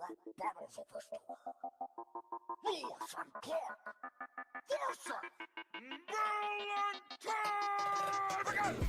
What battles of the storm? Wars and blood! Force!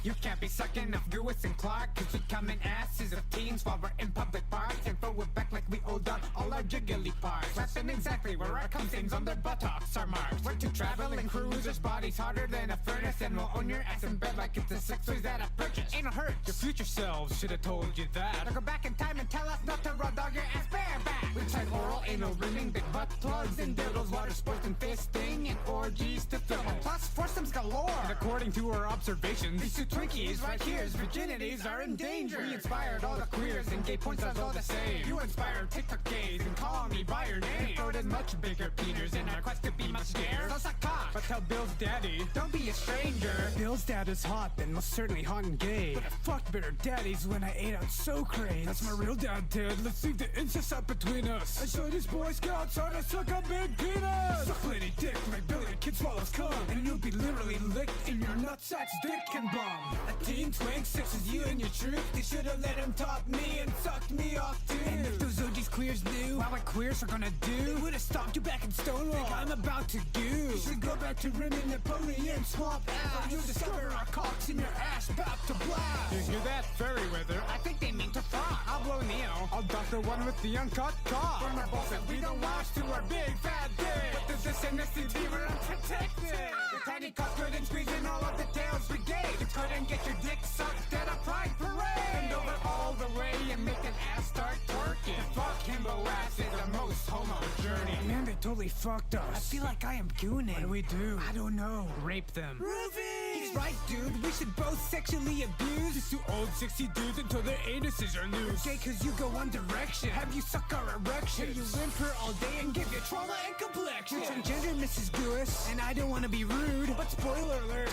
You can't be sucking up Lewis and Clark, cause we coming asses of teens while we're in public parks and throw it back like we owed on all our jiggly parts. Lesson exactly where our cum stains on their buttocks are marked. We're two traveling cruisers, bodies hotter than a furnace, and we'll own your ass in bed like it's a sex toys that I purchased. Ain't no hurt, your future selves should have told you that. Now go back in time and tell us not to raw dog your ass bareback. We tried oral, anal rimming, big butt plugs and dildos, water sports and fisting and orgies to fill. Plus foursomes galore. And according to our observations, these two Twinkies right here's virginities are in danger. We inspired all the queers and gay porn stars all the same. You inspired TikTok gays and call me by your name. Floated much bigger Peters in our quest to be much gayer. So suck cock, but tell Bill's daddy, don't be a stranger. Bill's dad is hot, then most certainly hot and gay. But I fucked better daddies when I ate out so crazy. That's my real dad, Ted. Let's leave the incest up between us. I showed these Boy Scouts how to suck a big penis. Suck lady dick like Billy, a kid swallows cum, and you'll be literally licked in your nutsack's dick and bum. A teen twink such as you and your truth, they should've let him top me and sucked me off too. And if those OGs queers knew what queers are gonna do, they would've stopped you back in Stonewall. Think I'm about to do. You should go back to rimming Napoleon swamp ass, or you'll discover our cocks in your ass about to blast. You hear that, fairy weather? I think they mean to fuck. I'll blow Neo, I'll duck the one with the uncut cock. Burn our balls that we don't wash to our big fat dick. But there's this innocent we're unprotected. The tiny cock couldn't squeeze in all of the tails we gave. You couldn't get your dick sucked at a pride parade. Bend over all the way and make an ass start twerking. The fuck himbo ass is the most homo journey. Man, they totally fucked us. I feel like I am gooning. What do we do? I don't know. Rape them. Ruby! He's right, dude. We should both sexually abuse these two old 60 dudes until their anuses are loose. Okay, cause you go one direction. Have you suck our erections? You whimper all day and give you trauma and complexion. You're transgender, Mrs. Lewis, and I don't want to be rude, but spoiler alert.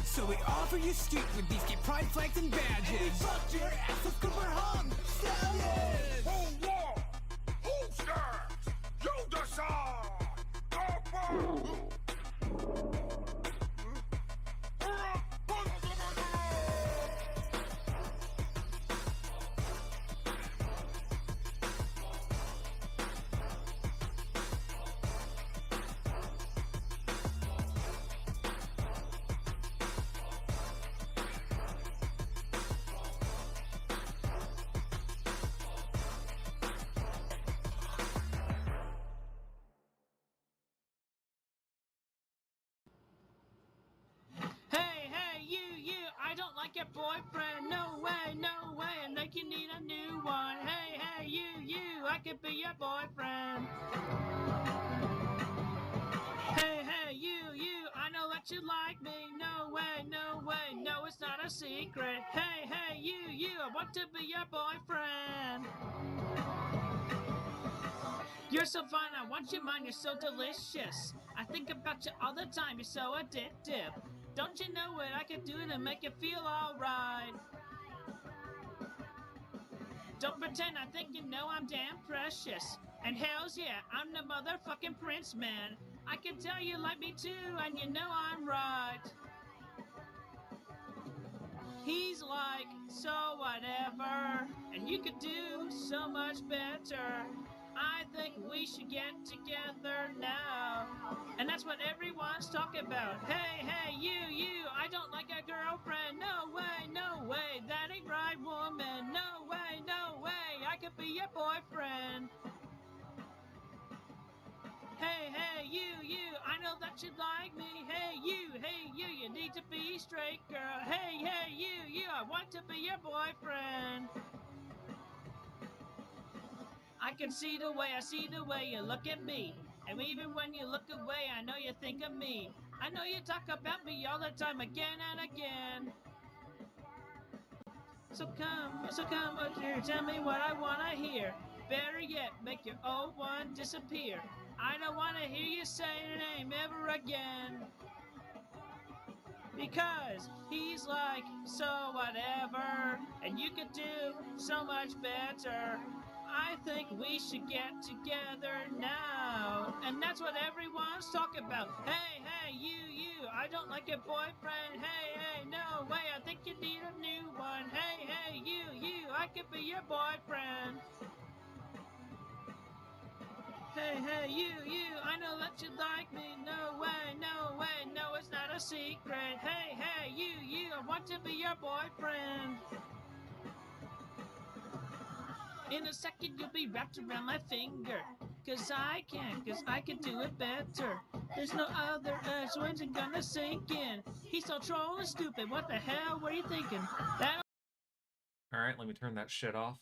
So we offer you street with these gay pride flags and badges. And we fucked your asses cause we're hung stallions. Who won? Who stands? You decide! I don't like your boyfriend, no way, and think you need a new one. Hey, you, I could be your boyfriend. Hey, you, I know that you like me, no way, no, it's not a secret. Hey, you, I want to be your boyfriend. You're so fine, I want you mine, you're so delicious. I think about you all the time, you're so addictive. Don't you know what I could do to make you feel alright? Don't pretend I think you know I'm damn precious. And hells yeah, I'm the motherfucking prince, man. I can tell you like me too, and you know I'm right. He's like, so whatever, and you could do so much better. I think we should get together now. And that's what everyone's talking about. Hey, you, I don't like a girlfriend. No way, that ain't right, woman. No way, I could be your boyfriend. Hey, you, I know that you like me. Hey, you need to be straight, girl. Hey, you, I want to be your boyfriend. I can see the way you look at me. And even when you look away, I know you think of me. I know you talk about me all the time, again and again. So come up here, tell me what I wanna hear. Better yet, make your old one disappear. I don't wanna hear you say your name ever again. Because he's like, so whatever, and you could do so much better. I think we should get together now. And that's what everyone's talking about. Hey, you, I don't like your boyfriend. Hey, no way, I think you need a new one. Hey, you, I could be your boyfriend. hey, you, I know that you like me. No way, no, it's not a secret. Hey, you, I want to be your boyfriend. In a second, you'll be wrapped around my finger. Cause I can do it better. There's no other so when's it gonna sink in? He's so troll and stupid. What the hell were you thinking? That. Alright, let me turn that shit off.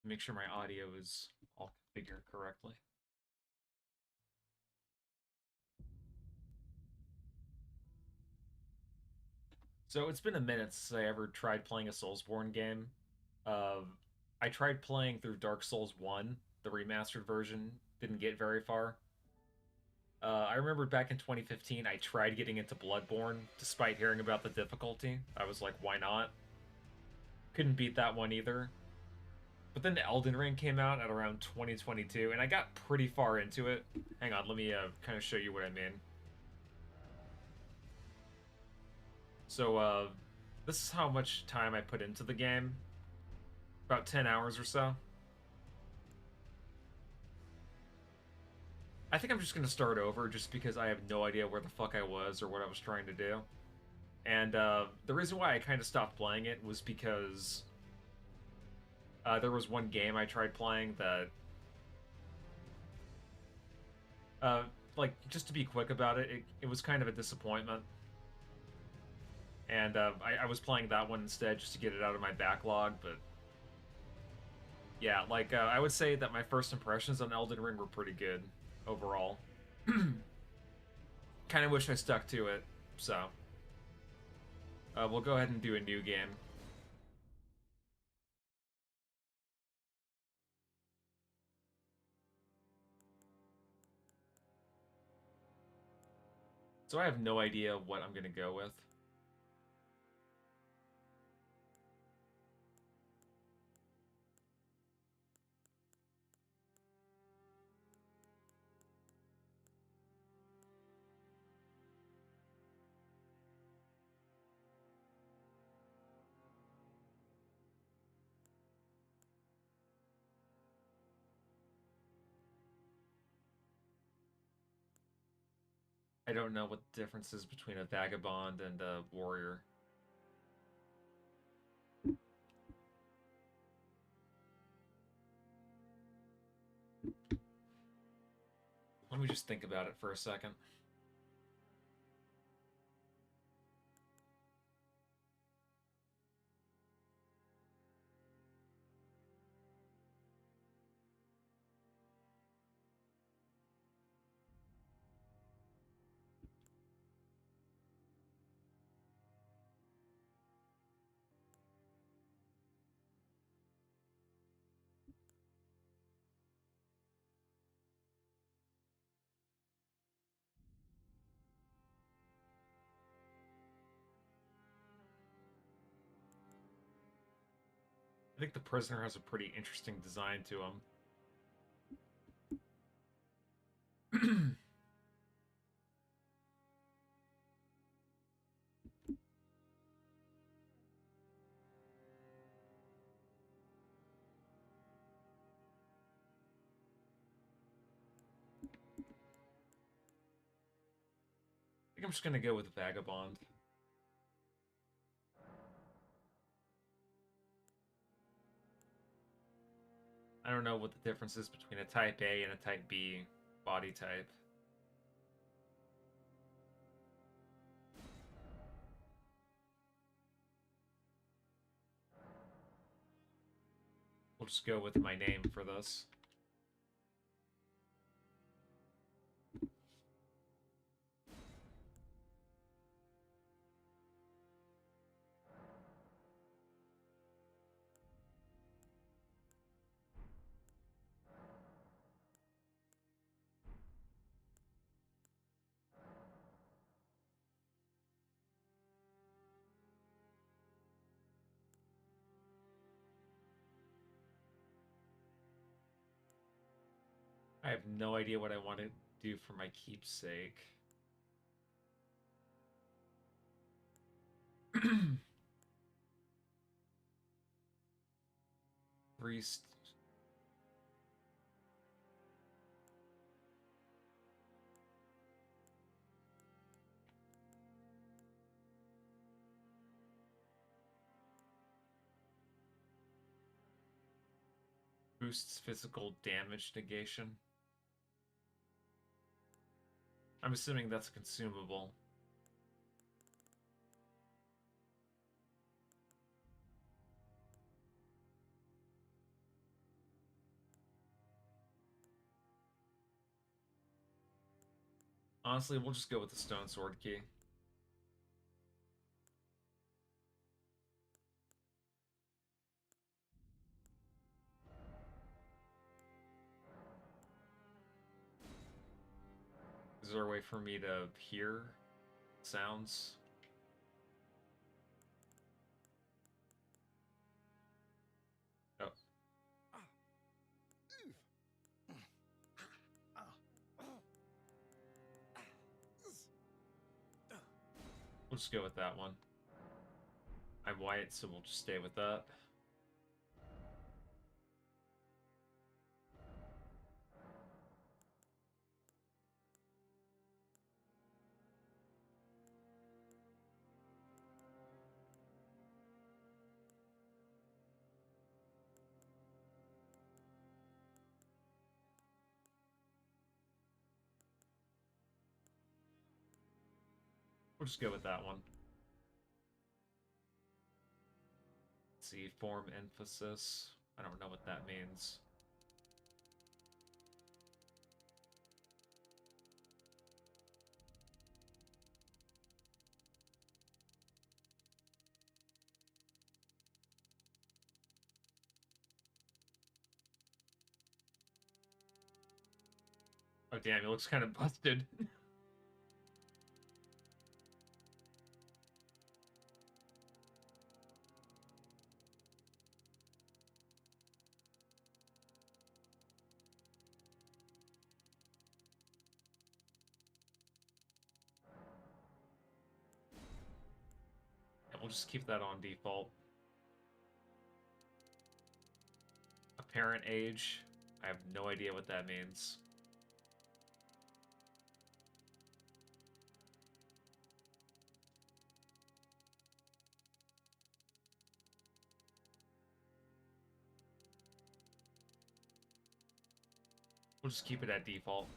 Make sure my audio is all configured correctly. So it's been a minute since I ever tried playing a Soulsborne game. I tried playing through Dark Souls 1, the remastered version, didn't get very far. I remember back in 2015, I tried getting into Bloodborne, despite hearing about the difficulty. I was like, why not? Couldn't beat that one either. But then Elden Ring came out at around 2022, and I got pretty far into it. Hang on, let me kind of show you what I mean. So, this is how much time I put into the game. About 10 hours or so. I think I'm just going to start over just because I have no idea where the fuck I was or what I was trying to do. And the reason why I kind of stopped playing it was because there was one game I tried playing that... like, just to be quick about it, it was kind of a disappointment. And I was playing that one instead just to get it out of my backlog, but... Yeah, like, I would say that my first impressions on Elden Ring were pretty good, overall. Kind of wish I stuck to it, so... we'll go ahead and do a new game. So I have no idea what I'm gonna go with. I don't know what the difference is between a vagabond and a warrior. Let me just think about it for a second. I think the prisoner has a pretty interesting design to him. I think I'm just gonna go with vagabond. I don't know what the difference is between a type A and a type B body type. We'll just go with my name for this. I have no idea what I want to do for my keepsake. Priest. Boosts physical damage negation. I'm assuming that's consumable. Honestly, we'll just go with the stone sword key. Is there a way for me to hear sounds? Oh. We'll just go with that one. I'm white, so we'll just stay with that. We'll just go with that one. Let's see, form emphasis. I don't know what that means. Oh damn, he looks kind of busted. Yeah, we'll just keep that on default. Apparent age. I have no idea what that means. We'll just keep it at default.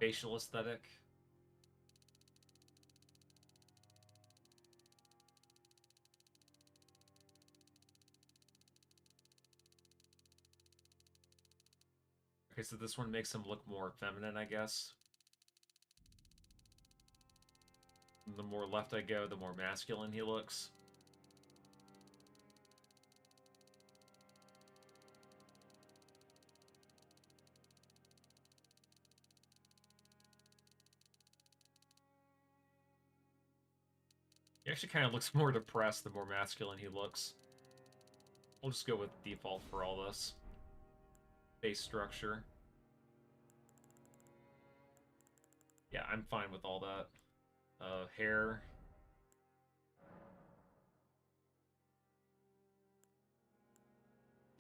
Facial aesthetic. Okay, so this one makes him look more feminine, I guess. And the more left I go, the more masculine he looks. He actually kind of looks more depressed the more masculine he looks. We'll just go with default for all this. Face structure. Yeah, I'm fine with all that. Hair.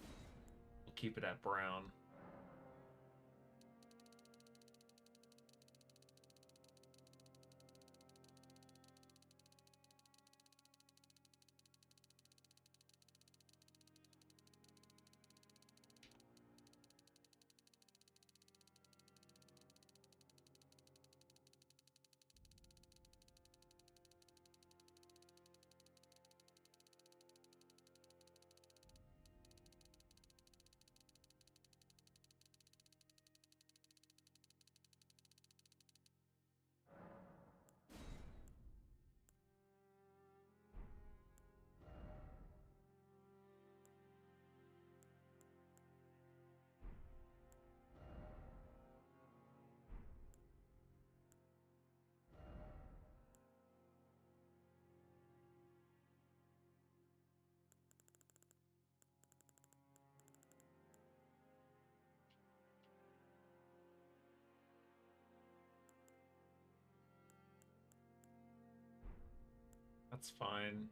We'll keep it at brown. That's fine.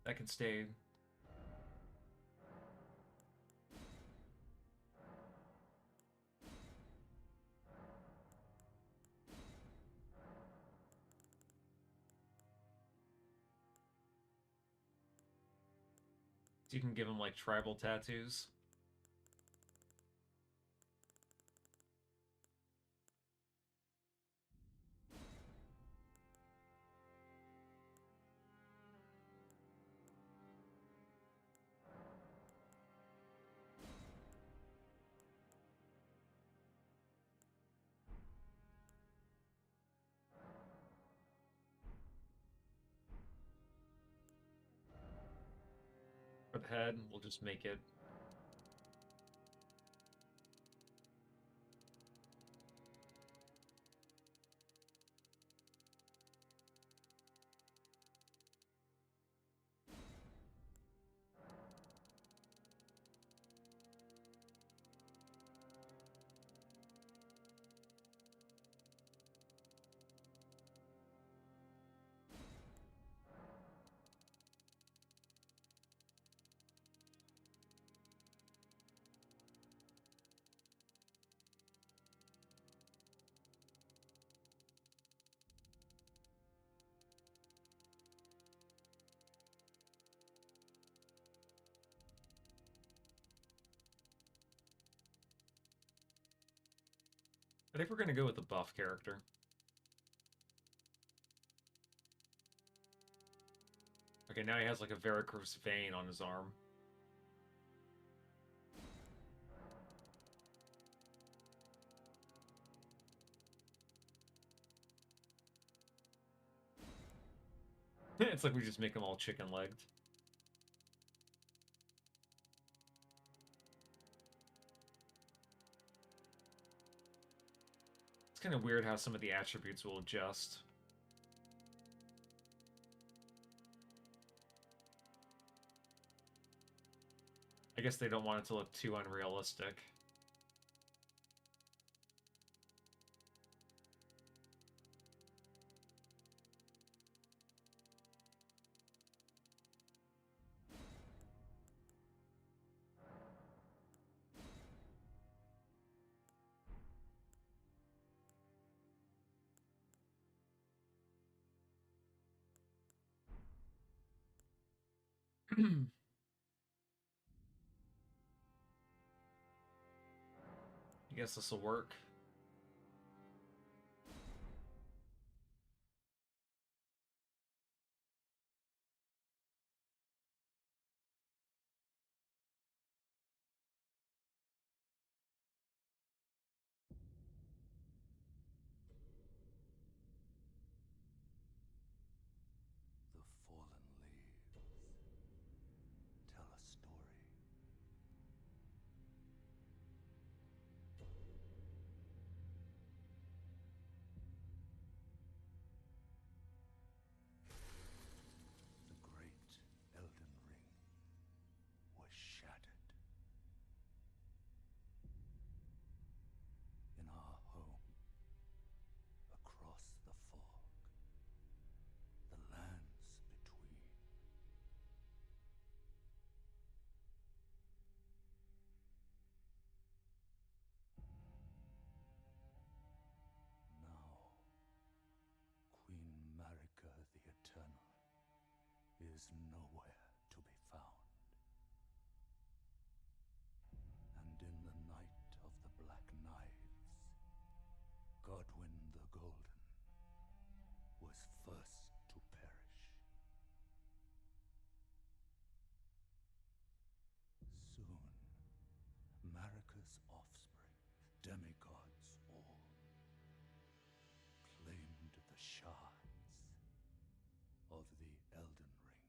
That can stay. You can give him like tribal tattoos. For the head, we'll just make it. I think we're gonna go with the buff character. Okay, now he has like a varicose vein on his arm. It's like we just make them all chicken-legged. It's kind of weird how some of the attributes will adjust. I guess they don't want it to look too unrealistic. I guess this will work. The fallen leaves tell a story. The great Elden Ring was shattered. In our home, across the fog, the lands between. Now, Queen Marika the Eternal is nowhere to be found. And in the night of the Black Knives, Godwyn the Golden was first to perish. Soon, Marika's offspring, demigods all, claimed the shards of the Elden Ring.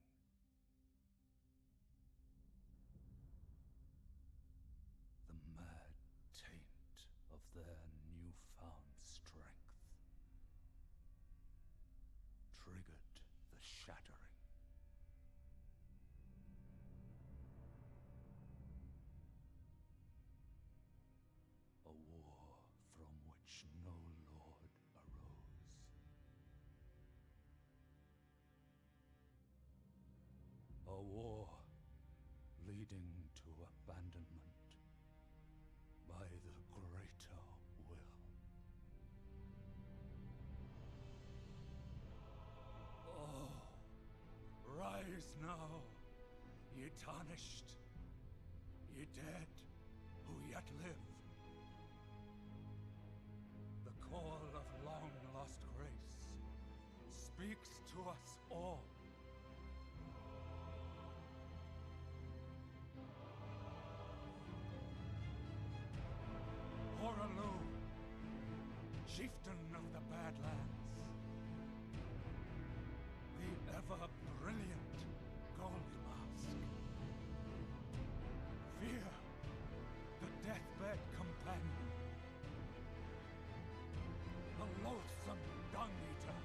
Arise now, ye tarnished, ye dead who yet live. The call of long-lost grace speaks to us all. Horalu, chieftain of the Badlands, the ever-brilliant Gold Mask. Fear, the deathbed companion, the loathsome dung-eater,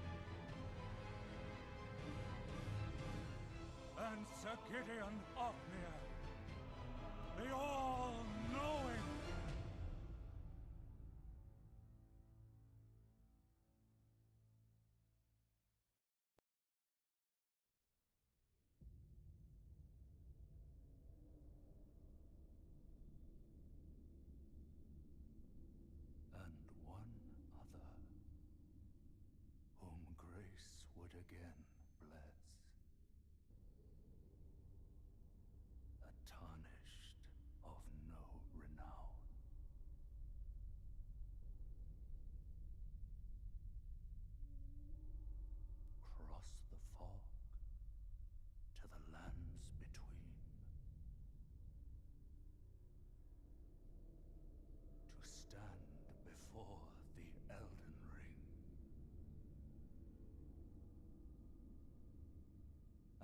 and Sir Gideon Othmere, the all-knowing. And one other, whom grace would again bless. A tarnished of no renown. Cross the fog to the lands between. To stand before the Elden Ring.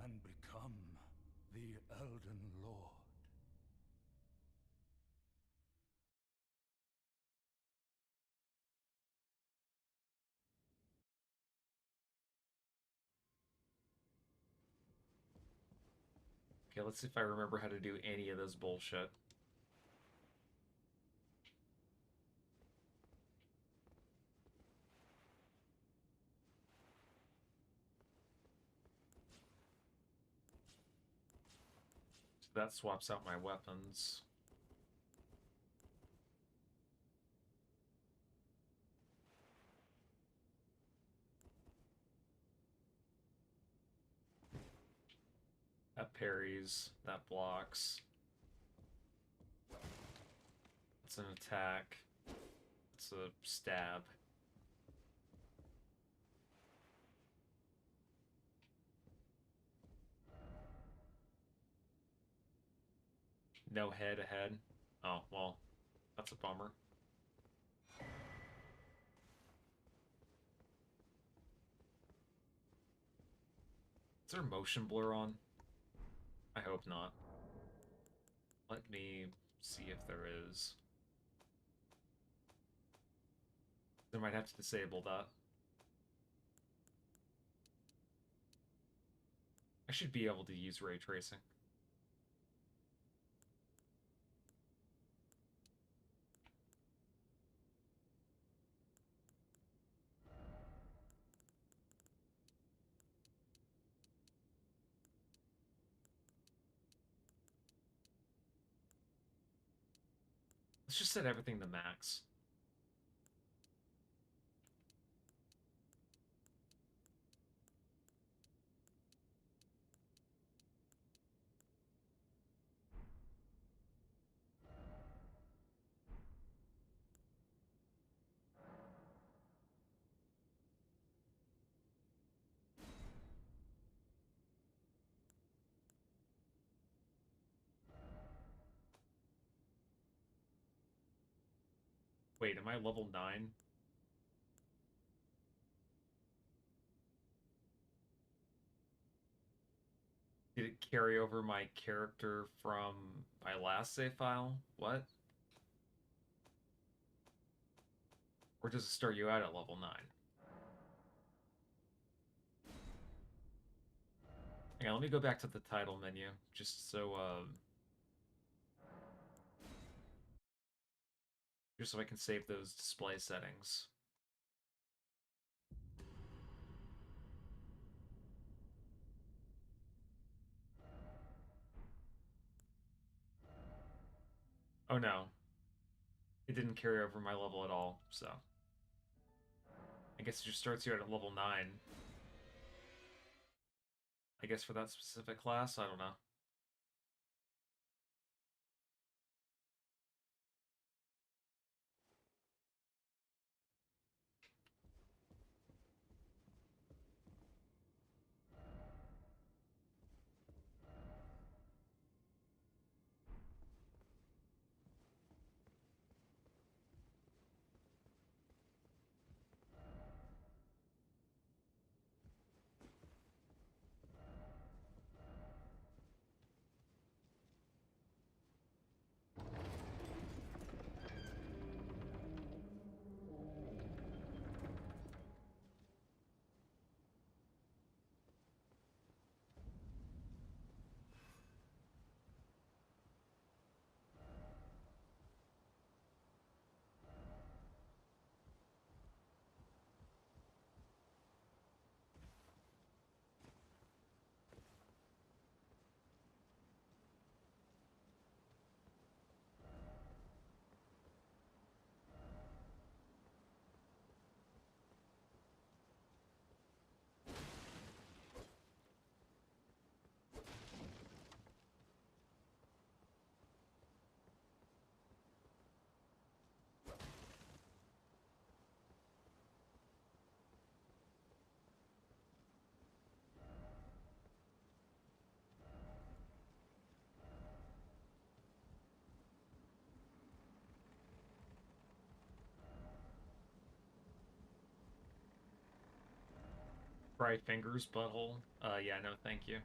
And become the Elden Lord. Okay, let's see if I remember how to do any of this bullshit. So that swaps out my weapons. That parries, that blocks. It's an attack. It's a stab. No head ahead. Oh, well, that's a bummer. Is there motion blur on? I hope not. Let me see if there is. I might have to disable that. I should be able to use ray tracing. Let's just set everything to max. Wait, am I level 9? Did it carry over my character from my last save file? What? Or does it start you out at level 9? Hang on, let me go back to the title menu, just so I can save those display settings. Oh no. It didn't carry over my level at all, so. I guess it just starts you at level 9. I guess for that specific class, I don't know. Fry fingers, butthole. Yeah, no, thank you.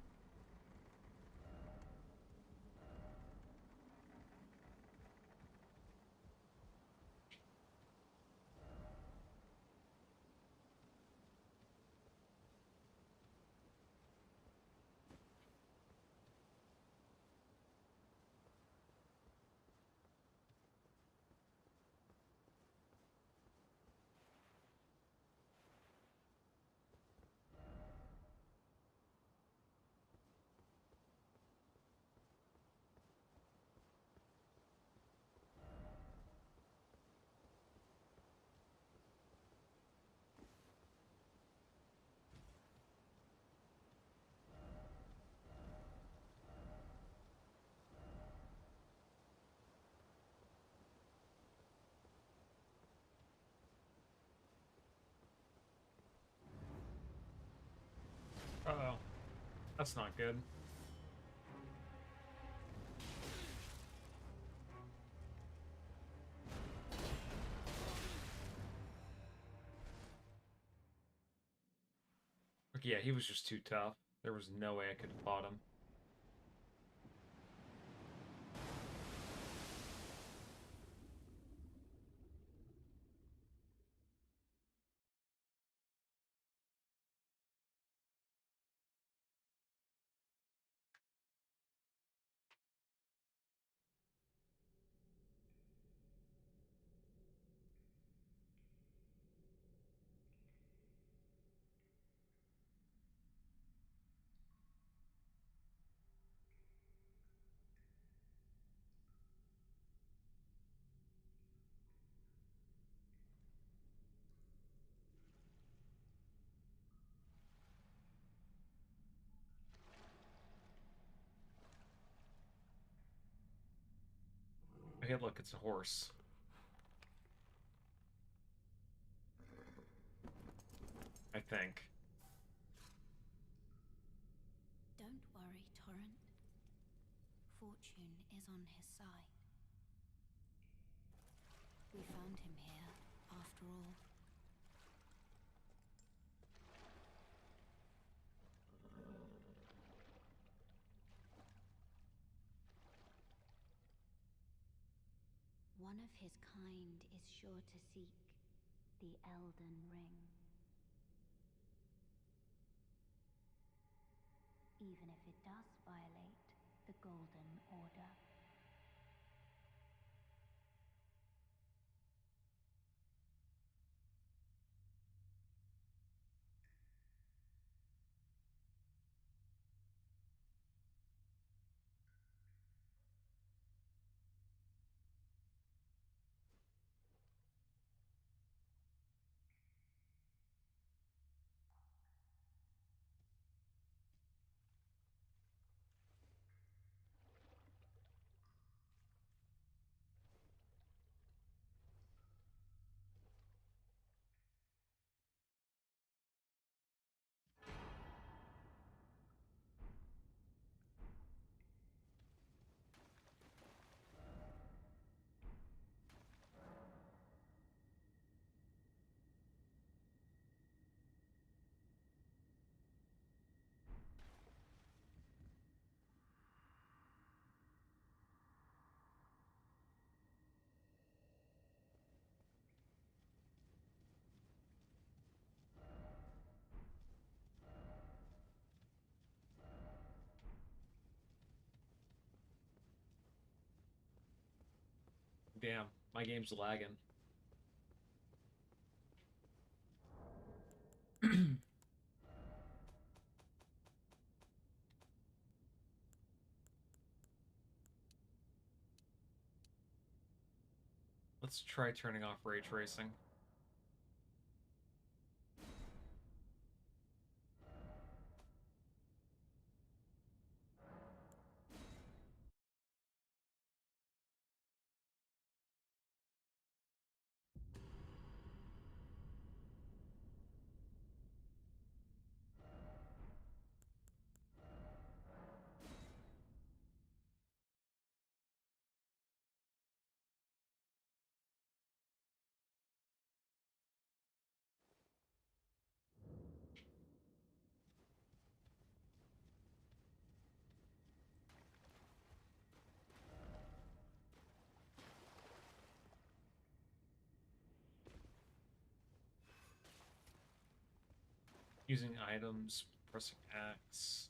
Uh-oh. That's not good. Yeah, he was just too tough. There was no way I could have fought him. Hey, look, it's a horse. I think. Don't worry, Torrent. Fortune is on his side. We found him here, after all. One of his kind is sure to seek the Elden Ring. Even if it does violate the Golden Order. Damn, my game's lagging. Let's try turning off ray tracing. Using items, pressing X.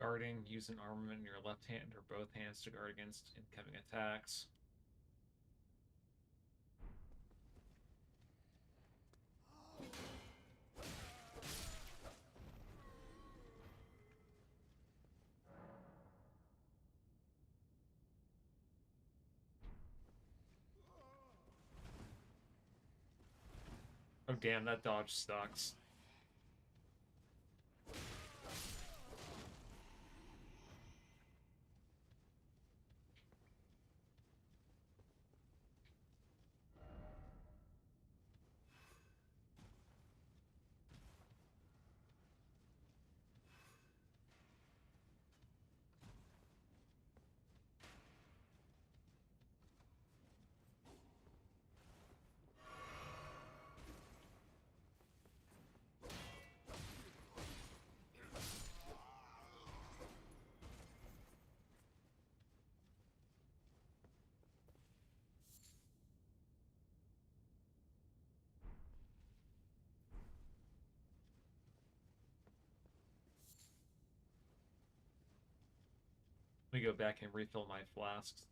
Guarding, use an armament in your left hand or both hands to guard against incoming attacks. Oh damn, that dodge sucks. Let me go back and refill my flasks.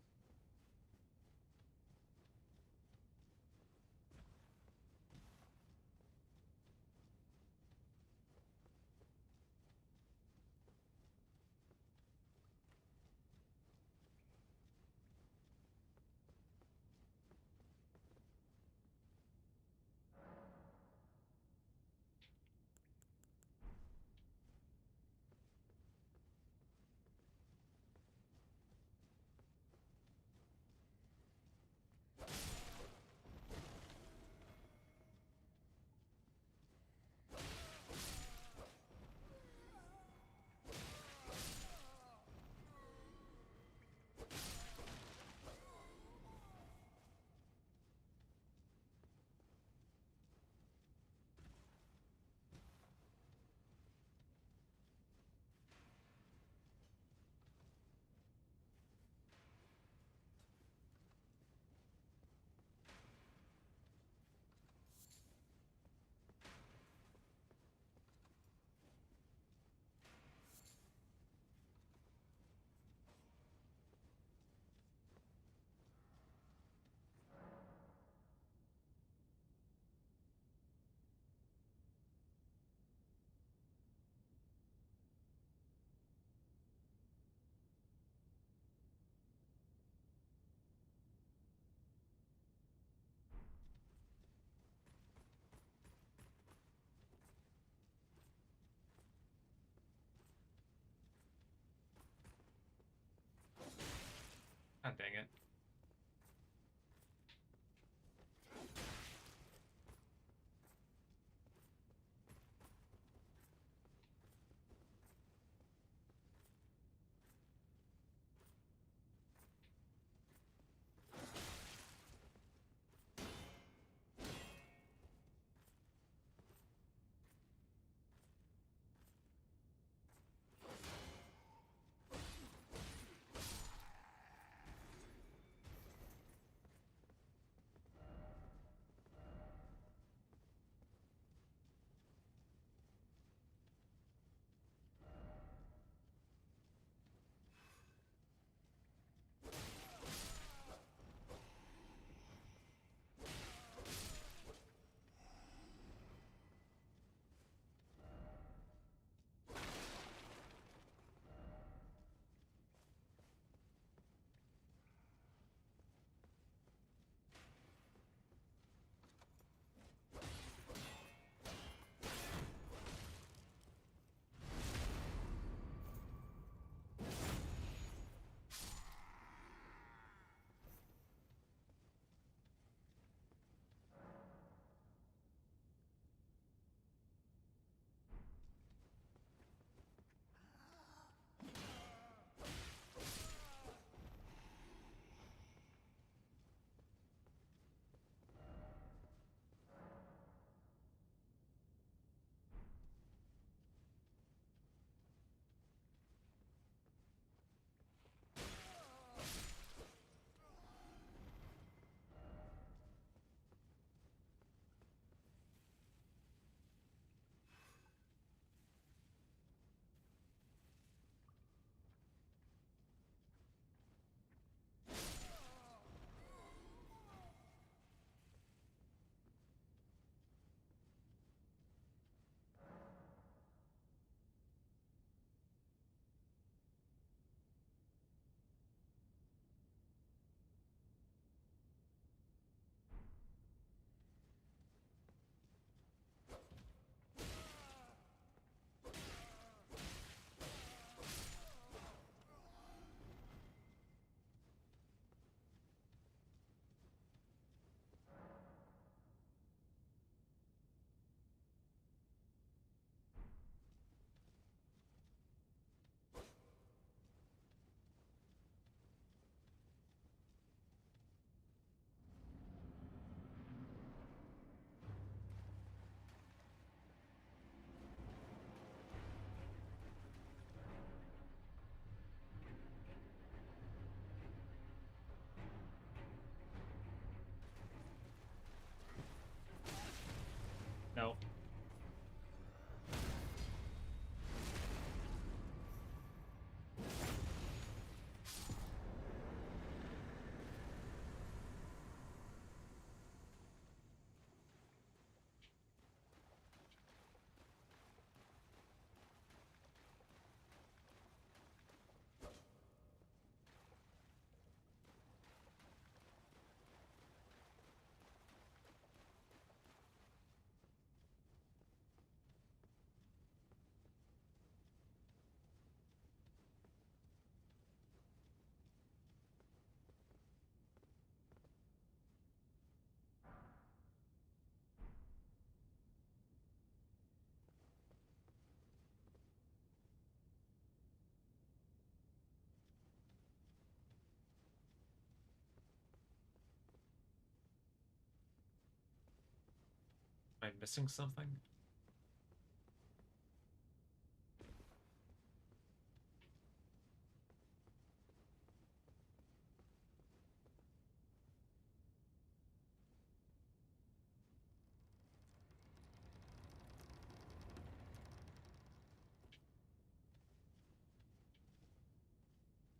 Am I missing something?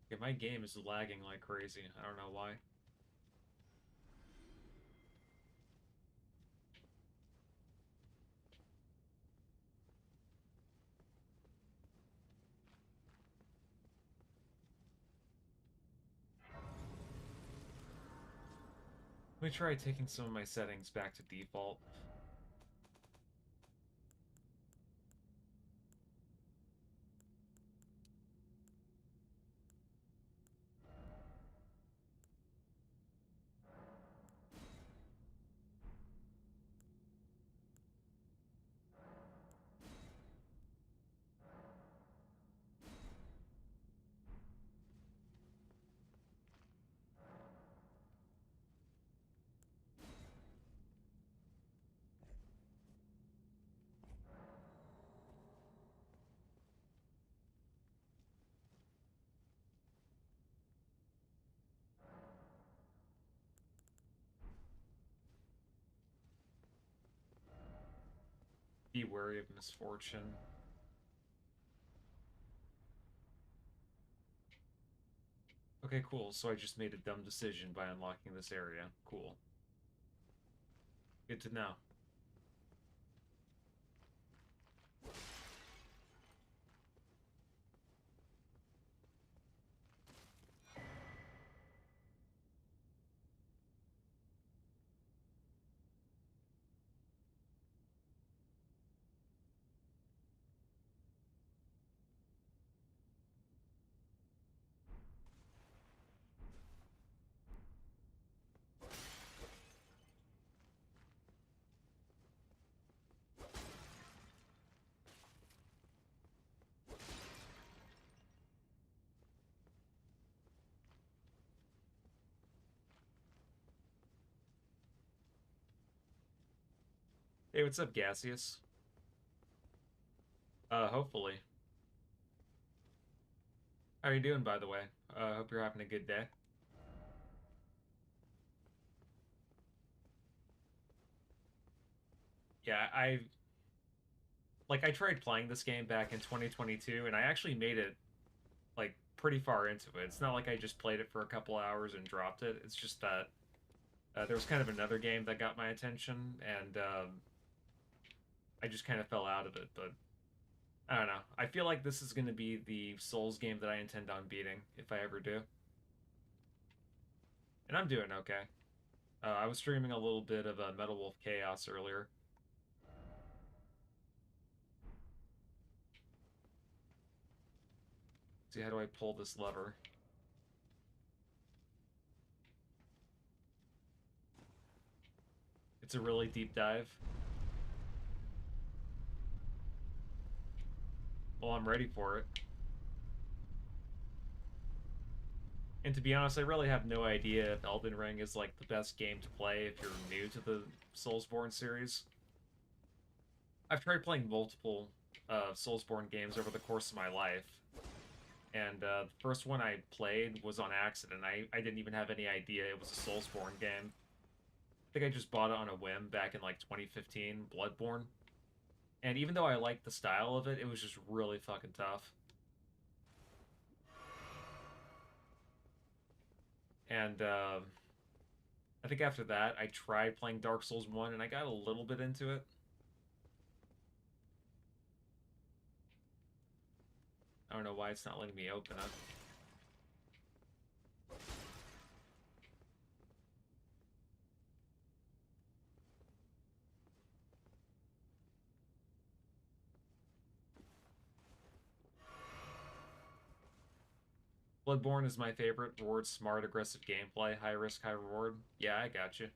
Yeah, my game is lagging like crazy. I don't know why. Let me try taking some of my settings back to default. Be wary of misfortune. Okay, cool. So I just made a dumb decision by unlocking this area. Cool. Good to know. Hey, what's up, Gaseous? Hopefully. How are you doing, by the way? Hope you're having a good day. Yeah, I tried playing this game back in 2022, and I actually made it, like, pretty far into it. It's not like I just played it for a couple hours and dropped it. It's just that there was kind of another game that got my attention, and I just kind of fell out of it, but I don't know. I feel like this is going to be the Souls game that I intend on beating, if I ever do. And I'm doing okay. I was streaming a little bit of Metal Wolf Chaos earlier. See, how do I pull this lever? It's a really deep dive. Well, I'm ready for it. And to be honest, I really have no idea if Elden Ring is like the best game to play if you're new to the Soulsborne series. I've tried playing multiple Soulsborne games over the course of my life, and the first one I played was on accident. I didn't even have any idea it was a Soulsborne game. I think I just bought it on a whim back in like 2015, Bloodborne. And even though I liked the style of it, it was just really fucking tough. And I think after that, I tried playing Dark Souls 1, and I got a little bit into it. I don't know why it's not letting me open it. Bloodborne is my favorite. Rewards smart, aggressive gameplay, high risk, high reward. Yeah, I got you.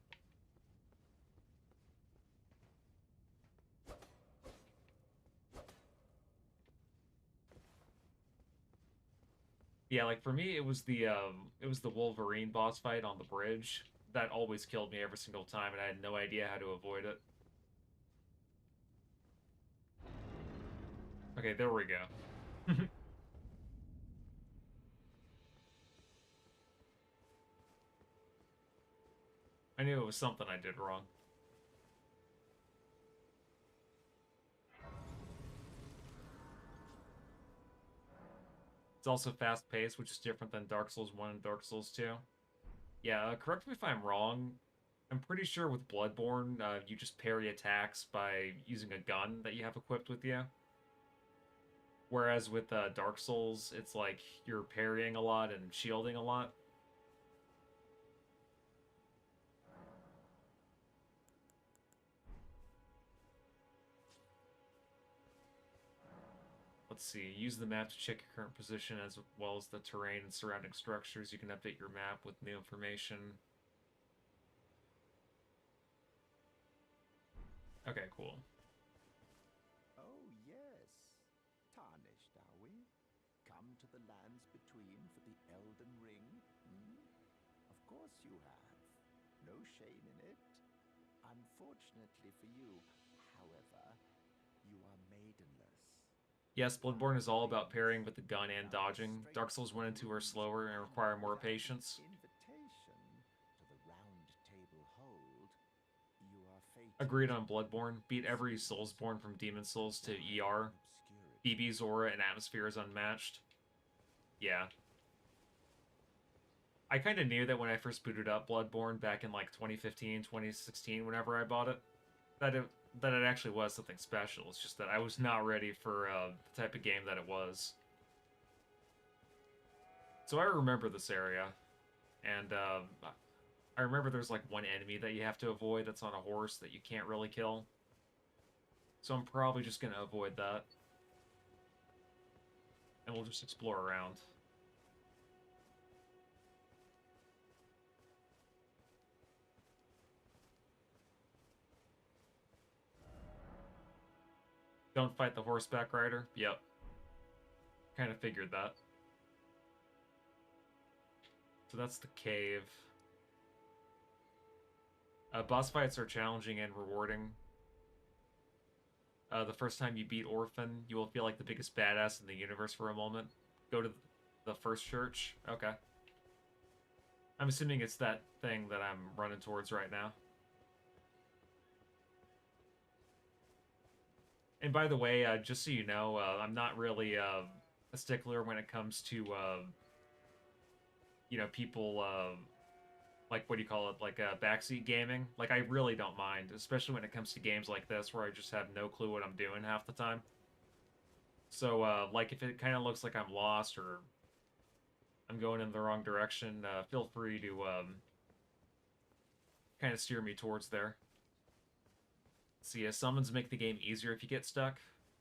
Yeah, like for me, it was the Wolverine boss fight on the bridge that always killed me every single time, and I had no idea how to avoid it. Okay, there we go. I knew it was something I did wrong. It's also fast-paced, which is different than Dark Souls 1 and Dark Souls 2. Yeah, correct me if I'm wrong. I'm pretty sure with Bloodborne, you just parry attacks by using a gun that you have equipped with you. Whereas with Dark Souls, it's like you're parrying a lot and shielding a lot. Let's see, use the map to check your current position as well as the terrain and surrounding structures. You can update your map with new information. Okay, cool. Oh, yes. Tarnished, are we? Come to the lands between for the Elden Ring? Hmm? Of course you have. No shame in it. Unfortunately for you, however, you are maidenless. Yes, Bloodborne is all about parrying with the gun and dodging. Dark Souls 1 and 2 are slower and require more patience. Invitation to the Round Table Hold. You are fated. Agreed on Bloodborne. Beat every Soulsborne from Demon Souls to ER. BB's aura and atmosphere is unmatched. Yeah. I kind of knew that when I first booted up Bloodborne back in like 2015, 2016, whenever I bought it, that it actually was something special. It's just that I was not ready for the type of game that it was. So I remember this area, and I remember there's like one enemy that you have to avoid that's on a horse that you can't really kill. So I'm probably just going to avoid that. And we'll just explore around. Don't fight the horseback rider? Yep. Kind of figured that. So that's the cave. Boss fights are challenging and rewarding. The first time you beat Orphan, you will feel like the biggest badass in the universe for a moment. Go to the first church. Okay. I'm assuming it's that thing that I'm running towards right now. And by the way, just so you know, I'm not really a stickler when it comes to, you know, people, like, what do you call it, like, backseat gaming. Like, I really don't mind, especially when it comes to games like this, where I just have no clue what I'm doing half the time. So, like, if it kind of looks like I'm lost, or I'm going in the wrong direction, feel free to, kind of steer me towards there. See, summons make the game easier if you get stuck.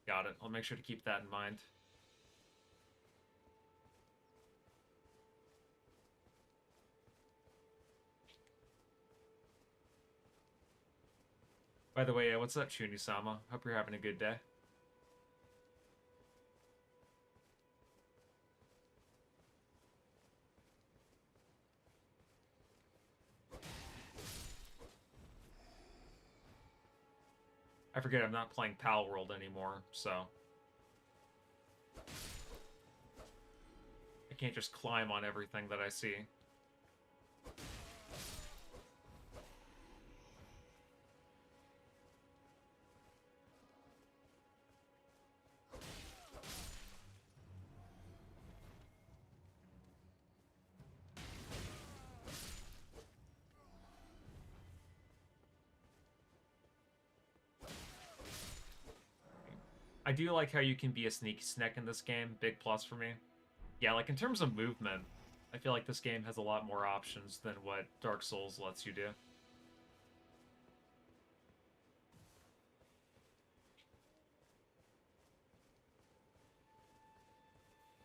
Got it. I'll make sure to keep that in mind. By the way, what's up, Chuni-sama? Hope you're having a good day. I forget I'm not playing Pal World anymore, so I can't just climb on everything that I see. I do like how you can be a sneaky snack in this game. Big plus for me. Yeah, like in terms of movement, I feel like this game has a lot more options than what Dark Souls lets you do.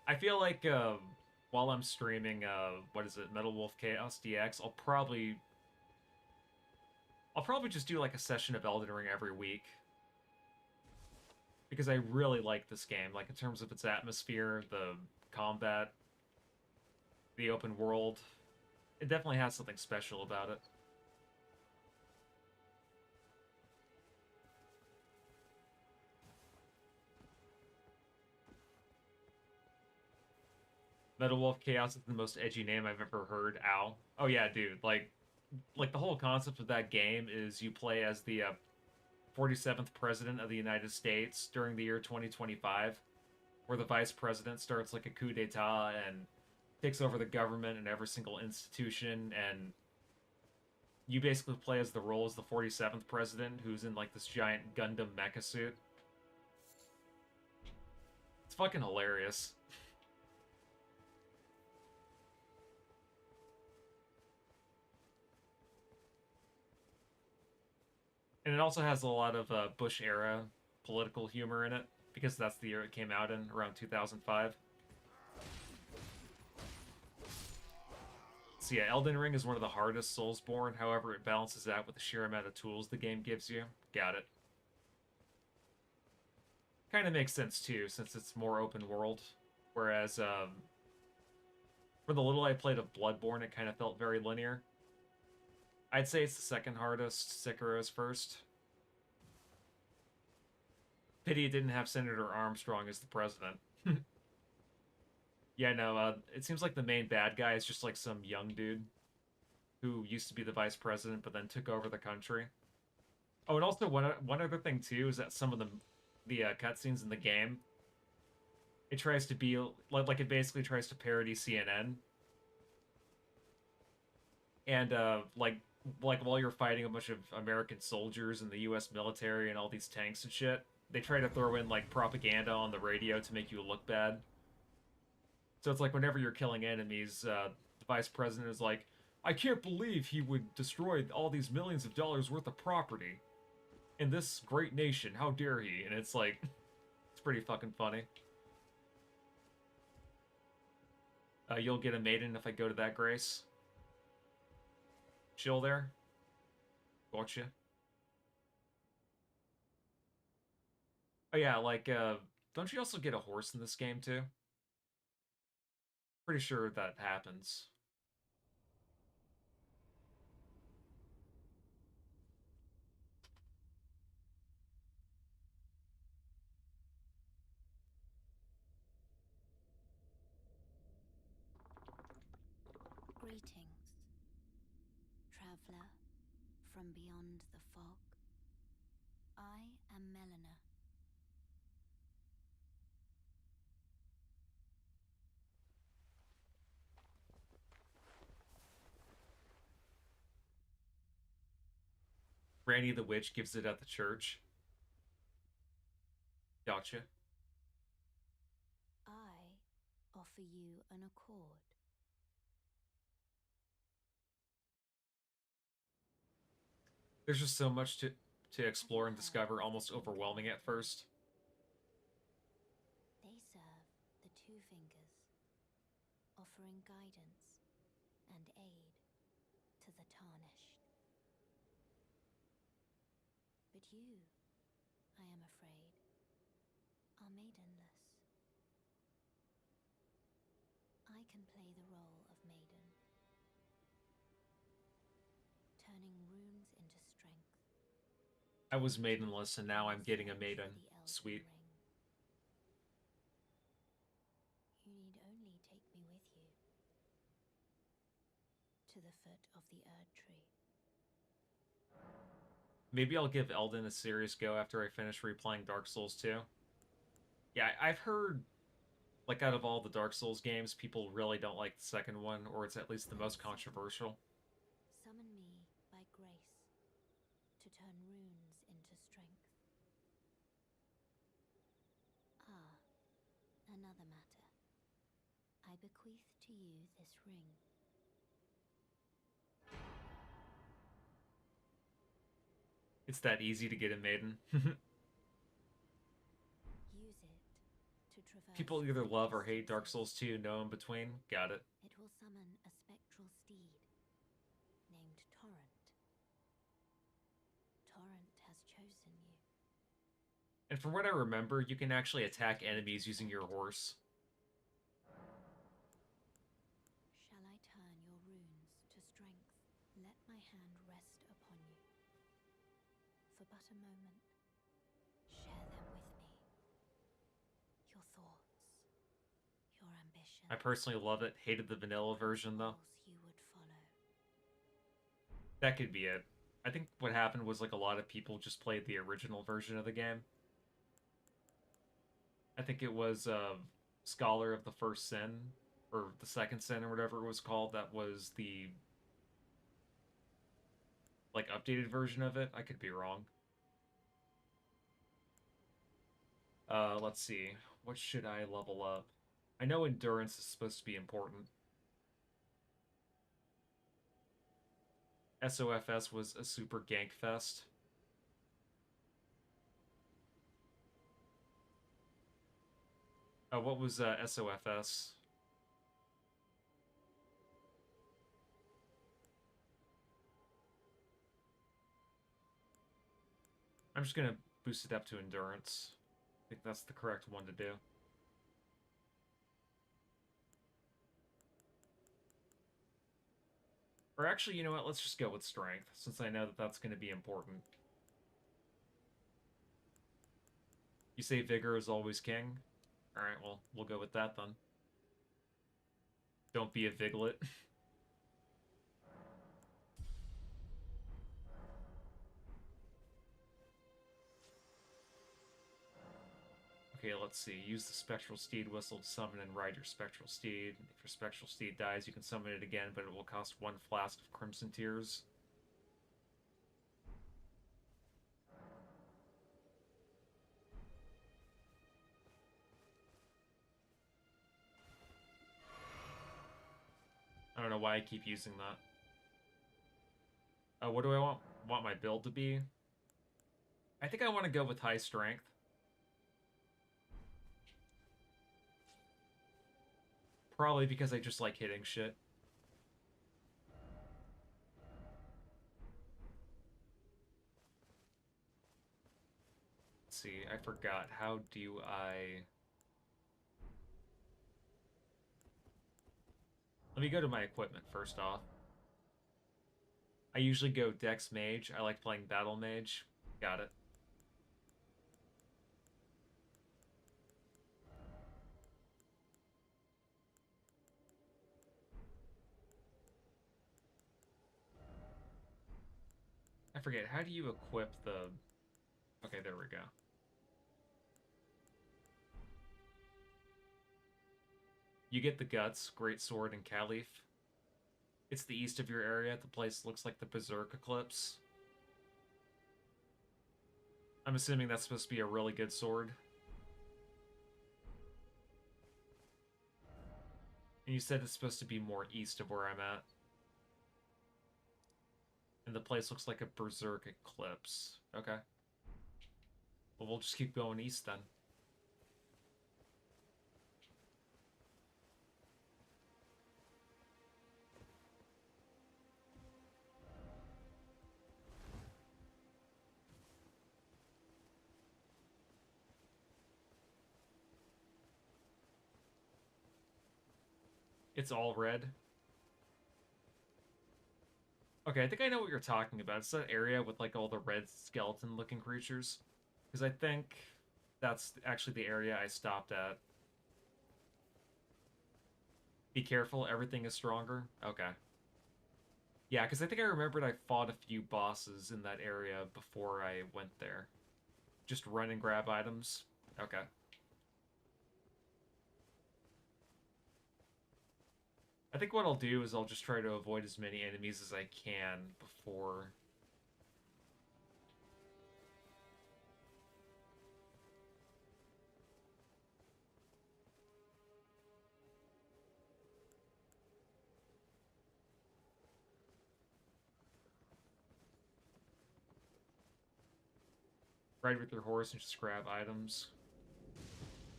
I feel like while I'm streaming, what is it, Metal Wolf Chaos DX, I'll probably just do like a session of Elden Ring every week. Because I really like this game, like in terms of its atmosphere, the combat, the open world. It definitely has something special about it. Metal Wolf Chaos is the most edgy name I've ever heard. Ow. Oh yeah, dude. Like the whole concept of that game is you play as the 47th president of the United States during the year 2025, where the vice president starts like a coup d'etat and takes over the government and every single institution, and you basically play as the role as the 47th president, who's in like this giant Gundam mecha suit. It's fucking hilarious. And it also has a lot of Bush era political humor in it, because that's the year it came out in, around 2005. So yeah, Elden Ring is one of the hardest Soulsborne, however it balances out with the sheer amount of tools the game gives you. Got it. Kind of makes sense too, since it's more open world. Whereas, for the little I played of Bloodborne, it kind of felt very linear. I'd say it's the second hardest, Sekiro's first. Pity it didn't have Senator Armstrong as the president. Yeah, no, it seems like the main bad guy is just like some young dude who used to be the vice president but then took over the country. Oh, and also one other thing too is that some of the cutscenes in the game, it tries to be like it basically tries to parody CNN. And like while you're fighting a bunch of American soldiers and the U.S. military and all these tanks and shit, they try to throw in like propaganda on the radio to make you look bad. So it's like whenever you're killing enemies, the vice president is like, I can't believe he would destroy all these millions of dollars worth of property in this great nation. How dare he? And it's like, it's pretty fucking funny. You'll get a maiden if I go to that, Grace. Chill there. Gotcha. Oh yeah, like, don't you also get a horse in this game too? Pretty sure that happens. Greetings, traveler from beyond the fog. I am Melina. Randy the Witch gives it at the church. Gotcha. I offer you an accord. There's just so much to explore and discover, almost overwhelming at first. They serve the two fingers, offering guidance and aid to the tarnished. But you, I am afraid, are maidenless. I can play the role of maiden, turning runes into strength. I was maidenless and now I'm getting a maiden. The Elden Sweet. Ring. You need only take me with you to the foot of the Erd Tree. Maybe I'll give Elden a serious go after I finish replaying Dark Souls 2. Yeah, I've heard, like, out of all the Dark Souls games, people really don't like the second one, or it's at least the most controversial. Summon me by grace to turn runes into strength. Ah, another matter. I bequeath to you this ring. It's that easy to get a maiden. Use it to traverse. People either love or hate Dark Souls 2, no in between. Got it. It will summon a spectral steed named Torrent. Torrent has chosen you. And from what I remember, you can actually attack enemies using your horse. Shall I turn your runes to strength? Let my hand rest upon you. For but a moment, share them with me. Your thoughts, your ambition. patience. I personally love it. Hated the vanilla version, though. Course you would follow. That could be it. I think what happened was, like, a lot of people just played the original version of the game. I think it was Scholar of the First Sin, or the Second Sin, or whatever it was called, that was the, like, updated version of it. I could be wrong. Let's see. What should I level up? I know endurance is supposed to be important. SOFS was a super gank fest. What was SOFS? I'm just gonna boost it up to endurance. I think that's the correct one to do. Or actually, you know what? Let's just go with strength, since I know that that's going to be important. You say vigor is always king? Alright, well, we'll go with that then. Don't be a viglet. Okay, let's see. Use the Spectral Steed Whistle to summon and ride your Spectral Steed. If your Spectral Steed dies, you can summon it again, but it will cost 1 flask of Crimson Tears. I don't know why I keep using that. What do I want my build to be? I think I want to go with high strength. Probably because I just like hitting shit. Let's see, I forgot. How do I... Let me go to my equipment first off. I usually go Dex Mage. I like playing Battle Mage. Got it. I forget, how do you equip the... Okay, there we go. You get the Guts, Great Sword, and Caliph. It's the east of your area. The place looks like the Berserk Eclipse. I'm assuming that's supposed to be a really good sword. And you said it's supposed to be more east of where I'm at. And the place looks like a Berserk Eclipse. Okay. Well, we'll just keep going east then. It's all red. Okay, I think I know what you're talking about. It's that area with, like, all the red skeleton-looking creatures. Because I think that's actually the area I stopped at. Be careful, everything is stronger. Okay. Yeah, because I think I remembered I fought a few bosses in that area before I went there. Just run and grab items. Okay. I think what I'll do is I'll just try to avoid as many enemies as I can before... Ride with your horse and just grab items.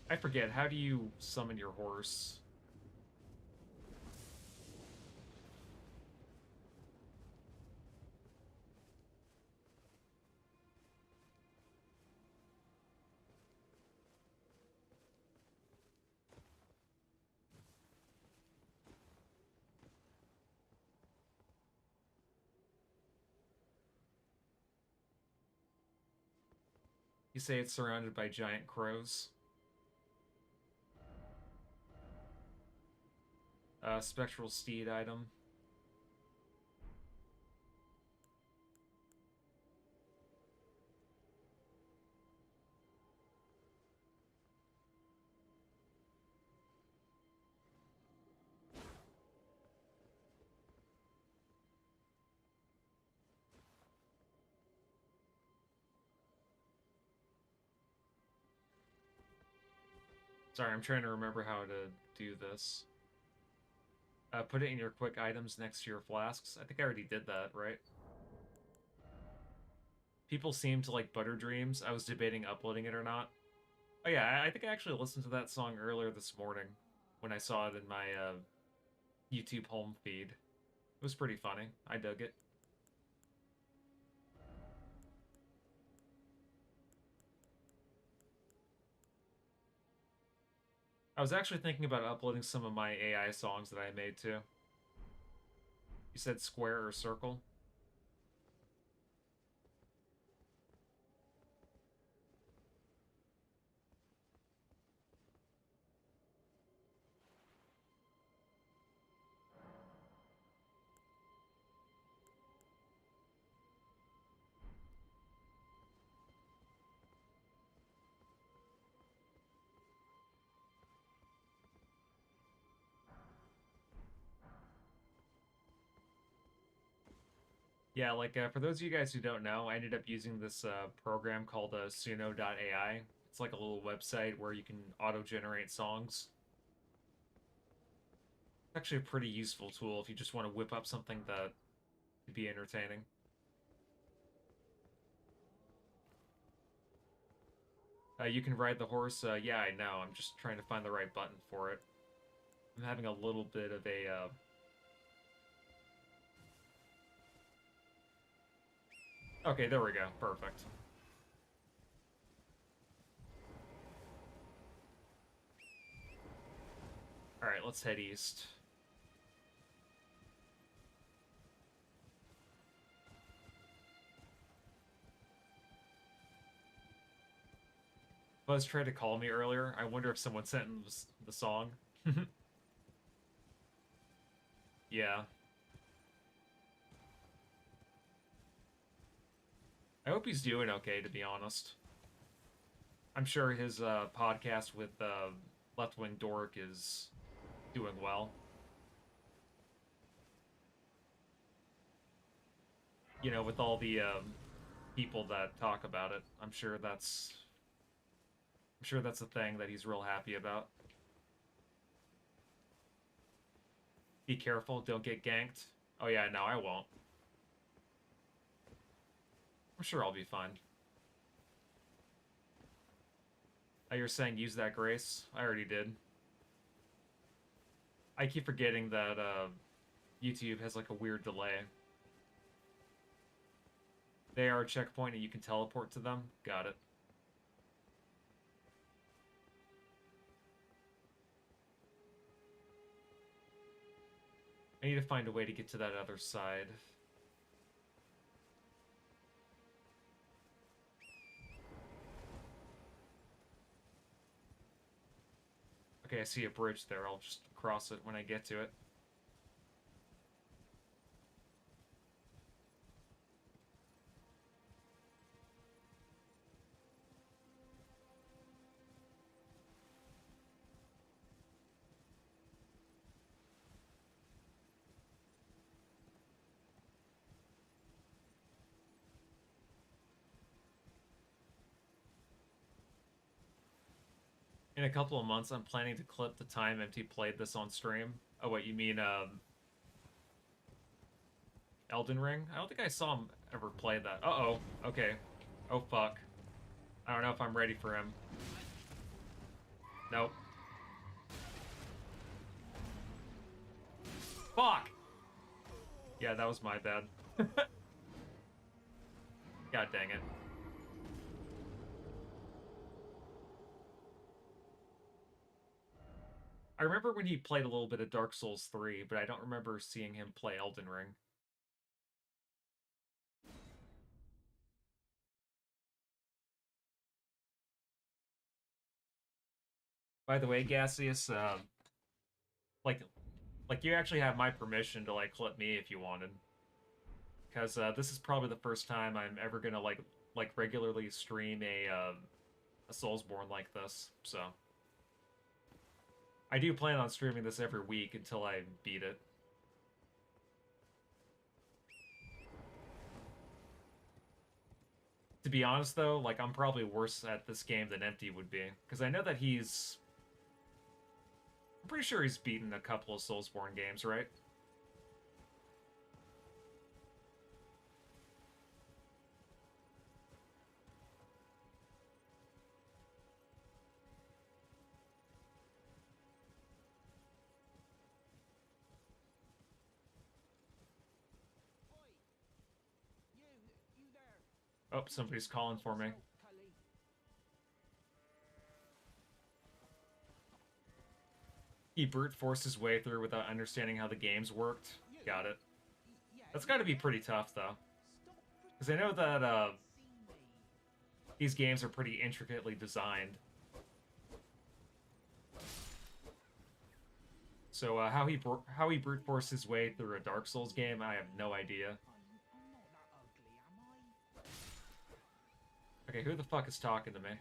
I forget, how do you summon your horse? You say it's surrounded by giant crows. Spectral Steed item. Sorry, I'm trying to remember how to do this. Put it in your quick items next to your flasks. I think I already did that, right? People seem to like Butter Dreams. I was debating uploading it or not. Oh yeah, I think I actually listened to that song earlier this morning when I saw it in my YouTube home feed. It was pretty funny. I dug it. I was actually thinking about uploading some of my AI songs that I made too. You said square or circle? Yeah, like for those of you guys who don't know, I ended up using this program called Suno.ai. It's like a little website where you can auto-generate songs. It's actually a pretty useful tool if you just want to whip up something that could be entertaining. You can ride the horse. Yeah, I know. I'm just trying to find the right button for it. I'm having a little bit of a... Okay, there we go. Perfect. Alright, let's head east. Buzz tried to call me earlier. I wonder if someone sent him the song. Yeah. I hope he's doing okay, to be honest. I'm sure his podcast with Left Wing Dork is doing well. You know, with all the people that talk about it, I'm sure that's a thing that he's real happy about. Be careful, don't get ganked. Oh yeah, no, I won't. I'm sure I'll be fine. Oh, you're saying use that grace? I already did. I keep forgetting that YouTube has like a weird delay. They are a checkpoint and you can teleport to them. Got it. I need to find a way to get to that other side. Okay, I see a bridge there. I'll just cross it when I get to it. In a couple of months, I'm planning to clip the time MT played this on stream. Oh, wait, you mean, Elden Ring? I don't think I saw him ever play that. Uh-oh. Okay. Oh, fuck. I don't know if I'm ready for him. Nope. Fuck! Yeah, that was my bad. God dang it. I remember when he played a little bit of Dark Souls 3, but I don't remember seeing him play Elden Ring. By the way, Gaseous, like, Like, you actually have my permission to, like, clip me if you wanted. Because this is probably the first time I'm ever gonna, like regularly stream a Soulsborne like this, so... I do plan on streaming this every week until I beat it. To be honest, though, like, I'm probably worse at this game than Empty would be. Because I know that he's... I'm pretty sure he's beaten a couple of Soulsborne games, right? You there. Oh, somebody's calling for me. Cully. He brute forced his way through without understanding how the games worked. Got it. Yeah, That's got to be pretty tough, though. Because I know that these games are pretty intricately designed. So how he brute forced his way through a Dark Souls game, I have no idea. I'm not that ugly, am I? Okay, who the fuck is talking to me?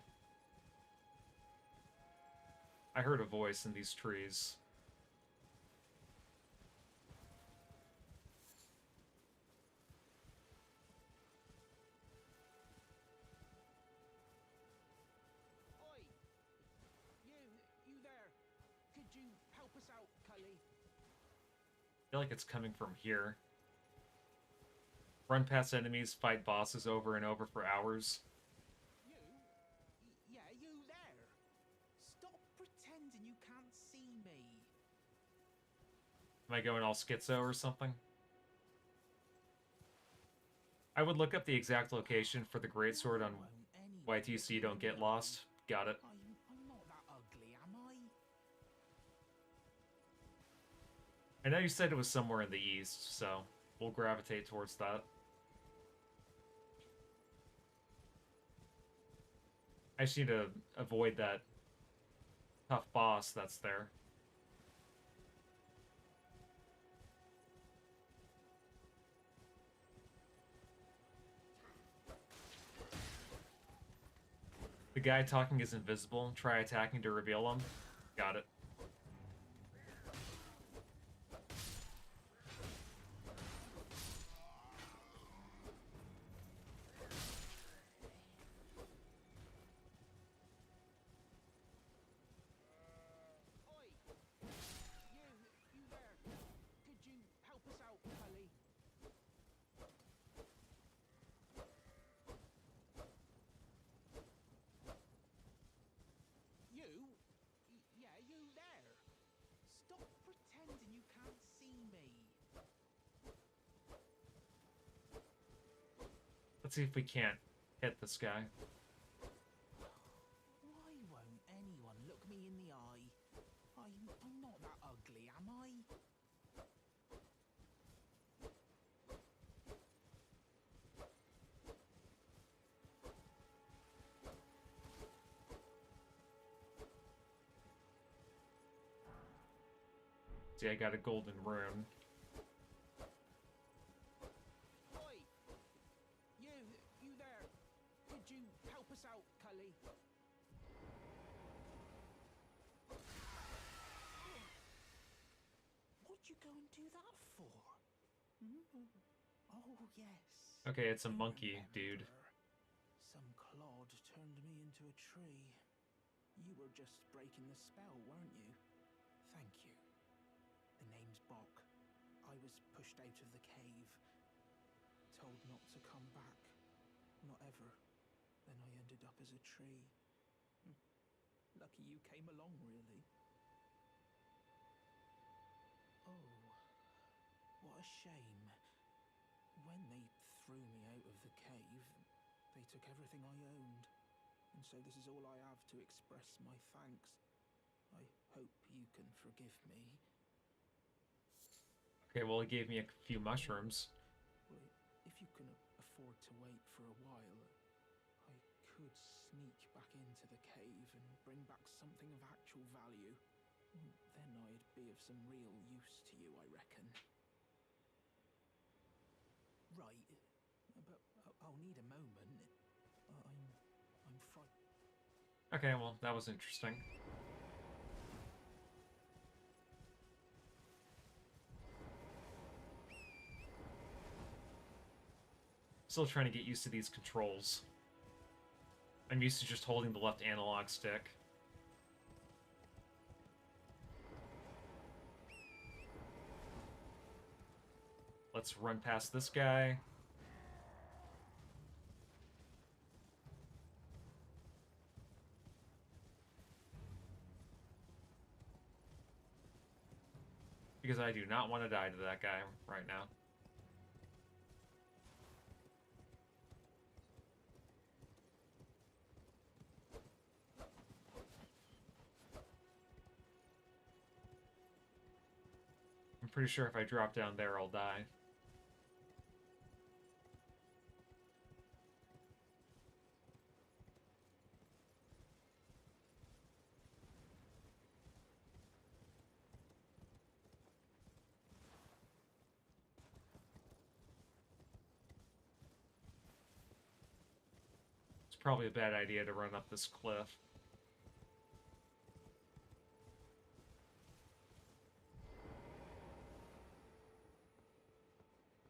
I heard a voice in these trees. Oi! You there. Could you help us out, Cully? I feel like it's coming from here. Run past enemies, fight bosses over and over for hours. Yeah, you there. Stop pretending you can't see me. Am I going all schizo or something? I would look up the exact location for the greatsword on YTC Don't Get Lost. Got it. I'm not that ugly, am I? I know you said it was somewhere in the east, so we'll gravitate towards that. I just need to avoid that tough boss that's there. The guy talking is invisible. Try attacking to reveal him. Got it. Oi! You there. Could you help us out, Cully? Yeah, you there. Stop pretending you can't see me. Let's see if we can't hit this guy. Why won't anyone look me in the eye? I'm not that ugly, am I? See, I got a golden rune. Oi! You there. Could you help us out, Cully? What'd you go and do that for? Oh, yes. Okay, it's a I monkey, remember. dude. Some clod turned me into a tree. You were just breaking the spell, weren't you? Thank you. The name's Bok. I was pushed out of the cave. Told not to come back. Not ever. Then I ended up as a tree. Lucky you came along, really. Oh, what a shame. When they threw me out of the cave, they took everything I owned. And so this is all I have to express my thanks. I hope you can forgive me. Okay, well, he gave me a few mushrooms. Well, if you can afford to wait for a while, I could sneak back into the cave and bring back something of actual value. Then I'd be of some real use to you, I reckon. Right, but I'll need a moment. I'm frightened. Okay, well, that was interesting. Still trying to get used to these controls. I'm used to just holding the left analog stick. Let's run past this guy. Because I do not want to die to that guy right now. I'm pretty sure if I drop down there, I'll die. It's probably a bad idea to run up this cliff.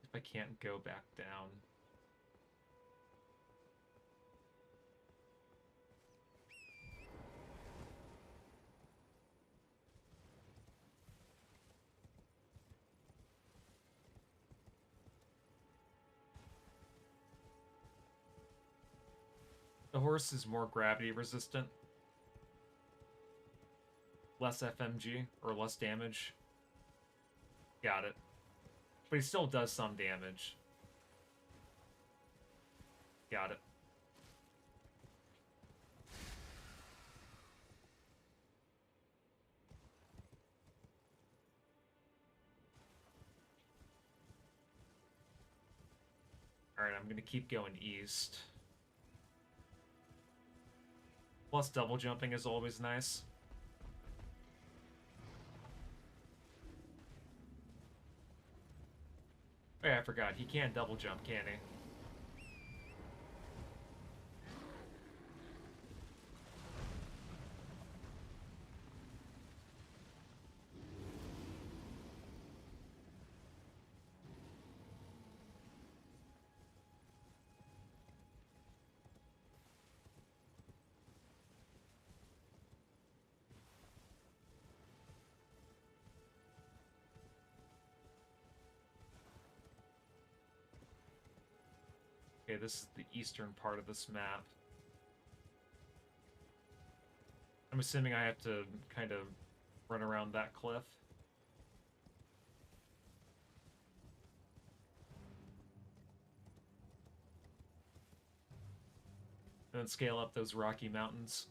If I can't go back down. The horse is more gravity resistant. Less FMG, or less damage. Got it. But he still does some damage. Got it. Alright, I'm gonna keep going east. Plus double jumping is always nice. Oh yeah, I forgot. He can double jump, can't he? Okay, this is the eastern part of this map. I'm assuming I have to kind of run around that cliff. And then scale up those rocky mountains.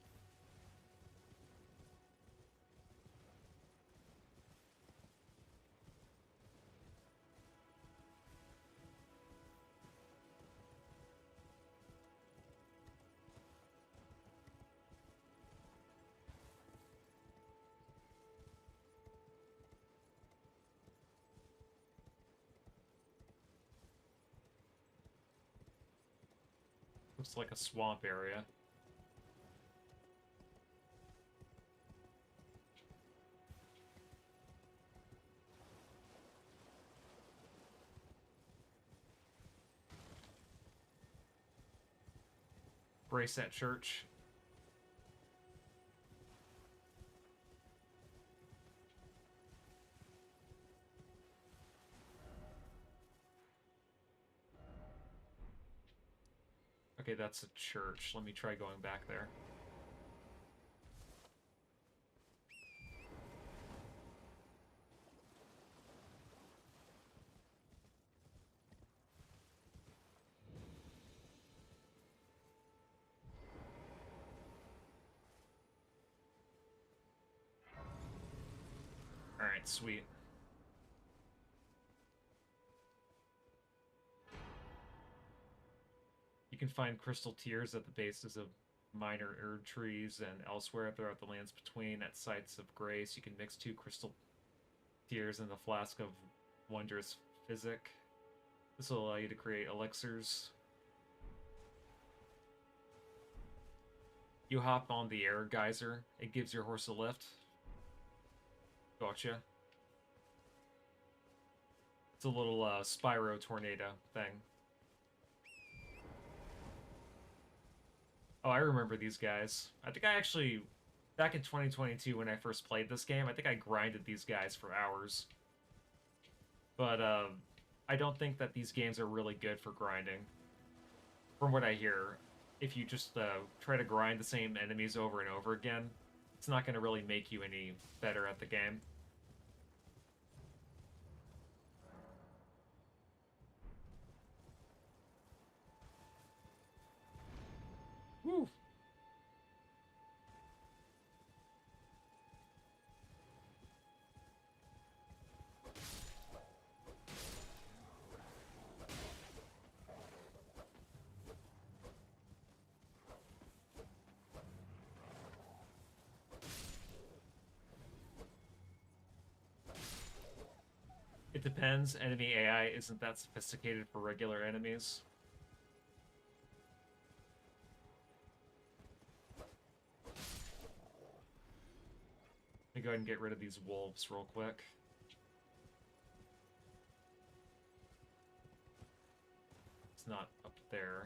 Looks like a swamp area. Brace at church. Okay, that's a church. Let me try going back there. Alright, sweet. You can find crystal tears at the bases of minor Erd trees and elsewhere throughout the lands between at sites of grace. You can mix 2 crystal tears in the flask of wondrous physic. This will allow you to create elixirs. You hop on the air geyser. It gives your horse a lift. Gotcha. It's a little Spyro tornado thing. Oh, I remember these guys. I think I actually, back in 2022 when I first played this game, I think I grinded these guys for hours. But I don't think that these games are really good for grinding. From what I hear, if you just try to grind the same enemies over and over again, it's not going to really make you any better at the game. Woo! It depends. Enemy AI isn't that sophisticated for regular enemies. Let me go ahead and get rid of these wolves real quick. It's not up there.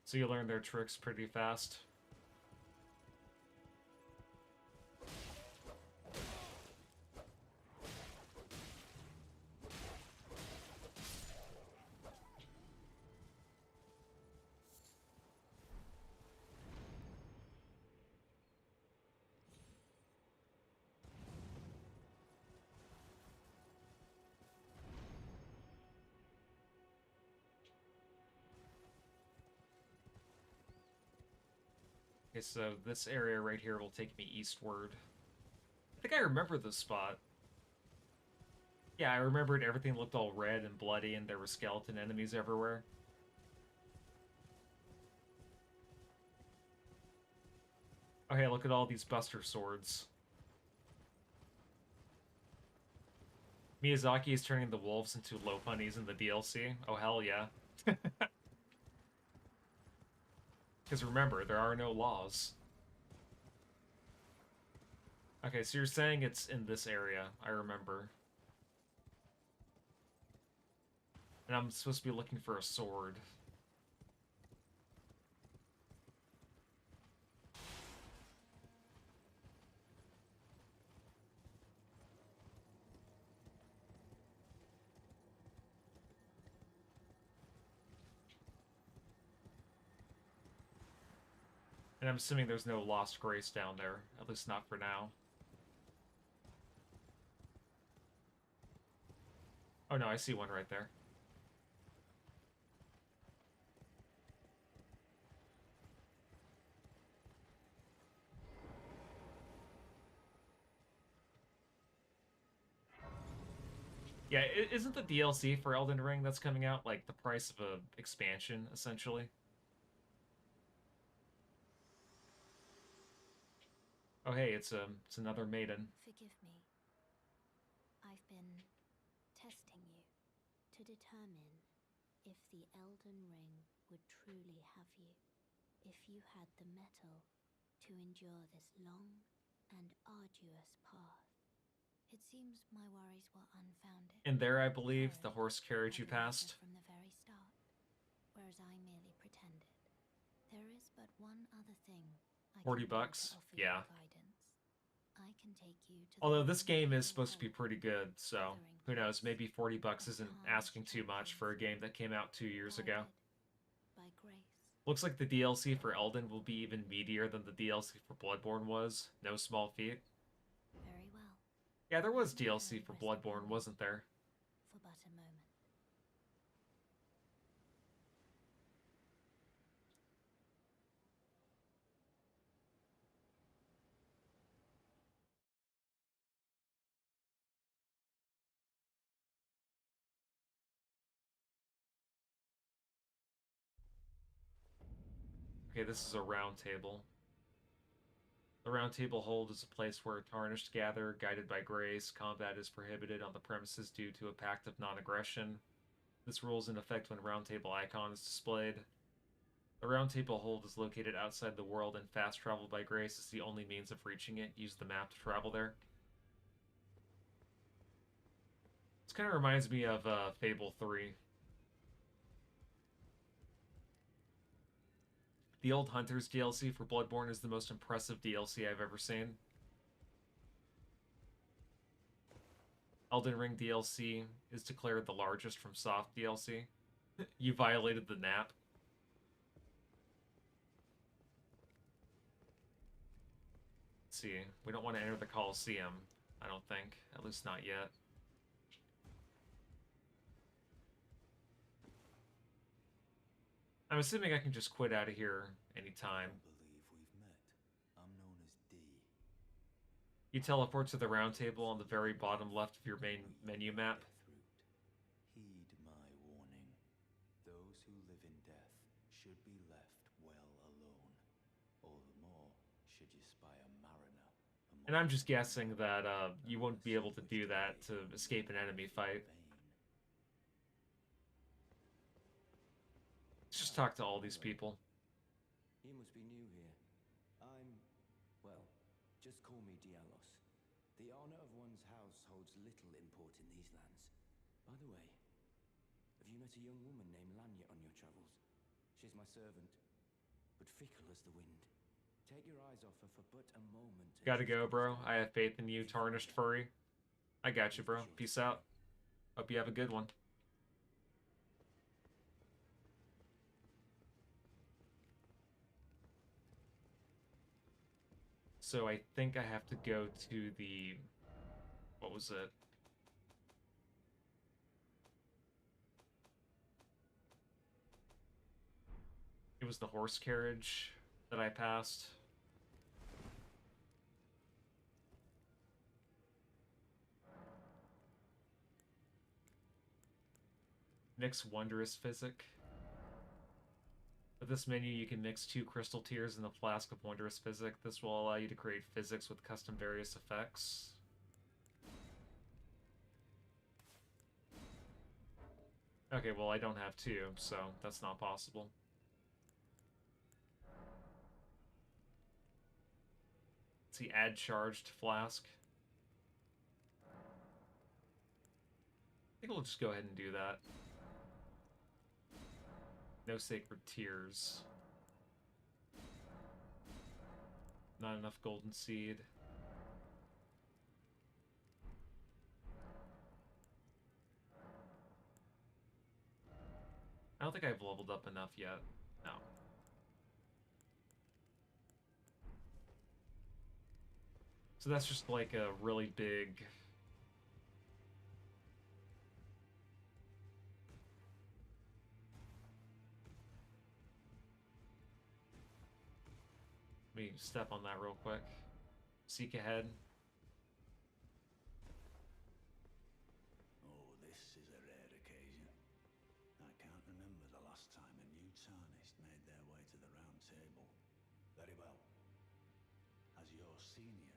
So you learn their tricks pretty fast. Okay, so this area right here will take me eastward. I think I remember this spot. Yeah, I remembered everything looked all red and bloody and there were skeleton enemies everywhere. Okay, look at all these Buster Swords. Miyazaki is turning the wolves into Lopunnies in the DLC. Oh, hell yeah. Because remember, there are no laws. Okay, so you're saying it's in this area. I remember. And I'm supposed to be looking for a sword. And I'm assuming there's no Lost Grace down there. At least not for now. Oh no, I see one right there. Yeah, isn't the DLC for Elden Ring that's coming out like the price of a expansion, essentially? Oh hey, it's another maiden. Forgive me. I've been testing you to determine if the Elden Ring would truly have you. If you had the mettle to endure this long and arduous path. It seems my worries were unfounded. And there, I believe, the horse carriage you passed. From the very start, whereas I merely pretended. There is but one other thing I 40 can do to bucks? offer Yeah. you guidance. I can take you to Although the this game is supposed to be hell pretty good, so who knows, maybe 40 bucks isn't asking too much for a game that came out 2 years ago. by grace. Looks like the DLC for Elden will be even meatier than the DLC for Bloodborne was. No small feat. Very well. Yeah, there was DLC for Bloodborne, wasn't there? For but a moment. Okay, this is a round table. The Round Table Hold is a place where tarnished gather, guided by grace. Combat is prohibited on the premises due to a pact of non-aggression. This rule is in effect when Round Table icon is displayed. The Round Table Hold is located outside the world, and fast travel by grace is the only means of reaching it. Use the map to travel there. This kind of reminds me of Fable 3. The Old Hunters DLC for Bloodborne is the most impressive DLC I've ever seen. Elden Ring DLC is declared the largest from soft DLC. You violated the NAP. Let's see. We don't want to enter the Colosseum, I don't think. At least not yet. I'm assuming I can just quit out of here anytime. I believe we've met. I'm known as D. You teleport to the round table on the very bottom left of your main menu map. Heed my warning. Those who live in death should be left well alone. All the more should you spy a mariner. And I'm just guessing that you won't be able to do that to escape an enemy fight. Let's just talk to all these people. You must be new here. Well, just call me Dialos. The honor of one's house holds little import in these lands. By the way, have you met a young woman named Lanya on your travels? She's my servant, but fickle as the wind. Take your eyes off her for but a moment. Gotta go, bro. I have faith in you, tarnished furry. I got you, bro. Peace out. Hope you have a good one. So I think I have to go to the... What was it? It was the horse carriage that I passed. Mix Wondrous Physic. With this menu, you can mix 2 crystal tears in a flask of Wondrous Physic. This will allow you to create physics with custom various effects. Okay, well, I don't have 2, so that's not possible. Let's see, add charged flask. I think we'll just go ahead and do that. No sacred tears. Not enough golden seed. I don't think I've leveled up enough yet. No. So that's just like a really big... Let me step on that real quick. Seek ahead. Oh, this is a rare occasion. I can't remember the last time a new tarnished made their way to the round table. Very well. As your senior,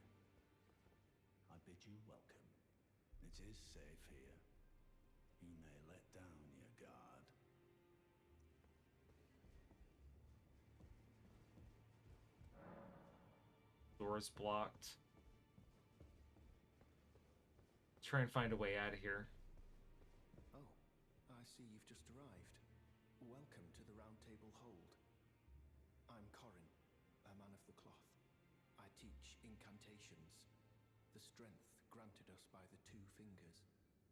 I bid you welcome. It is safe here. You may let down your guard. Doors blocked. Try and find a way out of here. Oh, I see you've just arrived. Welcome to the Round Table Hold. I'm Corin, a man of the cloth. I teach incantations, the strength granted us by the 2 fingers,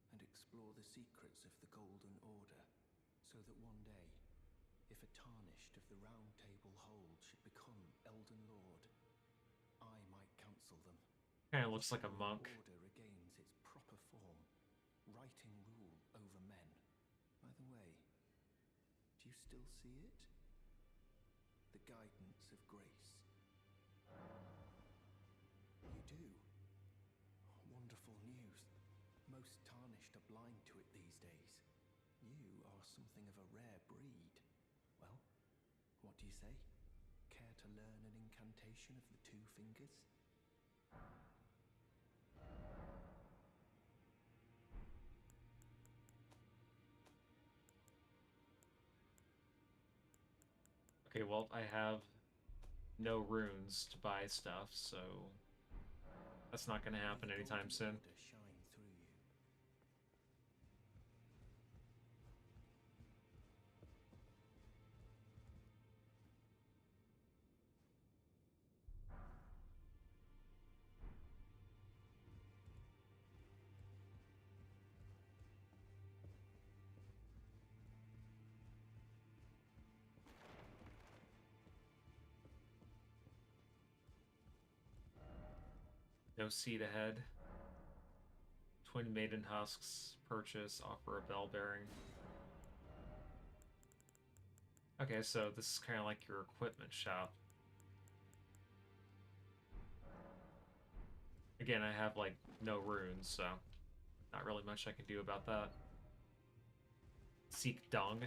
and explore the secrets of the Golden Order, so that one day, if a tarnished of the Round Table Hold should become Elden Lord, I might counsel them. Kinda looks like a monk. Order regains its proper form, righting rule over men. By the way, do you still see it? The guidance of grace. You do. Wonderful news. Most tarnished are blind to it these days. You are something of a rare breed. Well, what do you say? to learn an incantation of the two fingers? Okay, well, I have no runes to buy stuff, so that's not gonna happen May the anytime golden soon. order shine through you. No seed ahead. Twin maiden husks, purchase, offer a bell bearing. Okay, so this is kind of like your equipment shop. Again, I have like no runes, so not really much I can do about that. Seek dung.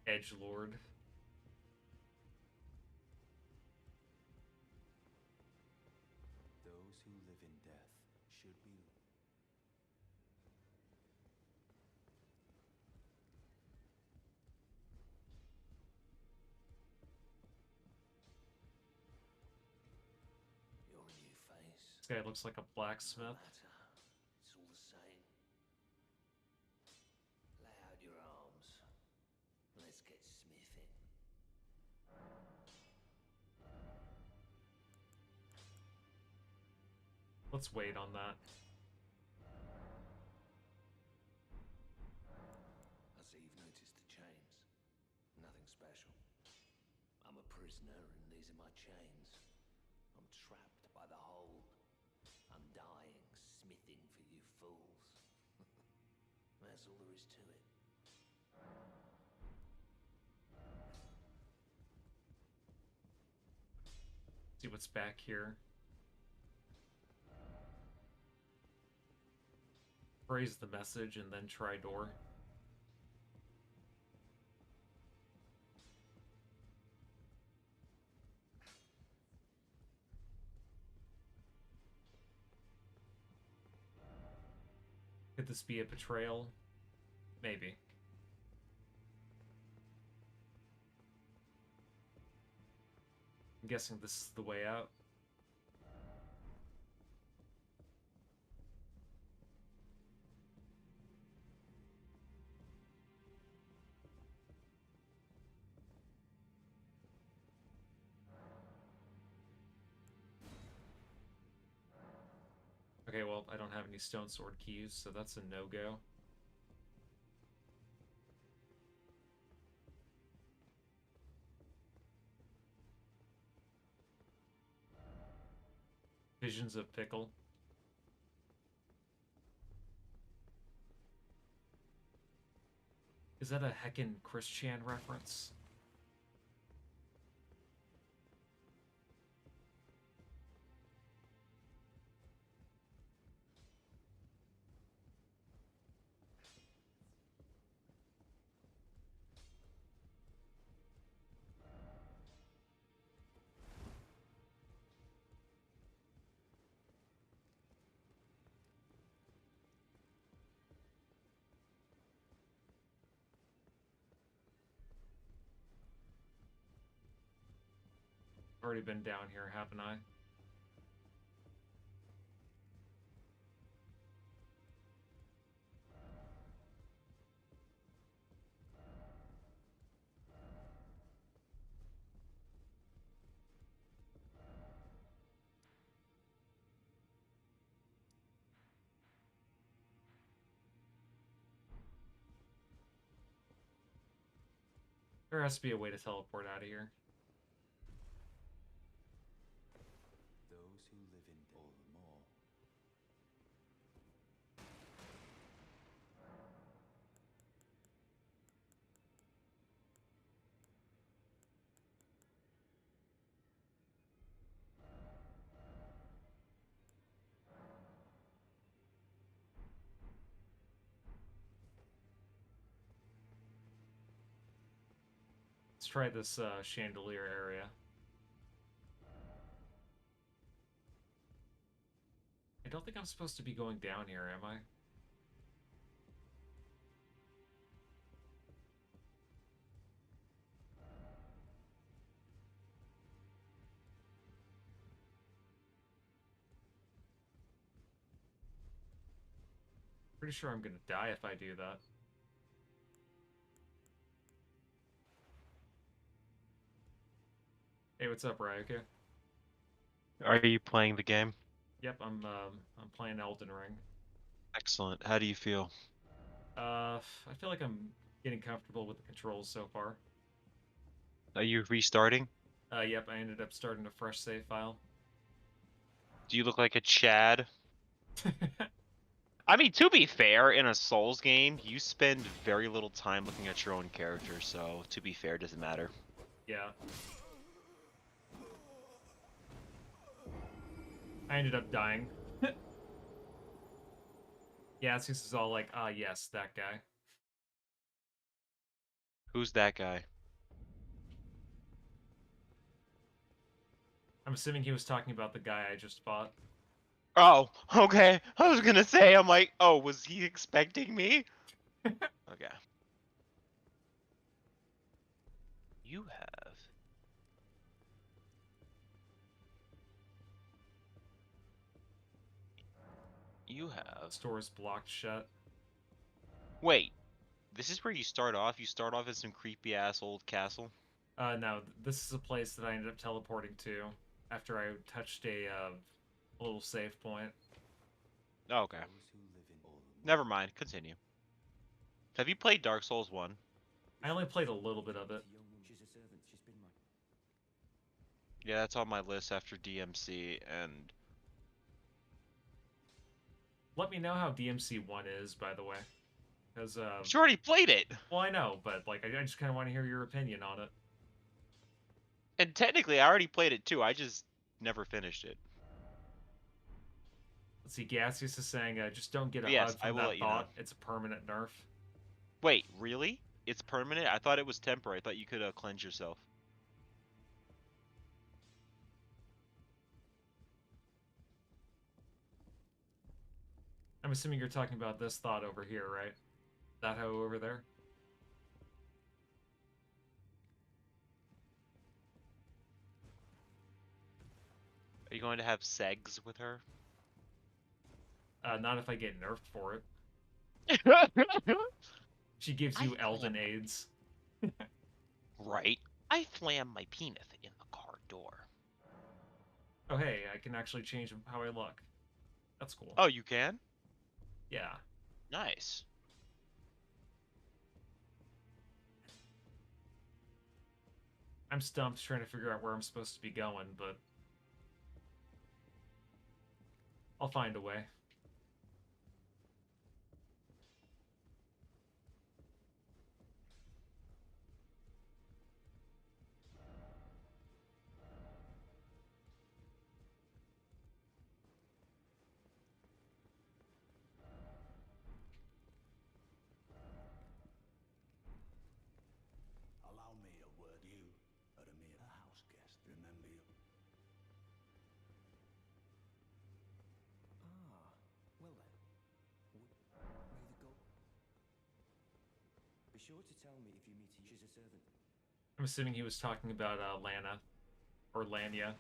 Edgelord. Those who live in death should be. Your new face. This guy looks like a No blacksmith. matter. It's all the same. Lay out your arms. Let's get smithing. Let's wait on that. I see you've noticed the chains. Nothing special. I'm a prisoner and these are my chains. I'm trapped by the hold. I'm dying, smithing for you fools. That's all there is to it. See what's back here. Phrase the message and then try door. Could this be a betrayal? Maybe. I'm guessing this is the way out. Okay, well, I don't have any stone sword keys, so that's a no-go. Visions of Pickle. Is that a heckin' Christian reference? Already been down here, haven't I? There has to be a way to teleport out of here. Those who live in death all the more. Let's try this chandelier area. I don't think I'm supposed to be going down here, am I? Pretty sure I'm gonna die if I do that. Hey, what's up, Ryuka? Are you playing the game? Yep, I'm playing Elden Ring. Excellent. How do you feel? I feel like I'm getting comfortable with the controls so far. Are you restarting? Yep, I ended up starting a fresh save file. Do you look like a Chad? I mean, to be fair, in a Souls game, you spend very little time looking at your own character, so to be fair, it doesn't matter. Yeah. I ended up dying. Yeah, it's just all like, ah, yes, that guy. Who's that guy? I'm assuming he was talking about the guy I just fought. Oh, okay. I was gonna say, I'm like, oh, was he expecting me? Okay. You have... You have... Store's blocked shut. Wait. This is where you start off? You start off as some creepy-ass old castle? No, this is a place that I ended up teleporting to after I touched a little save point. Oh, okay. Never mind. Continue. Have you played Dark Souls 1? I only played a little bit of it. Yeah, that's on my list after DMC, and... Let me know how DMC 1 is, by the way. Because, You already played it! well, I know, but, like, I just kind of want to hear your opinion on it. And technically, I already played it too, I just never finished it. Let's see, Gaseous is saying, just don't get a Yes, hug I from will that let you know. thought. It's a permanent nerf. Wait, really? It's permanent? I thought it was temporary. I thought you could cleanse yourself. I'm assuming you're talking about this thought over here, right? That hoe over there? Are you going to have segs with her? Not if I get nerfed for it. She gives you Elden AIDS. Right. I slam my penis in the car door. Oh, hey, I can actually change how I look. That's cool. Oh, you can? Yeah. Nice. I'm stumped trying to figure out where I'm supposed to be going, but I'll find a way. Allow me a word. You are a mere house guest. Remember you. Ah, well then. May the gold... Be sure to tell me if you meet she's a servant. I'm assuming he was talking about Lana. Or Lanya.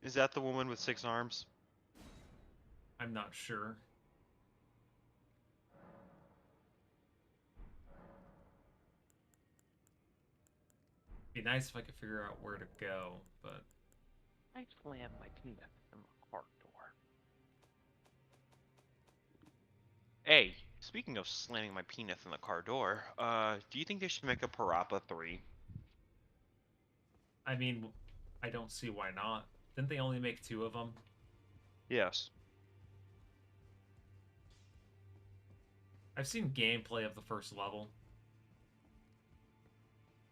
Is that the woman with 6 arms? I'm not sure. Be nice if I could figure out where to go, but I slam my penis in the car door. Hey, speaking of slamming my penis in the car door, do you think they should make a Parappa 3? I mean, I don't see why not. Didn't they only make 2 of them? Yes. I've seen gameplay of the first level.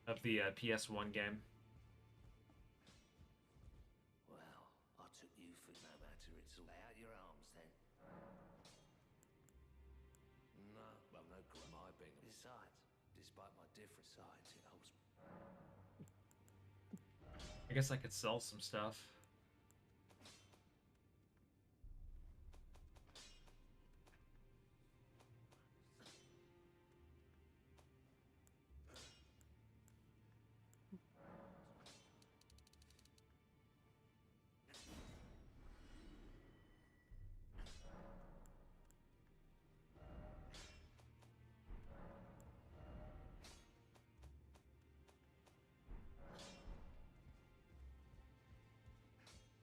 Of the PS1 game. Well, I took you for no matter. It's all out your arms then. No, well, no, my being. Besides, Despite my different sides, it holds. I guess I could sell some stuff.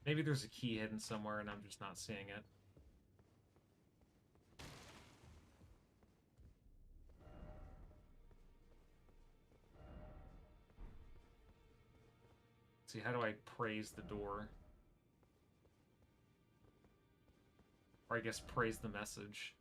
Maybe there's a key hidden somewhere and I'm just not seeing it. See, how do I praise the door? Or I guess praise the message.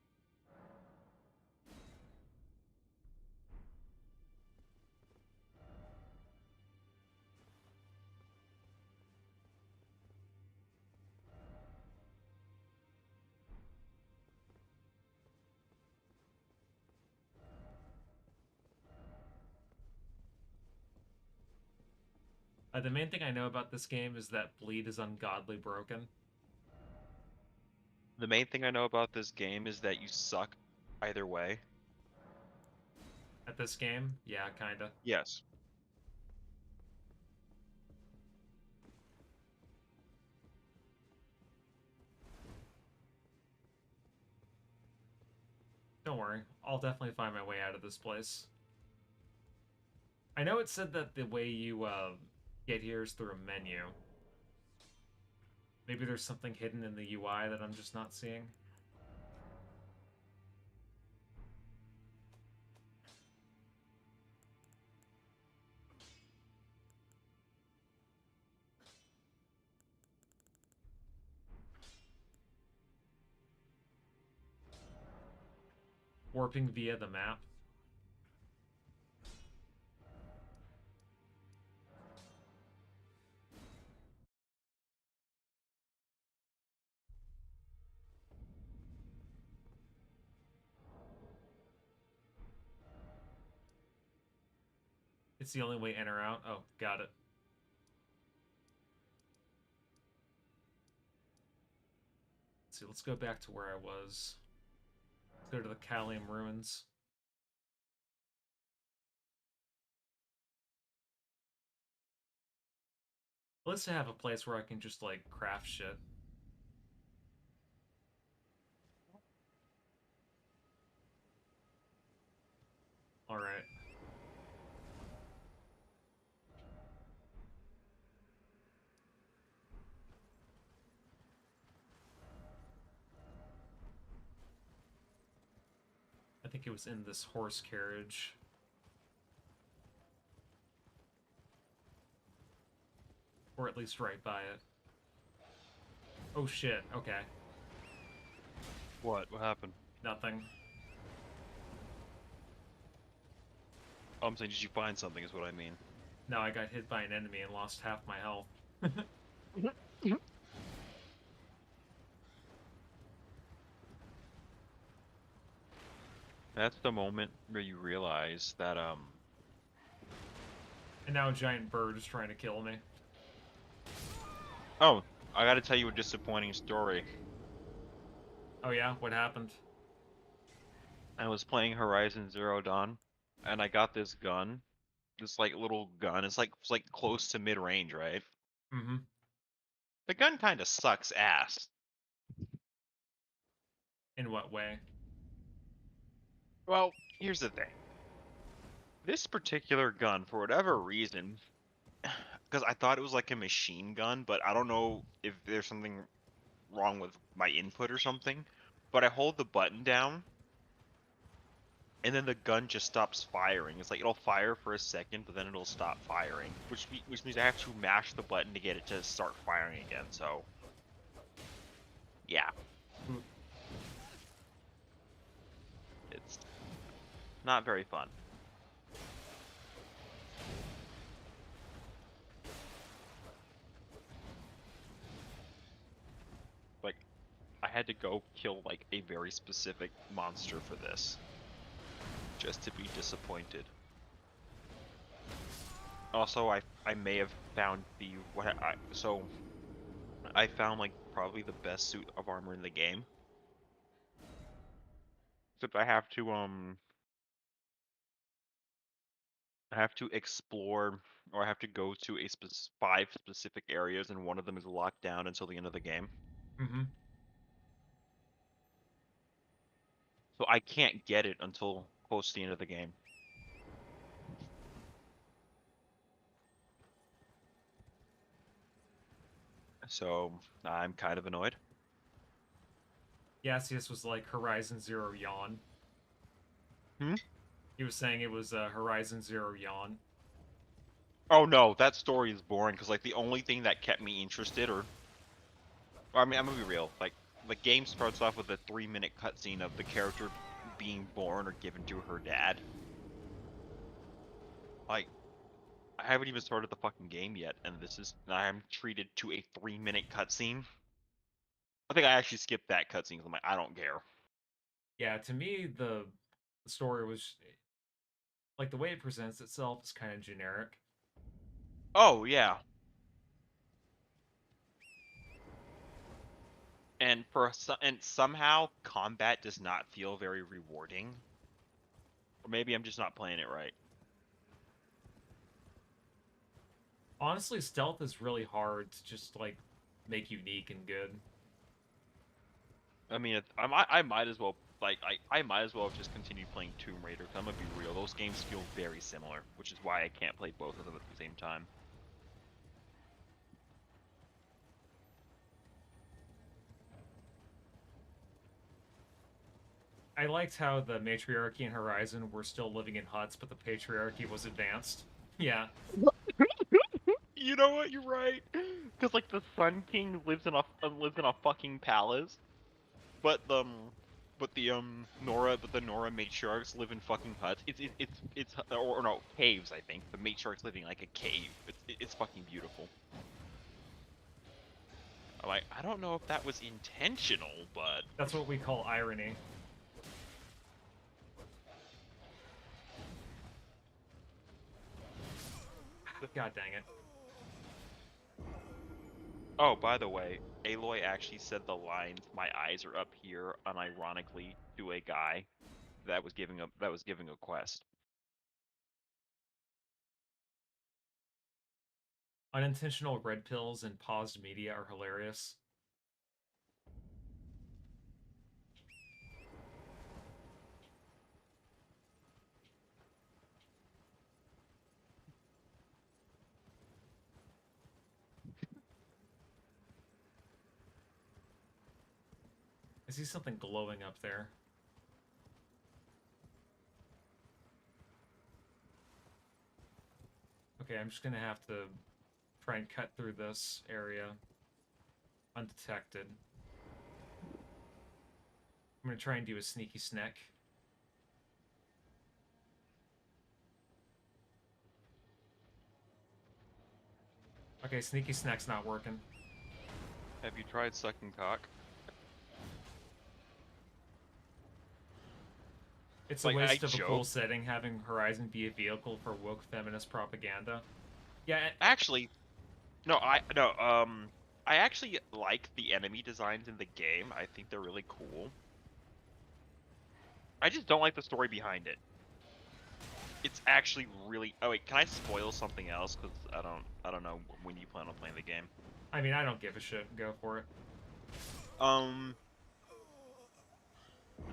The main thing I know about this game is that bleed is ungodly broken. The main thing I know about this game is that you suck either way. At this game? Yeah, kinda. Yes. Don't worry, I'll definitely find my way out of this place. I know it said that the way you get here is through a menu. Maybe there's something hidden in the UI that I'm just not seeing. Warping via the map. It's the only way in or out. Oh, got it. Let's see, let's go back to where I was. Let's go to the Callium Ruins. Let's have a place where I can just, like, craft shit. Alright. I think it was in this horse carriage. Or at least right by it. Oh shit, okay. What? What happened? Nothing. Oh, I'm saying, did you find something is what I mean. No, I got hit by an enemy and lost half my health. That's the moment where you realize that, And now a giant bird is trying to kill me. Oh, I gotta tell you a disappointing story. Oh yeah? What happened? I was playing Horizon Zero Dawn, and I got this gun. This, like, little gun. It's like close to mid-range, right? Mm-hmm. The gun kinda sucks ass. In what way? Well, here's the thing. This particular gun, for whatever reason, because I thought it was like a machine gun, but I don't know if there's something wrong with my input or something, but I hold the button down, and then the gun just stops firing. It's like it'll fire for a second, but then it'll stop firing, which means I have to mash the button to get it to start firing again, so... yeah. It's not very fun. Like, I had to go kill, like, a very specific monster for this. Just to be disappointed. Also, I may have found the so I found like probably the best suit of armor in the game. Except I have to explore, or I have to go to 5 specific areas, and one of them is locked down until the end of the game. Mm-hmm. So I can't get it until close to the end of the game. So I'm kind of annoyed. Yassius was like Horizon Zero Yawn. Hmm? He was saying it was Horizon Zero Yawn. Oh no, that story is boring because like the only thing that kept me interested, or I mean, I'm gonna be real. Like the game starts off with a 3-minute cutscene of the character being born or given to her dad. Like I haven't even started the fucking game yet, and I'm treated to a 3-minute cutscene. I think I actually skipped that cutscene because I'm like, I don't care. Yeah, to me the story was like the way it presents itself is kind of generic. Oh yeah, and somehow combat does not feel very rewarding. Or maybe I'm just not playing it right. Honestly, stealth is really hard to just like make unique and good. I mean, I might as well I might as well have just continued playing Tomb Raider. 'Cause I'm gonna be real; those games feel very similar, which is why I can't play both of them at the same time. I liked how the matriarchy and Horizon were still living in huts, but the patriarchy was advanced. Yeah. You know what? You're right. Because like the Sun King lives in a fucking palace, but the Nora matriarchs live in fucking huts. It's or no caves. I think the matriarchs living like a cave. It's fucking beautiful. Like I don't know if that was intentional, but That's what we call irony. God dang it. oh, by the way, Aloy actually said the lines "My eyes are up here" unironically to a guy that was giving a quest. Unintentional red pills and paused media are hilarious. I see something glowing up there. Okay, I'm just gonna have to try and cut through this area undetected. I'm gonna try and do a sneaky snack. Okay, sneaky snack's not working. Have you tried sucking cock? It's a Like I waste of a cool joke. setting having Horizon be a vehicle for woke feminist propaganda. Yeah, Actually, no, I actually like the enemy designs in the game. I think they're really cool. I just don't like the story behind it. It's actually really. Oh wait, can I spoil something else? Because I don't know when you plan on playing the game. I mean, I don't give a shit. Go for it. Um,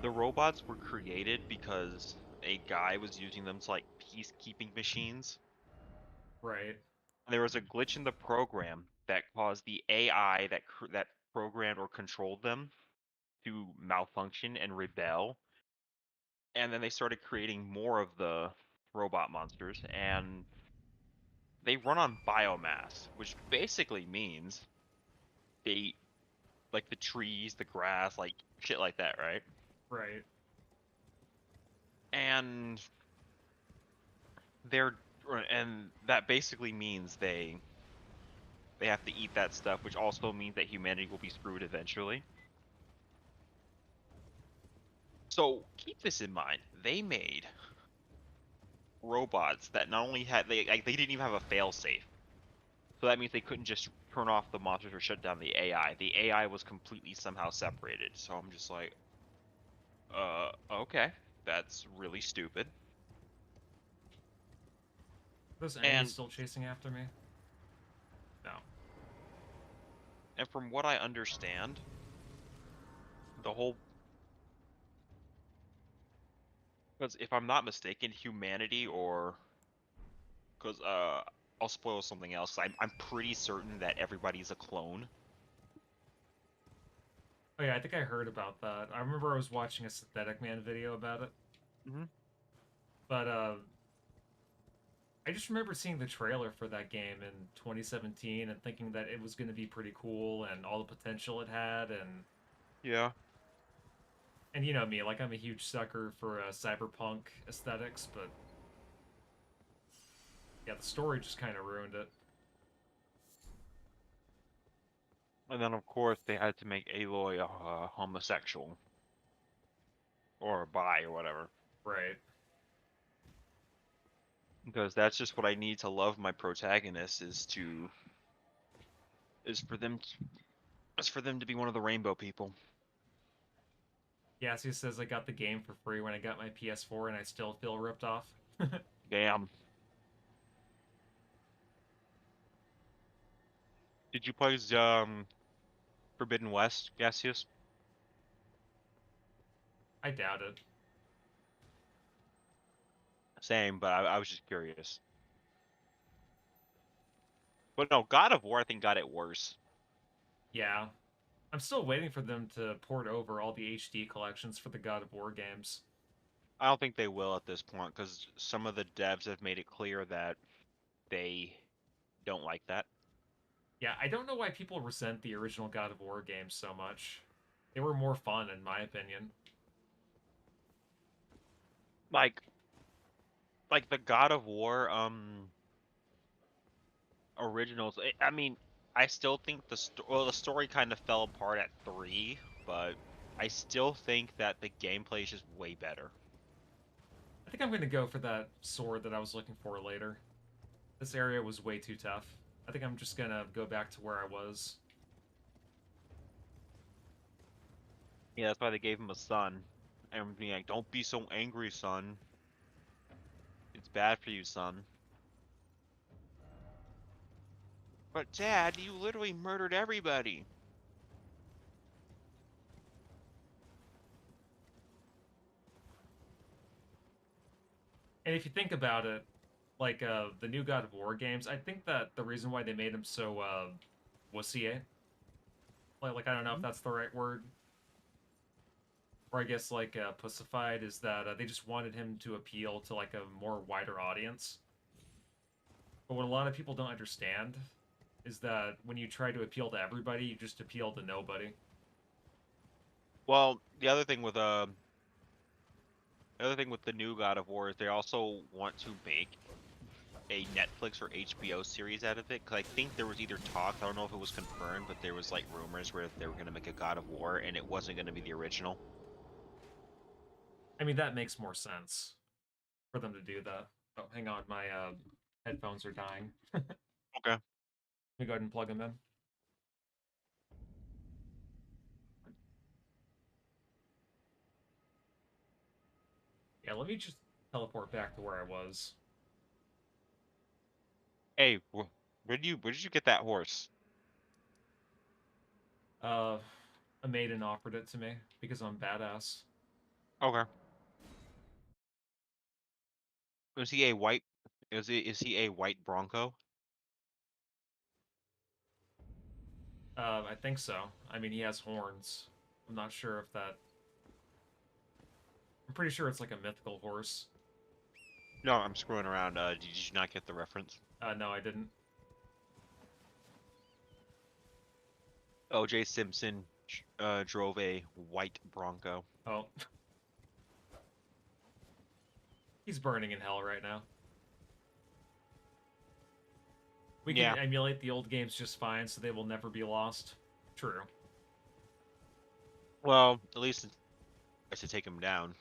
the robots were created because a guy was using them to like peacekeeping machines. Right. There was a glitch in the program that caused the AI that programmed or controlled them to malfunction and rebel. And then they started creating more of the robot monsters, and they run on biomass, which basically means they eat like the trees, the grass, like shit like that, right? Right. And they're and that basically means they have to eat that stuff, which also means that humanity will be screwed eventually. So keep this in mind. They made robots that not only had they didn't even have a failsafe. So that means they couldn't just turn off the monsters or shut down the AI. The AI was completely somehow separated. So I'm just like, okay, that's really stupid. Are those enemies And still chasing after me? No. and from what I understand, the whole because if I'm not mistaken, humanity or because I'll spoil something else. I'm pretty certain that everybody's a clone. Oh yeah, I think I heard about that. I remember I was watching a Synthetic Man video about it. Mm-hmm. But I just remember seeing the trailer for that game in 2017 and thinking that it was going to be pretty cool and all the potential it had, Yeah. and you know me, like I'm a huge sucker for cyberpunk aesthetics, but yeah, the story just kind of ruined it. And then of course they had to make Aloy homosexual or bi or whatever. Right. Because that's just what I need to love my protagonist is for them to be one of the rainbow people. Yassio says I got the game for free when I got my PS4 and I still feel ripped off. Damn. Did you play Forbidden West, Gaseous? I doubt it. Same, but I was just curious. But no, God of War I think got it worse. Yeah. I'm still waiting for them to port over all the HD collections for the God of War games. I don't think they will at this point because some of the devs have made it clear that they don't like that. Yeah, I don't know why people resent the original God of War games so much. They were more fun, in my opinion. Like the God of War originals. I mean, I still think the story kind of fell apart at 3, but I still think that the gameplay is just way better. I think I'm going to go for that sword that I was looking for later. This area was way too tough. I think I'm just going to go back to where I was. Yeah, that's why they gave him a son. And being like, don't be so angry, son. It's bad for you, son. But Dad, you literally murdered everybody. And if you think about it, like the new God of War games, I think that the reason why they made him so wussy, like I don't know if that's the right word, or I guess like pussified, is that they just wanted him to appeal to like a more wider audience. But what a lot of people don't understand is that when you try to appeal to everybody, you just appeal to nobody. Well, the other thing with the new God of War is they also want to make a Netflix or HBO series out of it. Because I think there was either talk, I don't know if it was confirmed, but there was like rumors where they were going to make a God of War and it wasn't going to be the original. I mean, that makes more sense for them to do that. Oh, hang on, my headphones are dying. Okay. Let me go ahead and plug them in. Yeah, let me just teleport back to where I was. Hey, where did you get that horse? Uh, a maiden offered it to me because I'm badass. Okay. Is he a white? Is he a white Bronco? I think so. I mean, he has horns. I'm not sure if that. I'm pretty sure it's like a mythical horse. No, I'm screwing around. Did you not get the reference? No, I didn't. O.J. Simpson drove a white Bronco. Oh. He's burning in hell right now. We can Yeah. emulate the old games just fine, so they will never be lost. True. Well, at least it's to take him down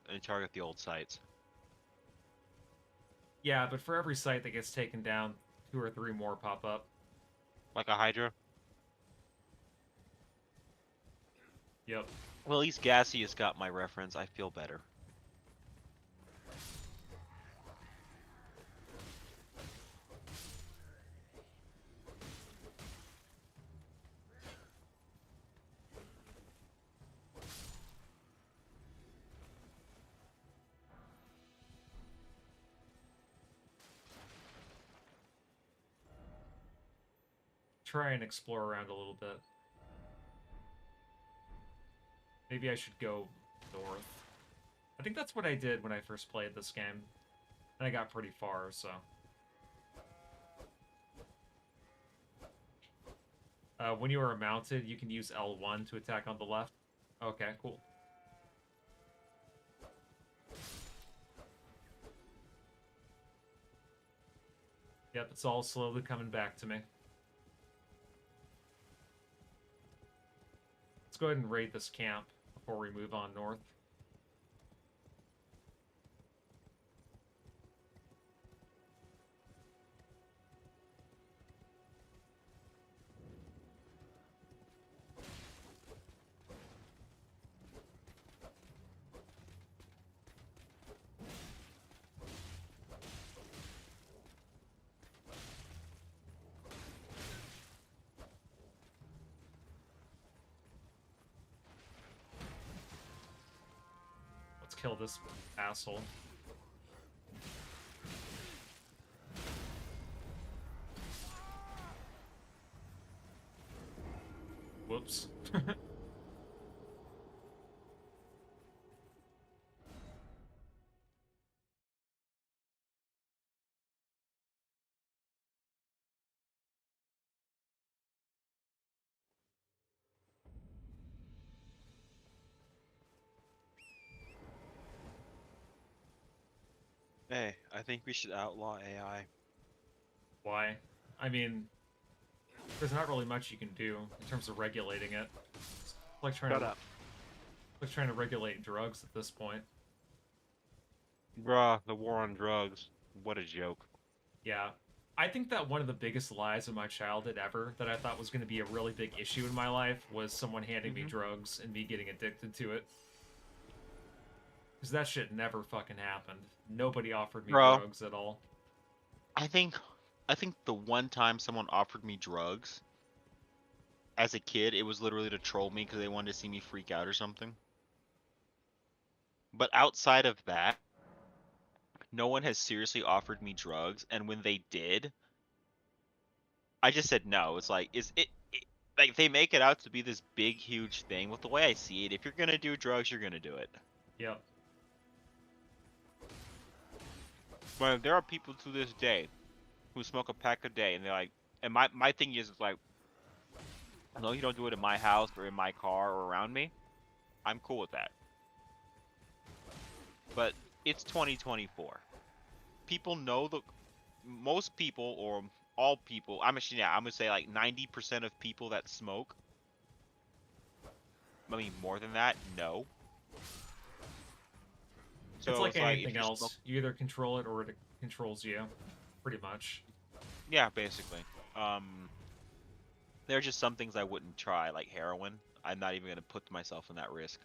and target the old sites. Yeah, but for every site that gets taken down, 2 or 3 more pop up. Like a Hydra? Yep. Well, at least Gassy has got my reference. I feel better. Try and explore around a little bit. Maybe I should go north. I think that's what I did when I first played this game. And I got pretty far, so... when you are mounted, you can use L1 to attack on the left. Okay, cool. Yep, it's all slowly coming back to me. Let's go ahead and raid this camp before we move on north. Let's kill this asshole. Whoops. Hey, I think we should outlaw AI. Why? I mean, there's not really much you can do in terms of regulating it. It's like trying like trying to regulate drugs at this point. Bruh, the war on drugs. What a joke. Yeah. I think that one of the biggest lies of my childhood ever that I thought was going to be a really big issue in my life was someone handing me drugs and me getting addicted to it. Because that shit never fucking happened. Nobody offered me Bro. drugs at all. I think the one time someone offered me drugs as a kid, it was literally to troll me because they wanted to see me freak out or something. But outside of that, no one has seriously offered me drugs, and when they did, I just said no. It's like, like they make it out to be this big, huge thing. With the way I see it, if you're gonna do drugs, you're gonna do it. Yep. But there are people to this day who smoke a pack a day, and they're like, and my thing is like, no, you don't do it in my house or in my car or around me. I'm cool with that. But it's 2024. People know most people or all people. I'm gonna say like 90% of people that smoke. I mean, more than that, no. So it's like anything if you else. smoke, You either control it or it controls you. Pretty much. yeah, basically. There are just some things I wouldn't try, like heroin. I'm not even gonna put myself in that risk.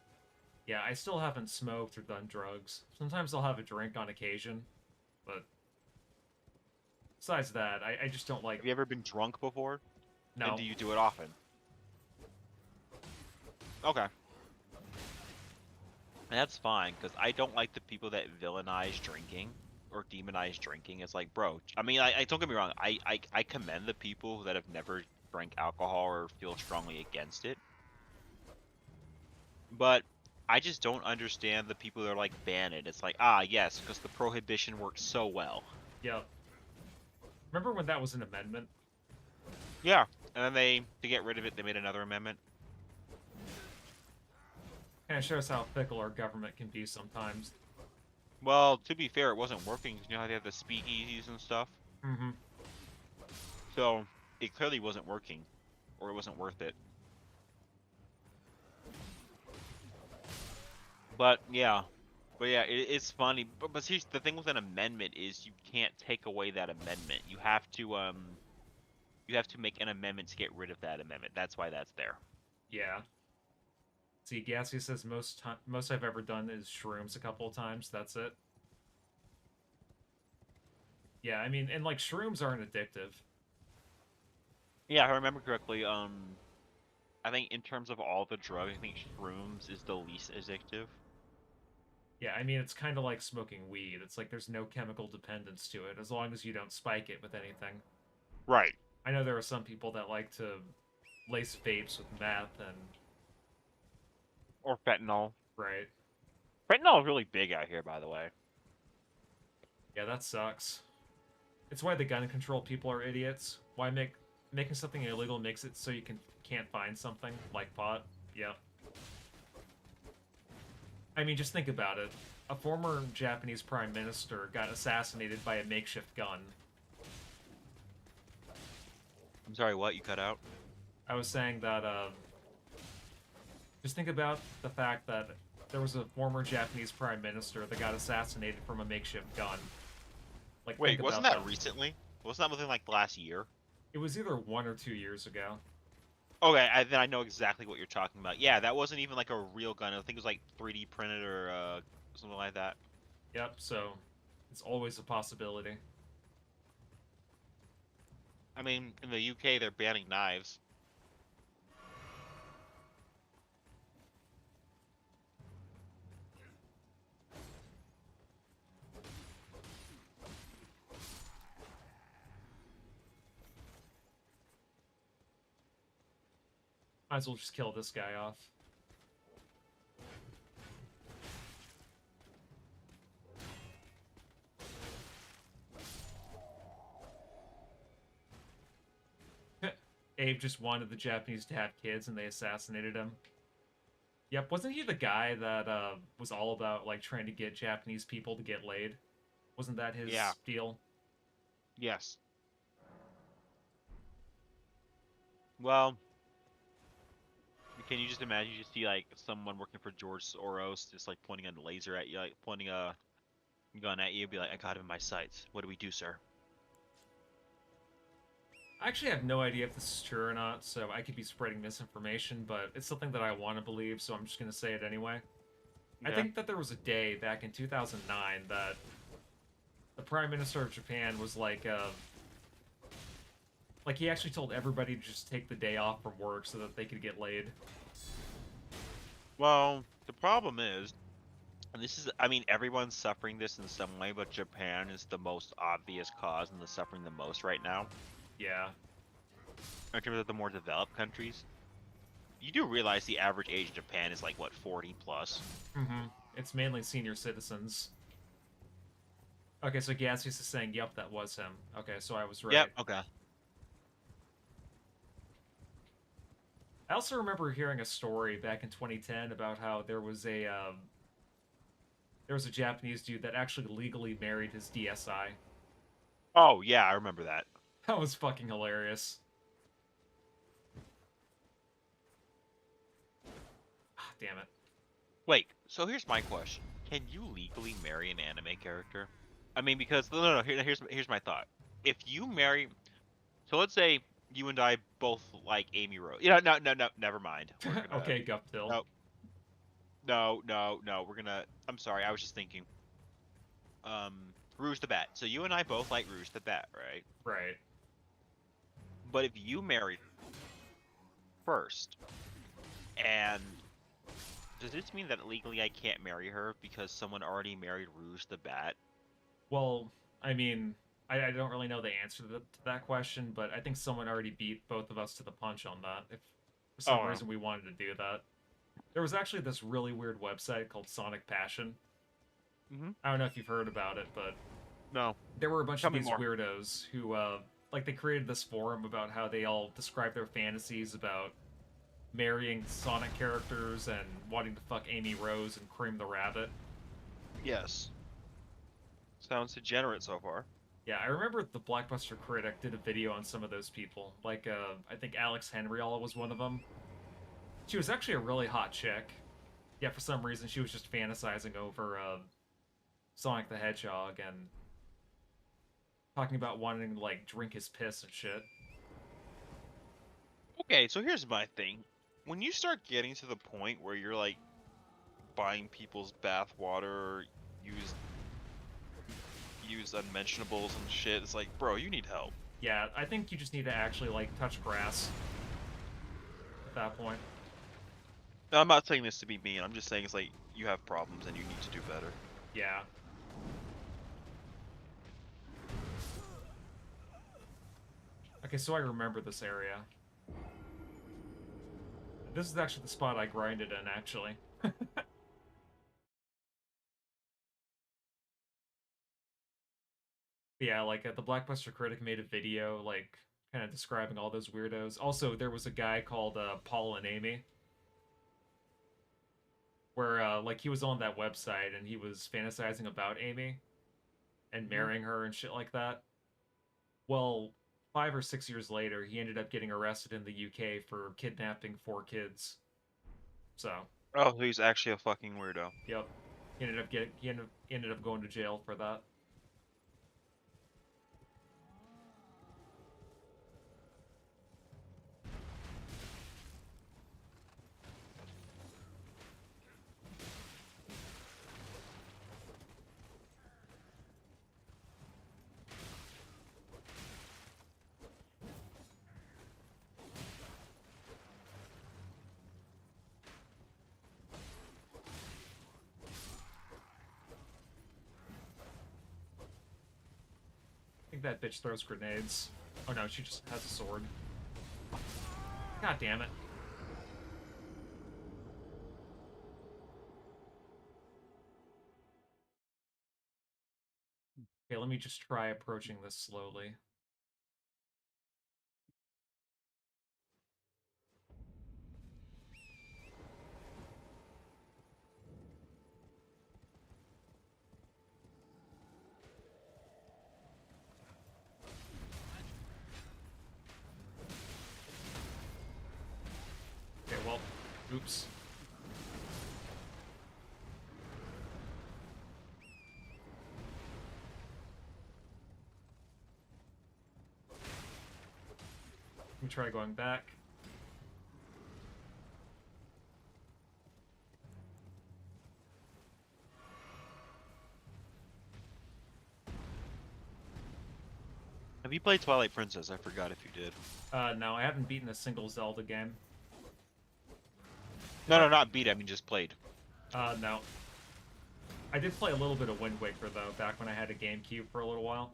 Yeah, I still haven't smoked or done drugs. Sometimes I'll have a drink on occasion, but besides that, I just don't like... Have you ever been drunk before? No. And do you do it often? Okay. And that's fine, because I don't like the people that villainize drinking or demonize drinking. It's like, bro, I mean, I don't get me wrong. I commend the people that have never drank alcohol or feel strongly against it. But I just don't understand the people that are like, ban it. It's like, ah, yes, because the prohibition works so well. Yep. Remember when that was an amendment? Yeah, and then to get rid of it, they made another amendment. Kind of shows how fickle our government can be sometimes. Well, to be fair, it wasn't working. You know how they have the speakeasies and stuff? Mm-hmm. So, it clearly wasn't working. Or it wasn't worth it. But, yeah. But yeah, it's funny. But see, the thing with an amendment is you can't take away that amendment. You have to make an amendment to get rid of that amendment. That's why that's there. Yeah. See, Gassy says most I've ever done is shrooms a couple of times. That's it. Yeah, I mean, and like shrooms aren't addictive. Yeah, if I remember correctly, I think in terms of all the drugs, I think shrooms is the least addictive. Yeah, I mean, it's kind of like smoking weed. It's like there's no chemical dependence to it as long as you don't spike it with anything. Right. I know there are some people that like to lace vapes with meth and Or fentanyl. right. Fentanyl is really big out here, by the way. Yeah, that sucks. It's why the gun control people are idiots. Why making something illegal makes it so you can't find something like pot. Yep. I mean, just think about it. A former Japanese prime minister got assassinated by a makeshift gun. I'm sorry, what? You cut out? I was saying that, just think about the fact that there was a former Japanese prime minister that got assassinated from a makeshift gun. Like, Wait, think wasn't about that recently? Wasn't that within like the last year? It was either 1 or 2 years ago. Okay, then I know exactly what you're talking about. Yeah, that wasn't even like a real gun. I think it was like 3D printed or something like that. Yep, so it's always a possibility. I mean, in the UK, they're banning knives. Might as well just kill this guy off. Abe just wanted the Japanese to have kids and they assassinated him. Yep, wasn't he the guy that was all about like trying to get Japanese people to get laid? Wasn't that his deal? Yes. Well, can you just imagine you see like someone working for George Soros just like pointing a laser at you, like pointing a gun at you, be like, "I got him in my sights. What do we do, sir?" I actually have no idea if this is true or not, so I could be spreading misinformation, but it's something that I want to believe, so I'm just going to say it anyway. Yeah. I think that there was a day back in 2009 that the Prime Minister of Japan was like he actually told everybody to just take the day off from work so that they could get laid. Well, the problem is, and this is, I mean, everyone's suffering this in some way, but Japan is the most obvious cause and the suffering the most right now. Yeah. In terms of the more developed countries. You do realize the average age in Japan is like, what, 40 plus? Mm-hmm. It's mainly senior citizens. Okay, so Gassius is saying, yep, that was him. Okay, so I was right. Yep, okay. I also remember hearing a story back in 2010 about how there was a Japanese dude that actually legally married his DSI. Oh, yeah, I remember that. That was fucking hilarious. Ah, damn it. Wait, so here's my question. Can you legally marry an anime character? I mean, because, no, here's my thought. If you marry, so let's say you and I both like Amy Rose. You know, no, never mind. Okay, Guptil. No, we're gonna, I'm sorry, I was just thinking. Rouge the Bat. So you and I both like Rouge the Bat, right? Right. But if you married first, and does this mean that legally I can't marry her because someone already married Rouge the Bat? Well, I mean, I don't really know the answer to that question, but I think someone already beat both of us to the punch on that, if for some reason we wanted to do that. There was actually this really weird website called Sonic Passion. Mm-hmm. I don't know if you've heard about it, but no, there were a bunch of these weirdos who, like, they created this forum about how they all describe their fantasies about marrying Sonic characters and wanting to fuck Amy Rose and Cream the Rabbit. Yes. Sounds degenerate so far. Yeah, I remember the Blockbuster Critic did a video on some of those people. Like, I think Alex Henriol was one of them. She was actually a really hot chick. Yeah, for some reason she was just fantasizing over Sonic the Hedgehog and talking about wanting to like drink his piss and shit. Okay, so here's my thing. When you start getting to the point where you're like buying people's bath water or use unmentionables and shit, it's like, bro, you need help. Yeah, I think you just need to actually like touch grass at that point. No, I'm not saying this to be mean. I'm just saying it's like you have problems and you need to do better. Yeah. Okay, so I remember this area. This is actually the spot I grinded in, actually. Yeah, like the Blackbuster Critic made a video, like, kind of describing all those weirdos. Also, there was a guy called Paul and Amy, where like he was on that website and he was fantasizing about Amy and marrying her and shit like that. Well, 5 or 6 years later, he ended up getting arrested in the UK for kidnapping 4 kids. So, Oh, he's actually a fucking weirdo. yep, he ended up going to jail for that. I think that bitch throws grenades. Oh no, she just has a sword. God damn it. Okay, let me just try approaching this slowly. Okay, well, oops. Let me try going back. Have you played Twilight Princess? I forgot if you did. No, I haven't beaten a single Zelda game. No, not beat. I mean, just played. No. I did play a little bit of Wind Waker, though, back when I had a GameCube for a little while.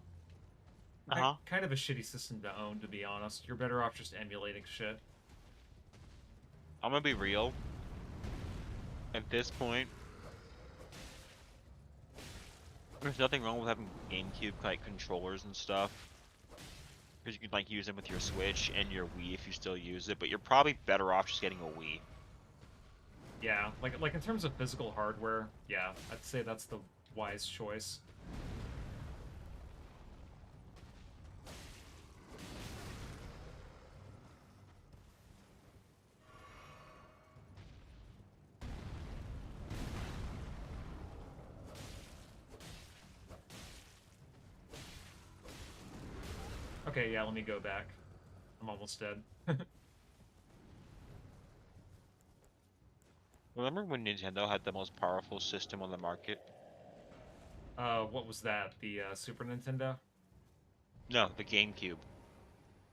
Kind of a shitty system to own, to be honest. You're better off just emulating shit. I'm gonna be real. At this point, there's nothing wrong with having GameCube like controllers and stuff, because you can like use them with your Switch and your Wii if you still use it. But you're probably better off just getting a Wii. Yeah, like in terms of physical hardware, yeah, I'd say that's the wise choice. Okay, yeah, let me go back. I'm almost dead. Remember when Nintendo had the most powerful system on the market? What was that? The Super Nintendo? No, the GameCube.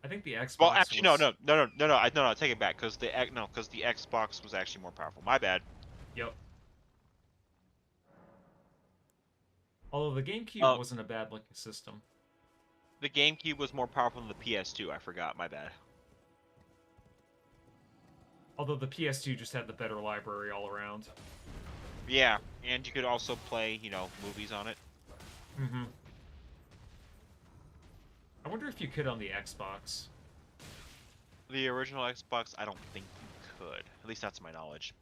I think the Xbox Well, actually, was... no. I take it back because the Xbox was actually more powerful. My bad. Yep. Although the GameCube wasn't a bad-looking system. The GameCube was more powerful than the PS2. I forgot. My bad. Although the PS2 just had the better library all around. Yeah, and you could also play, movies on it. Mm-hmm. I wonder if you could on the Xbox. The original Xbox, I don't think you could. At least that's my knowledge.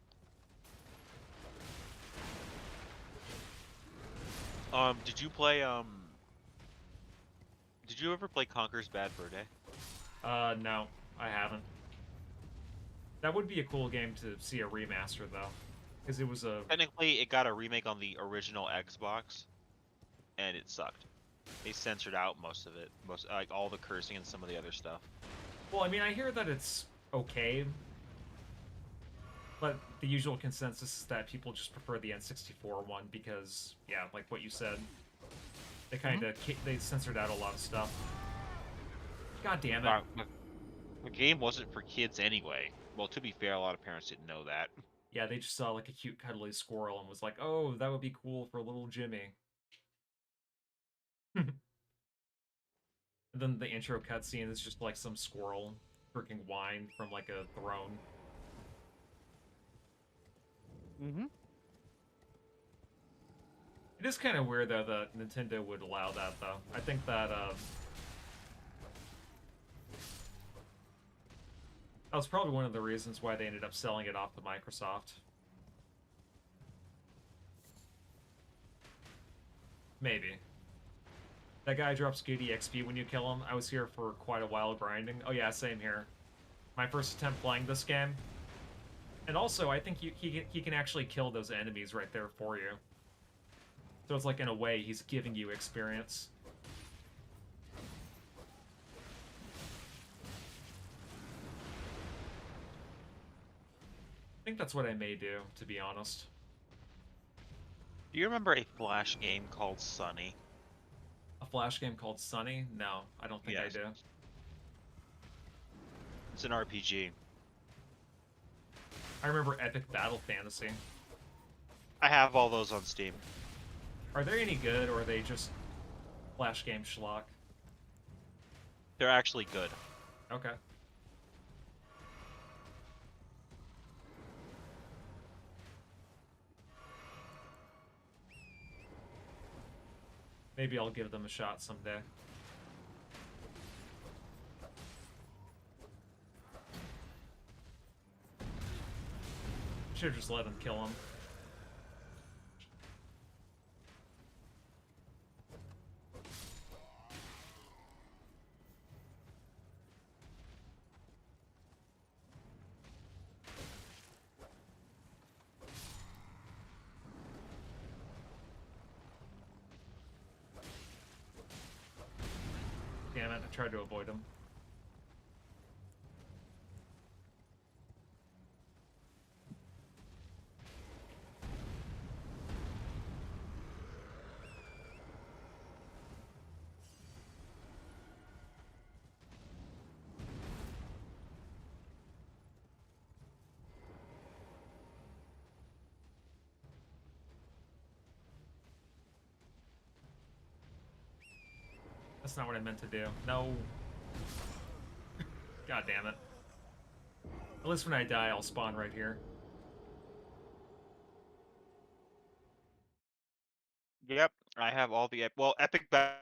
Did you play, Did you ever play Conker's Bad Fur Day? No, I haven't. That would be a cool game to see a remaster, though. Because it was a... Technically, it got a remake on the original Xbox, and it sucked. They censored out most of it, like all the cursing and some of the other stuff. Well, I mean, I hear that it's okay, but the usual consensus is that people just prefer the N64 one because, yeah, like what you said, they kind of they censored out a lot of stuff. God damn it! The game wasn't for kids anyway. Well, to be fair, a lot of parents didn't know that. Yeah, they just saw like a cute cuddly squirrel and was like, "Oh, that would be cool for little Jimmy." And then the intro cutscene is just like some squirrel drinking wine from like a throne. It is kind of weird though that Nintendo would allow that though. I think that that was probably one of the reasons why they ended up selling it off to Microsoft. Maybe. That guy drops good EXP when you kill him. I was here for quite a while grinding. Oh yeah, same here. My first attempt playing this game. And also, I think he can actually kill those enemies right there for you. So it's like, in a way, he's giving you experience. I think that's what I may do, to be honest. Do you remember a Flash game called Sunny? A Flash game called Sunny? No, I don't think I do. It's an RPG. I remember Epic Battle Fantasy. I have all those on Steam. Are they any good, or are they just Flash game schlock? They're actually good. Okay. Maybe I'll give them a shot someday. Should've just let him kill him. Damn it, I tried to avoid him. That's not what I meant to do. No. God damn it. At least when I die, I'll spawn right here. Yep, I have all the well, Epic Battle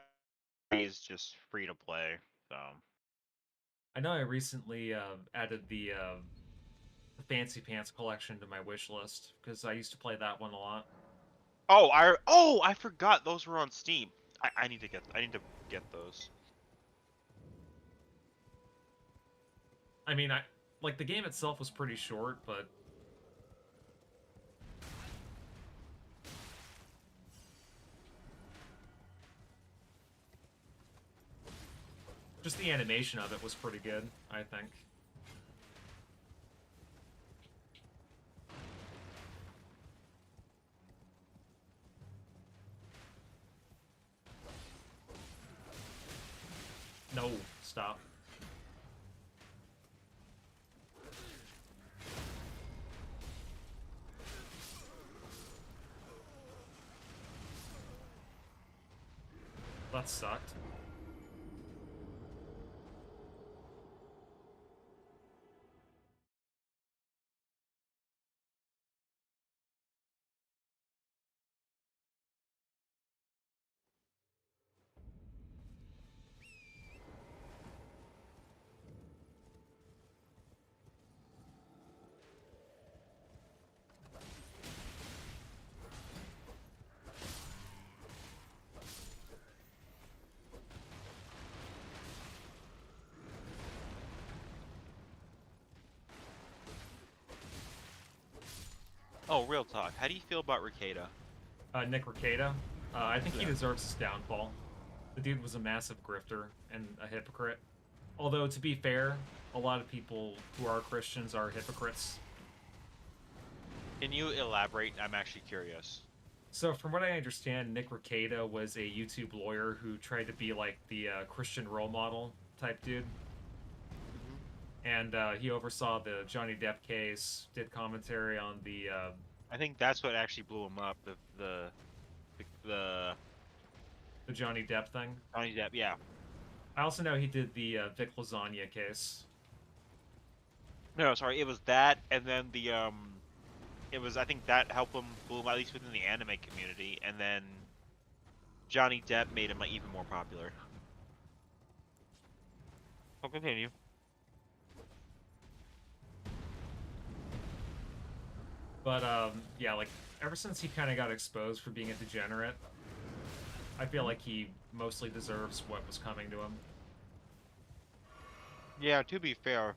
is just free to play, so. I know I recently added the Fancy Pants collection to my wish list because I used to play that one a lot. Oh, I forgot those were on Steam. I need to get those. I mean, like the game itself was pretty short, but just the animation of it was pretty good, I think. No, stop. That sucked. Oh, real talk. How do you feel about Ricada? Nick Rekieta. I think he Yeah. deserves his downfall. The dude was a massive grifter and a hypocrite. Although, to be fair, a lot of people who are Christians are hypocrites. Can you elaborate? I'm actually curious. So, from what I understand, Nick Rekieta was a YouTube lawyer who tried to be like the Christian role model type dude. And he oversaw the Johnny Depp case, did commentary on the I think that's what actually blew him up. The Johnny Depp thing. Johnny Depp. Yeah. I also know he did the Vic Lasagna case. No, sorry. It was that, and then it was, I think that helped him boom, at least within the anime community, and then Johnny Depp made him like even more popular. I'll continue. But yeah, like ever since he kind of got exposed for being a degenerate, I feel like he mostly deserves what was coming to him. Yeah, to be fair,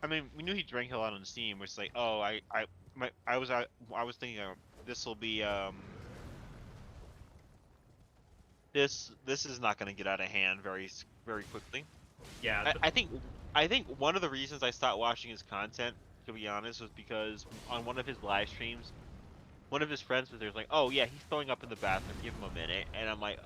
I mean, we knew he drank a lot on Steam, which is like, oh, I was thinking this will be this is not going to get out of hand very quickly. Yeah, I think one of the reasons I stopped watching his content, to be honest, was because on one of his live streams, one of his friends was there, was like, oh yeah, he's throwing up in the bathroom, give him a minute, and I'm like,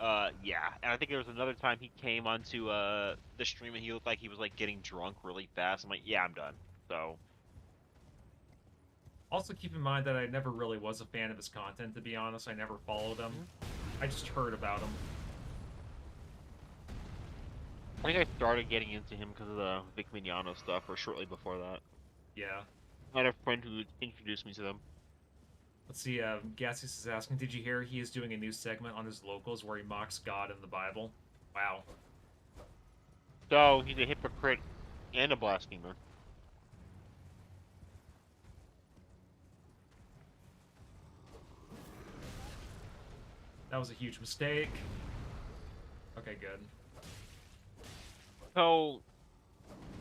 yeah. And I think there was another time he came onto the stream and he looked like he was like getting drunk really fast. I'm like, yeah, I'm done. So also keep in mind that I never really was a fan of his content, to be honest. I never followed him. I just heard about him. I think I started getting into him because of the Vic Mignogna stuff, or shortly before that. Yeah. I had a friend who introduced me to them. Let's see, Gassius is asking, did you hear he is doing a new segment on his locals where he mocks God and the Bible? Wow. So he's a hypocrite and a blasphemer. That was a huge mistake. Okay, good. So,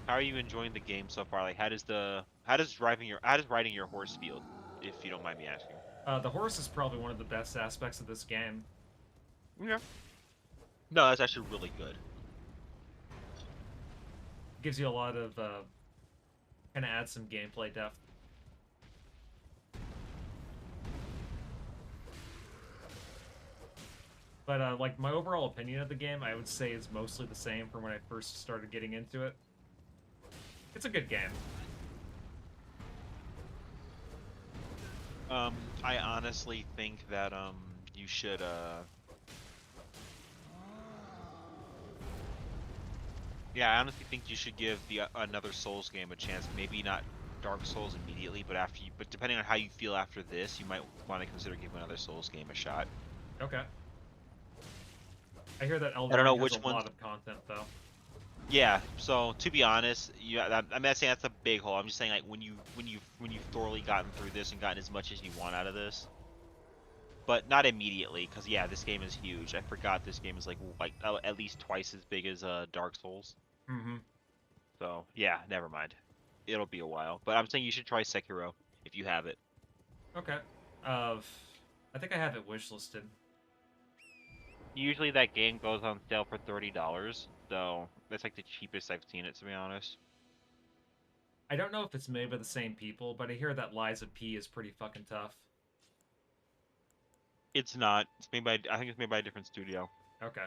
how are you enjoying the game so far? Like, how does riding your horse feel, if you don't mind me asking? The horse is probably one of the best aspects of this game. Yeah. No, that's actually really good. Gives you a lot of, kind of adds some gameplay depth. But, like, my overall opinion of the game, I would say is mostly the same from when I first started getting into it. It's a good game. I honestly think that, you should, yeah, I honestly think you should give another Souls game a chance. Maybe not Dark Souls immediately, but depending on how you feel after this, you might want to consider giving another Souls game a shot. Okay. I hear that Elden I don't know Ring has which a lot of content, though. Yeah, so to be honest, I'm not saying that's a big hole. I'm just saying like when you've thoroughly gotten through this and gotten as much as you want out of this, but not immediately, because yeah, this game is huge. I forgot this game is like at least twice as big as Dark Souls. Mm-hmm. So yeah, never mind. It'll be a while, but I'm saying you should try Sekiro if you have it. Okay. I think I have it wishlisted. Usually that game goes on sale for $30, so that's like the cheapest I've seen it, to be honest. I don't know if it's made by the same people, but I hear that Lies of P is pretty fucking tough. It's not. It's made by, I think it's made by a different studio. Okay.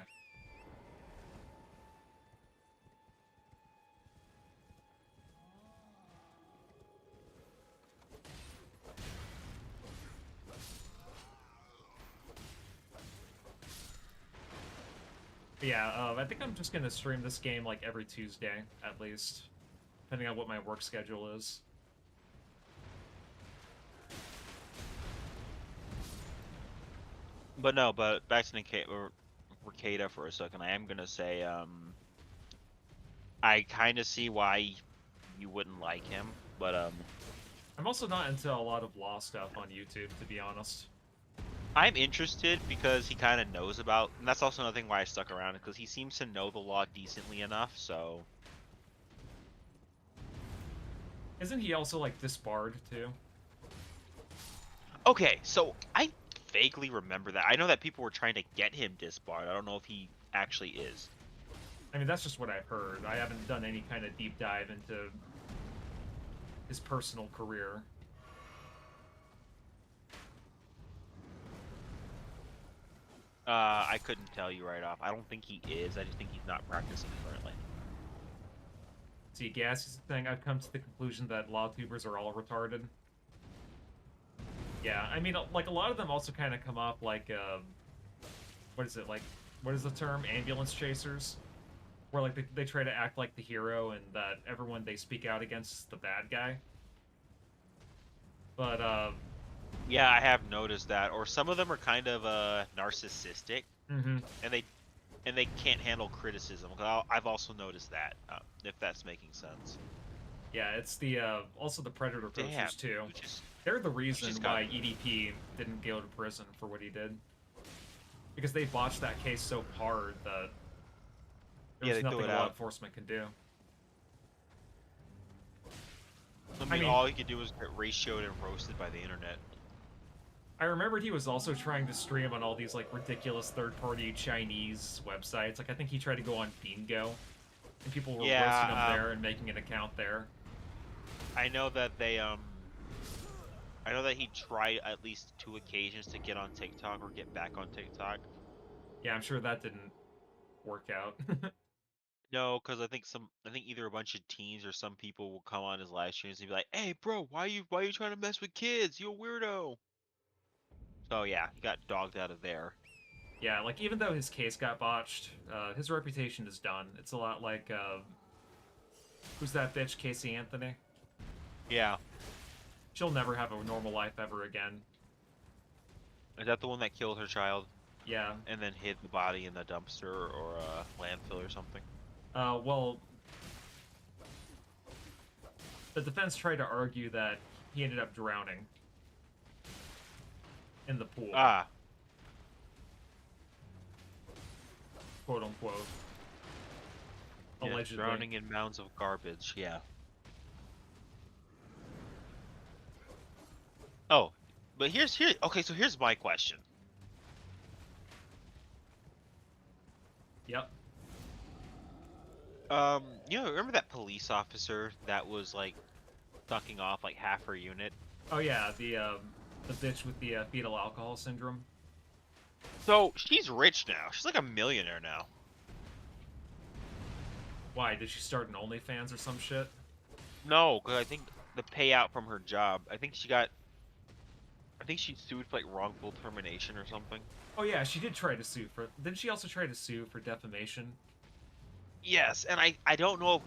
But yeah, I think I'm just gonna stream this game like every Tuesday, at least. Depending on what my work schedule is. But no, but back to Ricada for a second. I am gonna say, I kind of see why you wouldn't like him, but I'm also not into a lot of law stuff on YouTube, to be honest. I'm interested because he kind of knows about, and that's also another thing why I stuck around, because he seems to know the law decently enough. So, Isn't he also like disbarred too? Okay, so I vaguely remember that. I know that people were trying to get him disbarred. I don't know if he actually is. I mean, that's just what I've heard. I haven't done any kind of deep dive into his personal career. I couldn't tell you right off. I don't think he is. I just think he's not practicing currently. See, gas is the thing. I've come to the conclusion that law tubers are all retarded. Yeah, I mean, like, a lot of them also kind of come off like, what is it, like, what is the term? Ambulance chasers? Where, like, they try to act like the hero and that everyone they speak out against is the bad guy. But, Yeah, I have noticed that. Or some of them are kind of narcissistic, mm-hmm. and they can't handle criticism. I've also noticed that. If that's making sense. Yeah, it's the also the Predator posters too. They're the reason why EDP didn't go to prison for what he did. Because they botched that case so hard that there's nothing law enforcement can do. I mean, all he could do was get ratioed and roasted by the internet. I remembered he was also trying to stream on all these, like, ridiculous third-party Chinese websites. Like, I think he tried to go on Bingo, and people were roasting him there and making an account there. I know that they, I know that he tried at least 2 occasions to get on TikTok or get back on TikTok. Yeah, I'm sure that didn't work out. No, because I think either a bunch of teens or some people will come on his live streams and be like, "Hey, bro, why are you trying to mess with kids? You a weirdo." So yeah, he got dogged out of there. Yeah, like, even though his case got botched, his reputation is done. It's a lot like, who's that bitch, Casey Anthony? Yeah. She'll never have a normal life ever again. Is that the one that killed her child? Yeah. And then hid the body in the dumpster or a landfill or something? Well, the defense tried to argue that he ended up drowning in the pool. Ah. Quote unquote. Yeah, allegedly. Drowning in mounds of garbage, yeah. Oh, but okay, so here's my question. Yep. You know, remember that police officer that was like sucking off like half her unit? Oh yeah, the bitch with the fetal alcohol syndrome. So she's rich now. She's like a millionaire now. Why? Did she start an OnlyFans or some shit? No, because I think the payout from her job. I think she sued for like wrongful termination or something. Oh yeah, she did try to sue for. Didn't she also try to sue for defamation? Yes, and I don't know if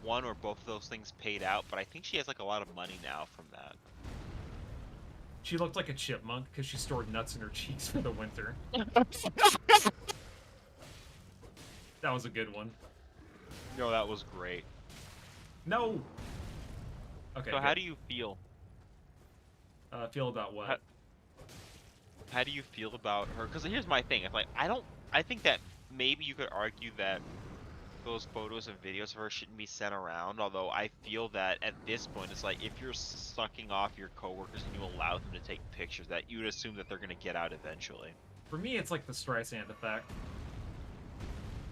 one or both of those things paid out, but I think she has like a lot of money now from that. She looked like a chipmunk because she stored nuts in her cheeks for the winter. That was a good one. No, that was great. No. Okay. So how do you feel? Feel about what? How do you feel about her? Because here's my thing. It's like I think that maybe you could argue that those photos and videos of her shouldn't be sent around. Although I feel that at this point, it's like if you're sucking off your coworkers and you allow them to take pictures, that you would assume that they're gonna get out eventually. For me, it's like the Streisand effect.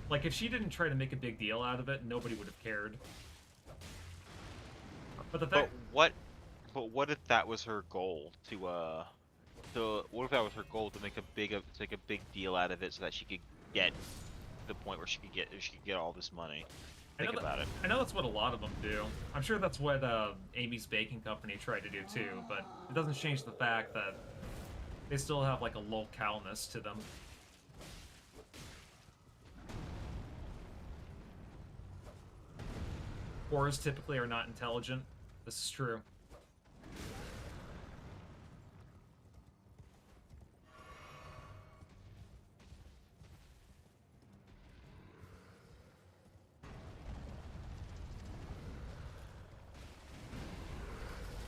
Like, if she didn't try to make a big deal out of it, nobody would have cared. But the fact... But what if that was her goal what if that was her goal to make a big deal out of it so that she could get to the point where she could get all this money? Think about it. I know that's what a lot of them do. I'm sure that's what Amy's Baking Company tried to do too, but it doesn't change the fact that they still have like a localness to them. Whores typically are not intelligent. This is true.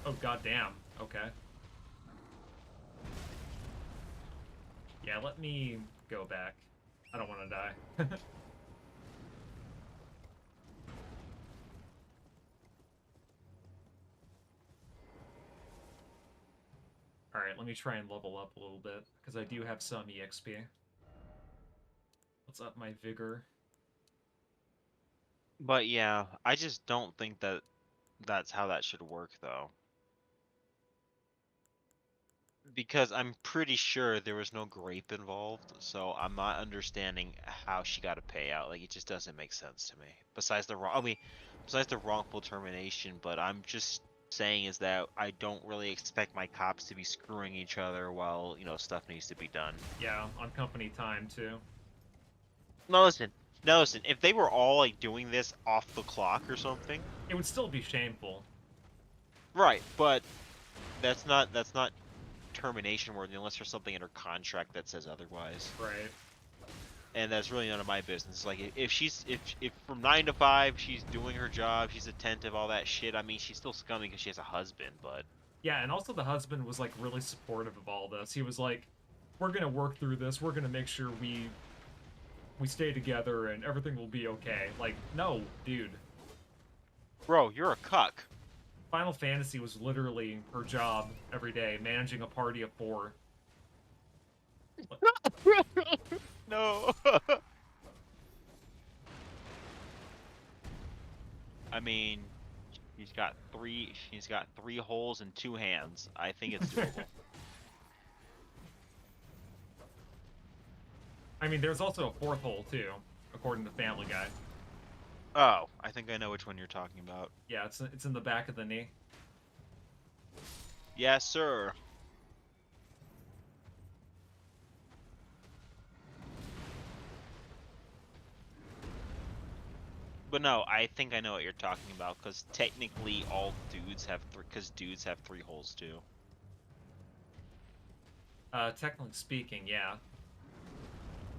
Oh, goddamn. Okay. Yeah, let me go back. I don't want to die. Alright, Alright, let me try and level up a little bit, because I do have some EXP. Let's up my vigor. But yeah, I just don't think that that's how that should work, though. Because I'm pretty sure there was no grape involved, so I'm not understanding how she got a payout. Like, it just doesn't make sense to me. Besides the wrongful termination, but I'm just saying is that I don't really expect my cops to be screwing each other while, stuff needs to be done. Yeah, on company time, too. No, listen. No, listen. If they were all, like, doing this off the clock or something... It would still be shameful. Right, but that's not termination worthy unless there's something in her contract that says otherwise. Right. And that's really none of my business. Like, if from 9 to 5 she's doing her job, she's attentive, all that shit. I mean, she's still scummy because she has a husband, but... Yeah, and also the husband was, like, really supportive of all this. He was like, we're gonna work through this, we're gonna make sure we stay together and everything will be okay. Like, no, dude. Bro, you're a cuck. Final Fantasy was literally her job every day, managing a party of 4. No. I mean, she's got three holes and 2 hands. I think it's doable. I mean, there's also a 4th hole, too, according to Family Guy. Oh, I think I know which one you're talking about. Yeah, it's in the back of the knee. Yes, sir. But no, I think I know what you're talking about, because technically all dudes have dudes have 3 holes too. Technically speaking, yeah.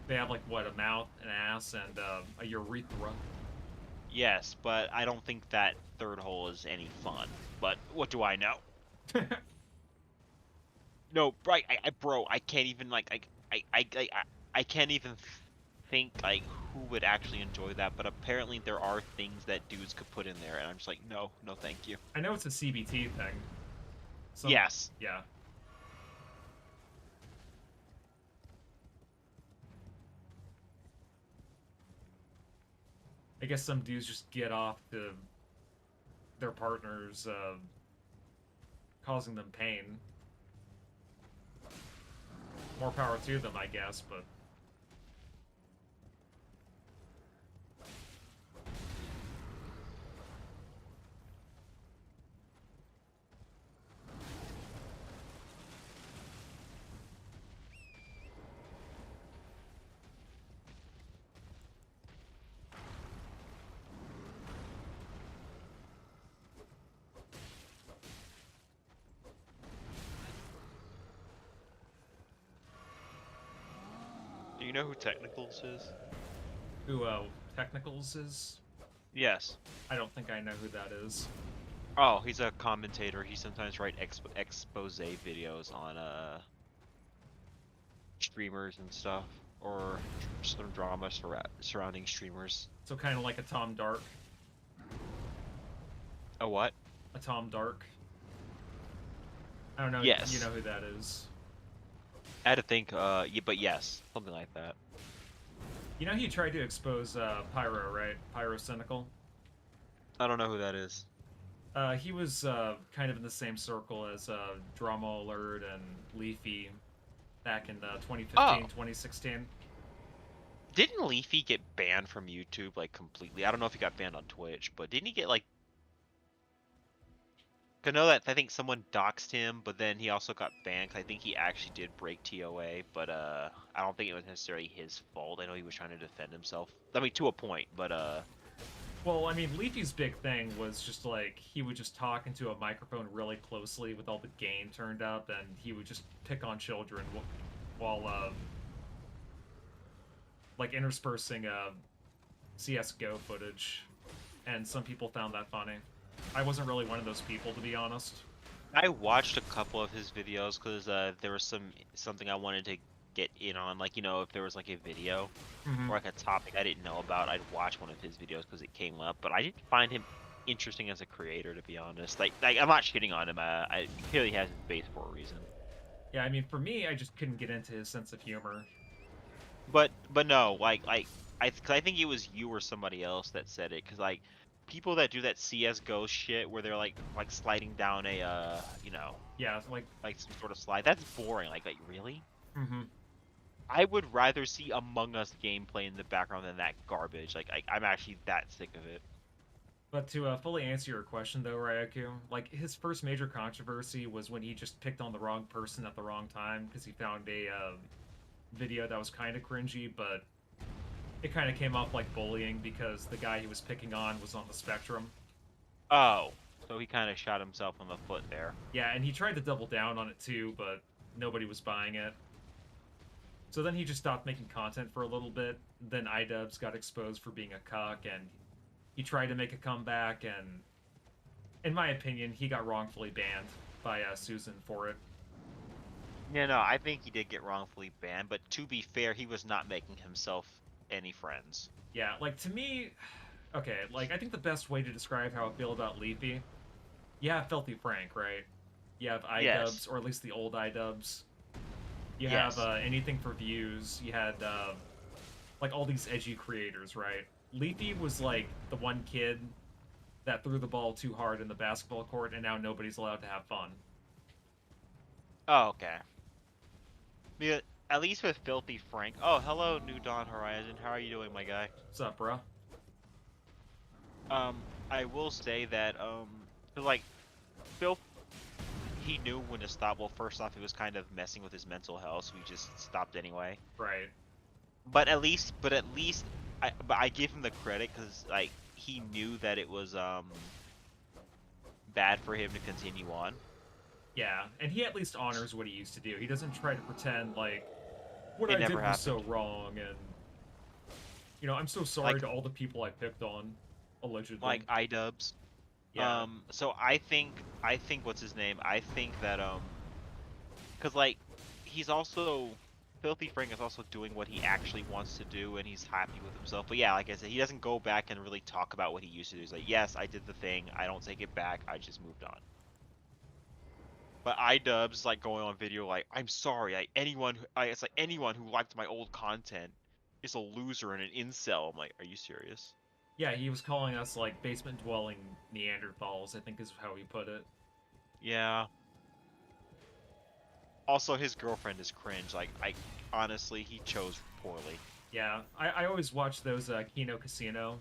They have, like, what, a mouth, an ass, and a urethra. Yes, but I don't think that 3rd hole is any fun. But what do I know? No, right, bro, I can't even, like, I can't even think, like, who would actually enjoy that, but apparently there are things that dudes could put in there, and I'm just like, no, thank you. I know it's a CBT thing. Yes. Yeah. I guess some dudes just get off to their partners causing them pain. More power to them, I guess, but... Do you know who Technicals is? Who, Technicals is? Yes. I don't think I know who that is. Oh, he's a commentator. He sometimes writes expose videos on streamers and stuff, or some drama surrounding streamers. So kind of like a Tom Dark. A what? A Tom Dark. I don't know. Yes. You know who that is. I had to think. Yeah, but yes, something like that. You know he tried to expose Pyro, right? Pyro Cynical. I don't know who that is. He was kind of in the same circle as Drama Alert and Leafy back in 2015, 2016. Didn't Leafy get banned from YouTube, like, completely? I don't know if he got banned on Twitch, but didn't he get, like... I know that I think someone doxed him, but then he also got banned, 'cause I think he actually did break TOA, but, I don't think it was necessarily his fault. I know he was trying to defend himself. I mean, to a point, but, Well, I mean, Leafy's big thing was just, like, he would just talk into a microphone really closely with all the gain turned up, and he would just pick on children while like, interspersing, CSGO footage. And some people found that funny. I wasn't really one of those people, to be honest. I watched a couple of his videos, because, there was something I wanted to get in on, like, you know, if there was, like, a video or, like, a topic I didn't know about, I'd watch one of his videos because it came up, but I didn't find him interesting as a creator, to be honest. Like I'm not shitting on him, I clearly has his base for a reason. Yeah, I mean, for me, I just couldn't get into his sense of humor. But no, cause I think it was you or somebody else that said it. Cause like people that do that CS:GO shit where they're like sliding down a you know, Yeah, like some sort of slide. That's boring. Like really? hmm I would rather see Among Us gameplay in the background than that garbage. I'm actually that sick of it. But to fully answer your question, though, Ryaku, like his first major controversy was when he just picked on the wrong person at the wrong time because he found a video that was kind of cringy, but it kind of came off like bullying because the guy he was picking on was on the spectrum. Oh, so he kind of shot himself in the foot there. Yeah, and he tried to double down on it too, but nobody was buying it. So then he just stopped making content for a little bit. Then iDubbbz got exposed for being a cuck, and he tried to make a comeback, and in my opinion, he got wrongfully banned by Susan for it. Yeah, no, I think he did get wrongfully banned, but to be fair, he was not making himself any friends. Yeah, like to me, okay, like I think the best way to describe how I feel about Leafy, you have Filthy Frank, right? You have iDubbbz, Yes. or at least the old iDubbbz. You Yes. have anything for views. You had like all these edgy creators, right? Leafy was like the one kid that threw the ball too hard in the basketball court, and now nobody's allowed to have fun. Oh, okay. Yeah, at least with Filthy Frank. Oh, hello, New Dawn Horizon. How are you doing, my guy? What's up, bro? I will say that, like, Phil, he knew when to stop. Well, first off, he was kind of messing with his mental health, so he just stopped anyway. Right. But at least, I give him the credit because, like, he knew that it was, bad for him to continue on. Yeah, and he at least honors what he used to do. He doesn't try to pretend like what It I did never was so happened. wrong, and I'm so sorry Like- to all the people I picked on, allegedly. Like iDubbbz. Yeah. So I think what's his name? I think that cause like he's also Filthy Frank is also doing what he actually wants to do and he's happy with himself. But yeah, like I said, he doesn't go back and really talk about what he used to do. He's like, yes, I did the thing. I don't take it back. I just moved on. But iDubbbz like going on video like, I'm sorry. It's like anyone who liked my old content is a loser and an incel. I'm like, are you serious? Yeah, he was calling us like basement dwelling Neanderthals, I think is how he put it. Yeah. Also, his girlfriend is cringe. Like, honestly, he chose poorly. Yeah, I always watch those Kino Casino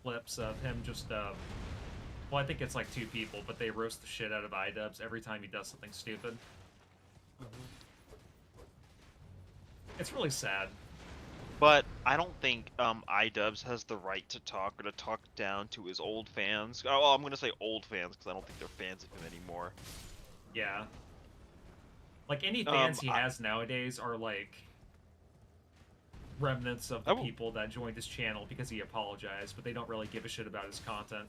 clips of him just well, I think it's like two people, but they roast the shit out of iDubbbz every time he does something stupid. It's really sad. But I don't think iDubbbz has the right to talk or to talk down to his old fans. Oh, well, I'm gonna say old fans because I don't think they're fans of him anymore. Yeah. Like any fans he has nowadays are like remnants of the people that joined his channel because he apologized, but they don't really give a shit about his content.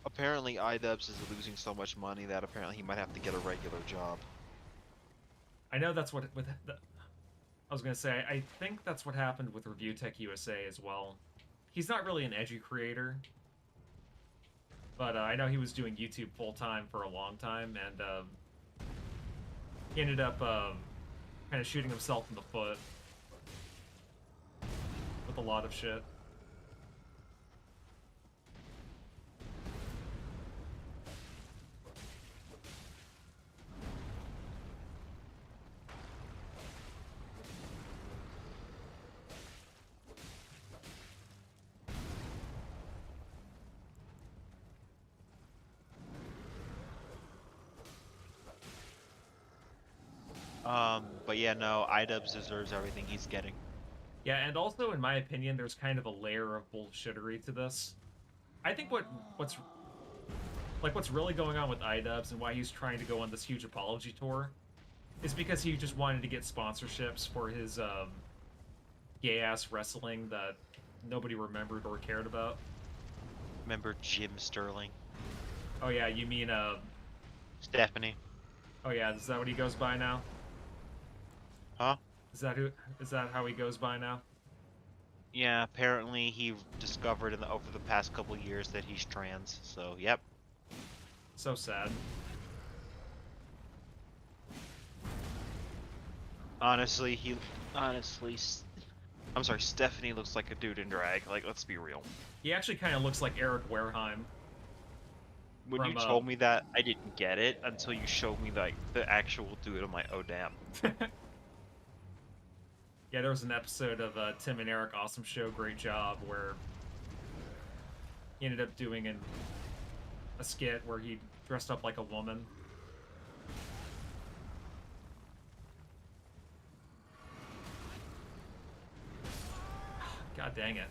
Apparently, iDubbbz is losing so much money that apparently he might have to get a regular job. I know that's what I was gonna say. I think that's what happened with Review Tech USA as well. He's not really an edgy creator, but I know he was doing YouTube full time for a long time, and he ended up kind of shooting himself in the foot with a lot of shit. But yeah, no, iDubbbz deserves everything he's getting. Yeah, and also, in my opinion, there's kind of a layer of bullshittery to this. I think what's really going on with iDubbbz and why he's trying to go on this huge apology tour is because he just wanted to get sponsorships for his gay-ass wrestling that nobody remembered or cared about. Remember Jim Sterling? Oh yeah, you mean Stephanie? Oh yeah, is that what he goes by now? Huh? Is that how he goes by now? Yeah, apparently he discovered over the past couple years that he's trans, so yep. So sad. Honestly, I'm sorry, Stephanie looks like a dude in drag. Like, let's be real. He actually kind of looks like Eric Wareheim. When you told me that, I didn't get it until you showed me like the actual dude. I'm like, oh damn. Yeah, there was an episode of Tim and Eric Awesome Show, Great Job, where he ended up doing a skit where he dressed up like a woman. God dang it.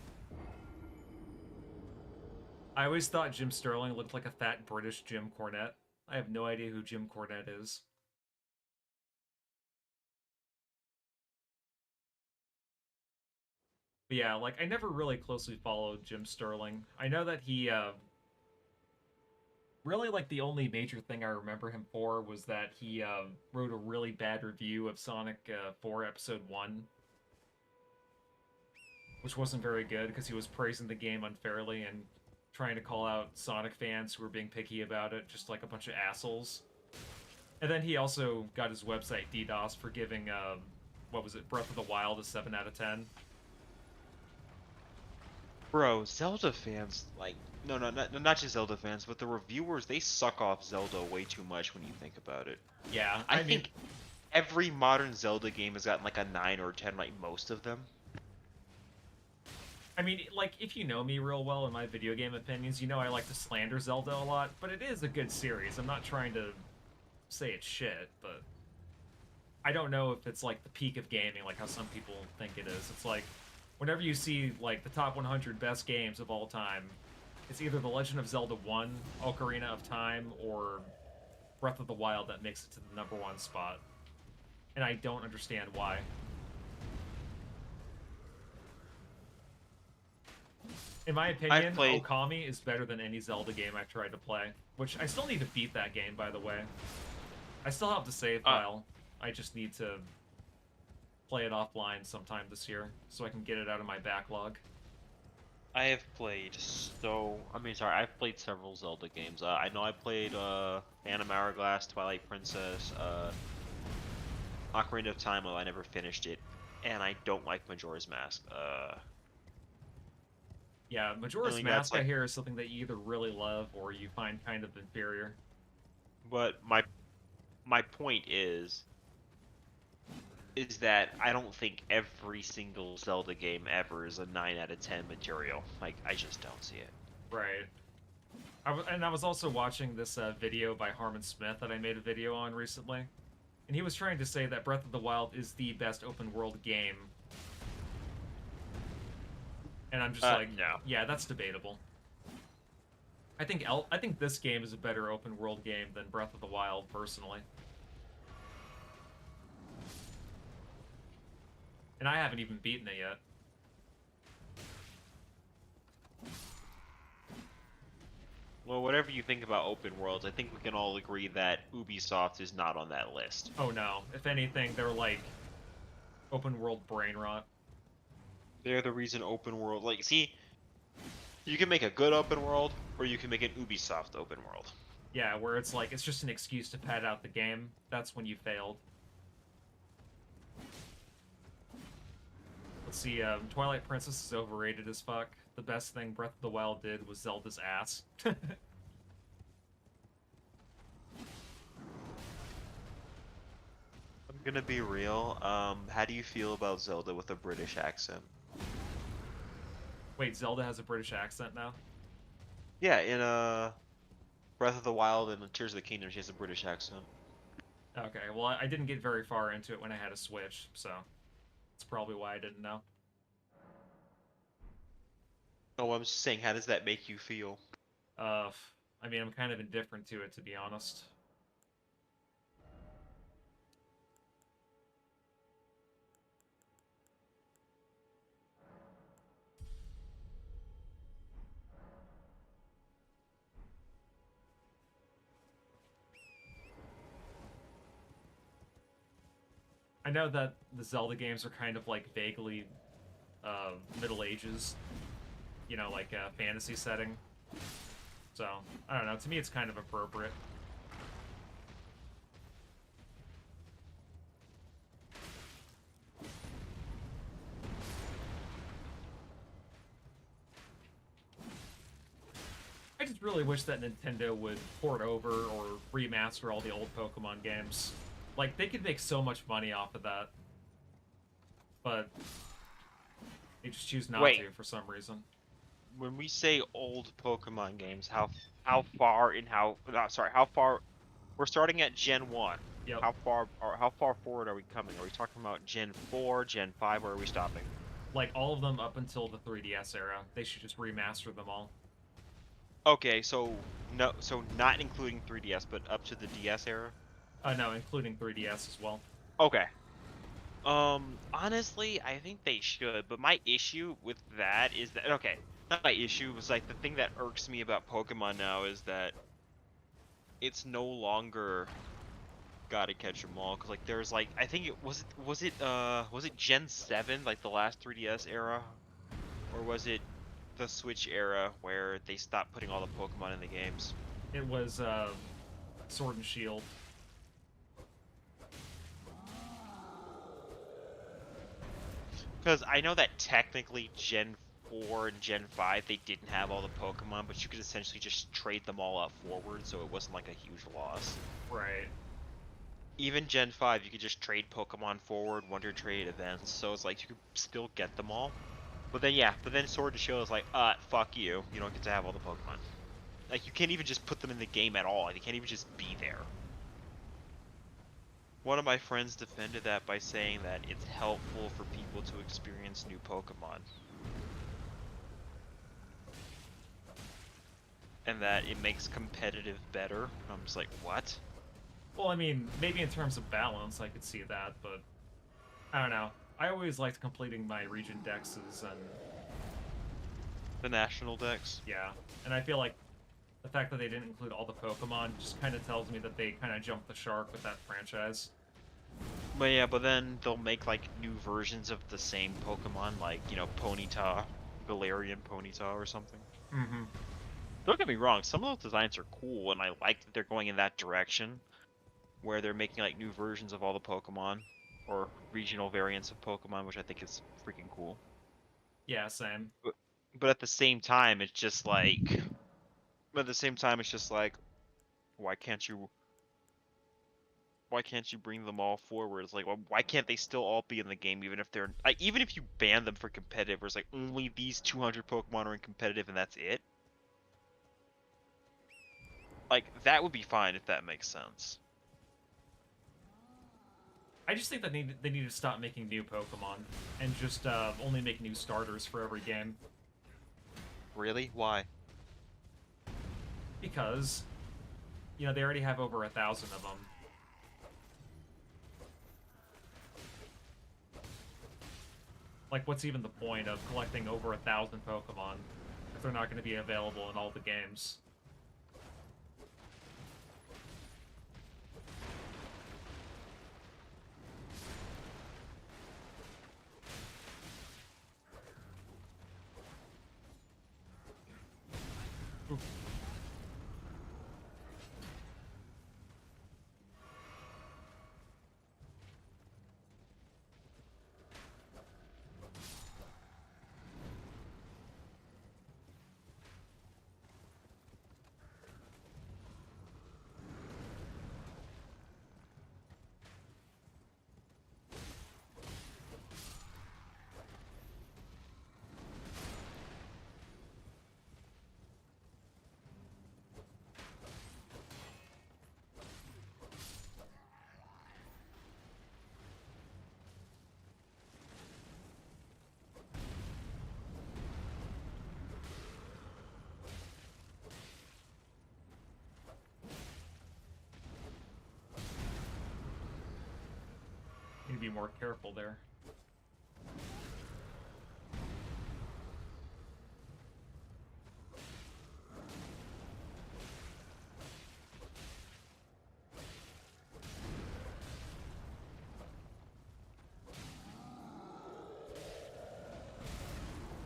I always thought Jim Sterling looked like a fat British Jim Cornette. I have no idea who Jim Cornette is. But yeah, like, I never really closely followed Jim Sterling. I know that he, really, like, the only major thing I remember him for was that he, wrote a really bad review of Sonic 4 Episode 1. Which wasn't very good, because he was praising the game unfairly and trying to call out Sonic fans who were being picky about it, just like a bunch of assholes. And then he also got his website DDoS for giving, what was it, Breath of the Wild a 7 out of 10. Bro, Zelda fans, like, not just Zelda fans, but the reviewers, they suck off Zelda way too much when you think about it. Yeah, I think every modern Zelda game has gotten like a 9 or 10, like most of them. I mean, like, if you know me real well in my video game opinions, you know I like to slander Zelda a lot, but it is a good series. I'm not trying to say it's shit, but I don't know if it's, like, the peak of gaming, like how some people think it is. It's like, whenever you see, like, the top 100 best games of all time, it's either The Legend of Zelda 1, Ocarina of Time, or Breath of the Wild that makes it to the #1 spot. And I don't understand why. In my opinion, Okami is better than any Zelda game I've tried to play. Which, I still need to beat that game, by the way. I still have the save file. I just need to play it offline sometime this year, so I can get it out of my backlog. I have played I've played several Zelda games. I know I played Phantom Hourglass, Twilight Princess, Ocarina of Time, well, I never finished it. And I don't like Majora's Mask. Yeah, Majora's Mask, I hear, is something that you either really love or you find kind of inferior. But my point is that I don't think every single Zelda game ever is a 9 out of 10 material. Like, I just don't see it. Right. I was also watching this video by Harmon Smith that I made a video on recently. And he was trying to say that Breath of the Wild is the best open-world game. And I'm just like, no. Yeah, that's debatable. I think this game is a better open world game than Breath of the Wild, personally. And I haven't even beaten it yet. Well, whatever you think about open worlds, I think we can all agree that Ubisoft is not on that list. Oh no. If anything, they're like open world brain rot. They're the reason open world, like, see, you can make a good open world, or you can make an Ubisoft open world. Yeah, where it's like, it's just an excuse to pad out the game. That's when you failed. Let's see, Twilight Princess is overrated as fuck. The best thing Breath of the Wild did was Zelda's ass. I'm gonna be real, how do you feel about Zelda with a British accent? Wait, Zelda has a British accent now? Yeah, in Breath of the Wild and Tears of the Kingdom, she has a British accent. Okay, well, I didn't get very far into it when I had a Switch, so that's probably why I didn't know. Oh, I'm just saying, how does that make you feel? I mean, I'm kind of indifferent to it, to be honest. I know that the Zelda games are kind of like vaguely Middle Ages, you know, like a fantasy setting. So, I don't know, to me it's kind of appropriate. just really wish that Nintendo would port over or remaster all the old Pokemon games. Like, they could make so much money off of that. But they just choose not Wait. to for some reason. When we say old Pokemon games, how far in how sorry, how far we're starting at Gen 1. Yep. How far forward are we coming? Are we talking about Gen 4, Gen 5, or are we stopping? Like, all of them up until the 3DS era. They should just remaster them all. Okay, so not including 3DS, but up to the DS era? No, including 3DS as well. Okay. Honestly, I think they should, but my issue with that is that, okay, not my issue, was like the thing that irks me about Pokemon now is that it's no longer gotta catch them all, because like there's like, I think was it Gen 7, like the last 3DS era, or was it the Switch era where they stopped putting all the Pokemon in the games? It was Sword and Shield. Because I know that technically Gen 4 and Gen 5, they didn't have all the Pokemon, but you could essentially just trade them all up forward, so it wasn't like a huge loss. Right. Even Gen 5, you could just trade Pokemon forward, Wonder Trade events, so it's like you could still get them all. But then Sword and Shield is like, fuck you, you don't get to have all the Pokemon. Like, you can't even just put them in the game at all, they can't even just be there. One of my friends defended that by saying that it's helpful for people to experience new Pokemon. And that it makes competitive better. I'm just like, what? Well, I mean, maybe in terms of balance, I could see that, but I don't know. I always liked completing my region dexes and The national dex? yeah, and I feel like the fact that they didn't include all the Pokemon just kind of tells me that they kind of jumped the shark with that franchise. But yeah, but then they'll make like new versions of the same Pokemon, like, you know, Ponyta, Galarian Ponyta or something. Mm-hmm. Don't get me wrong, some of those designs are cool, and I like that they're going in that direction, where they're making like new versions of all the Pokemon, or regional variants of Pokemon, which I think is freaking cool. Yeah, same. But at the same time, it's just like, why can't you bring them all forward? It's like, why can't they still all be in the game, even if they're like, even if you ban them for competitive, where it's like only these 200 Pokemon are in competitive and that's it? Like, that would be fine if that makes sense. I just think that they need to stop making new Pokemon and just only make new starters for every game. Really? Why? Because, you know, they already have over 1,000 of them. Like, what's even the point of collecting over 1,000 Pokemon if they're not going to be available in all the games? Oof. Need to be more careful there.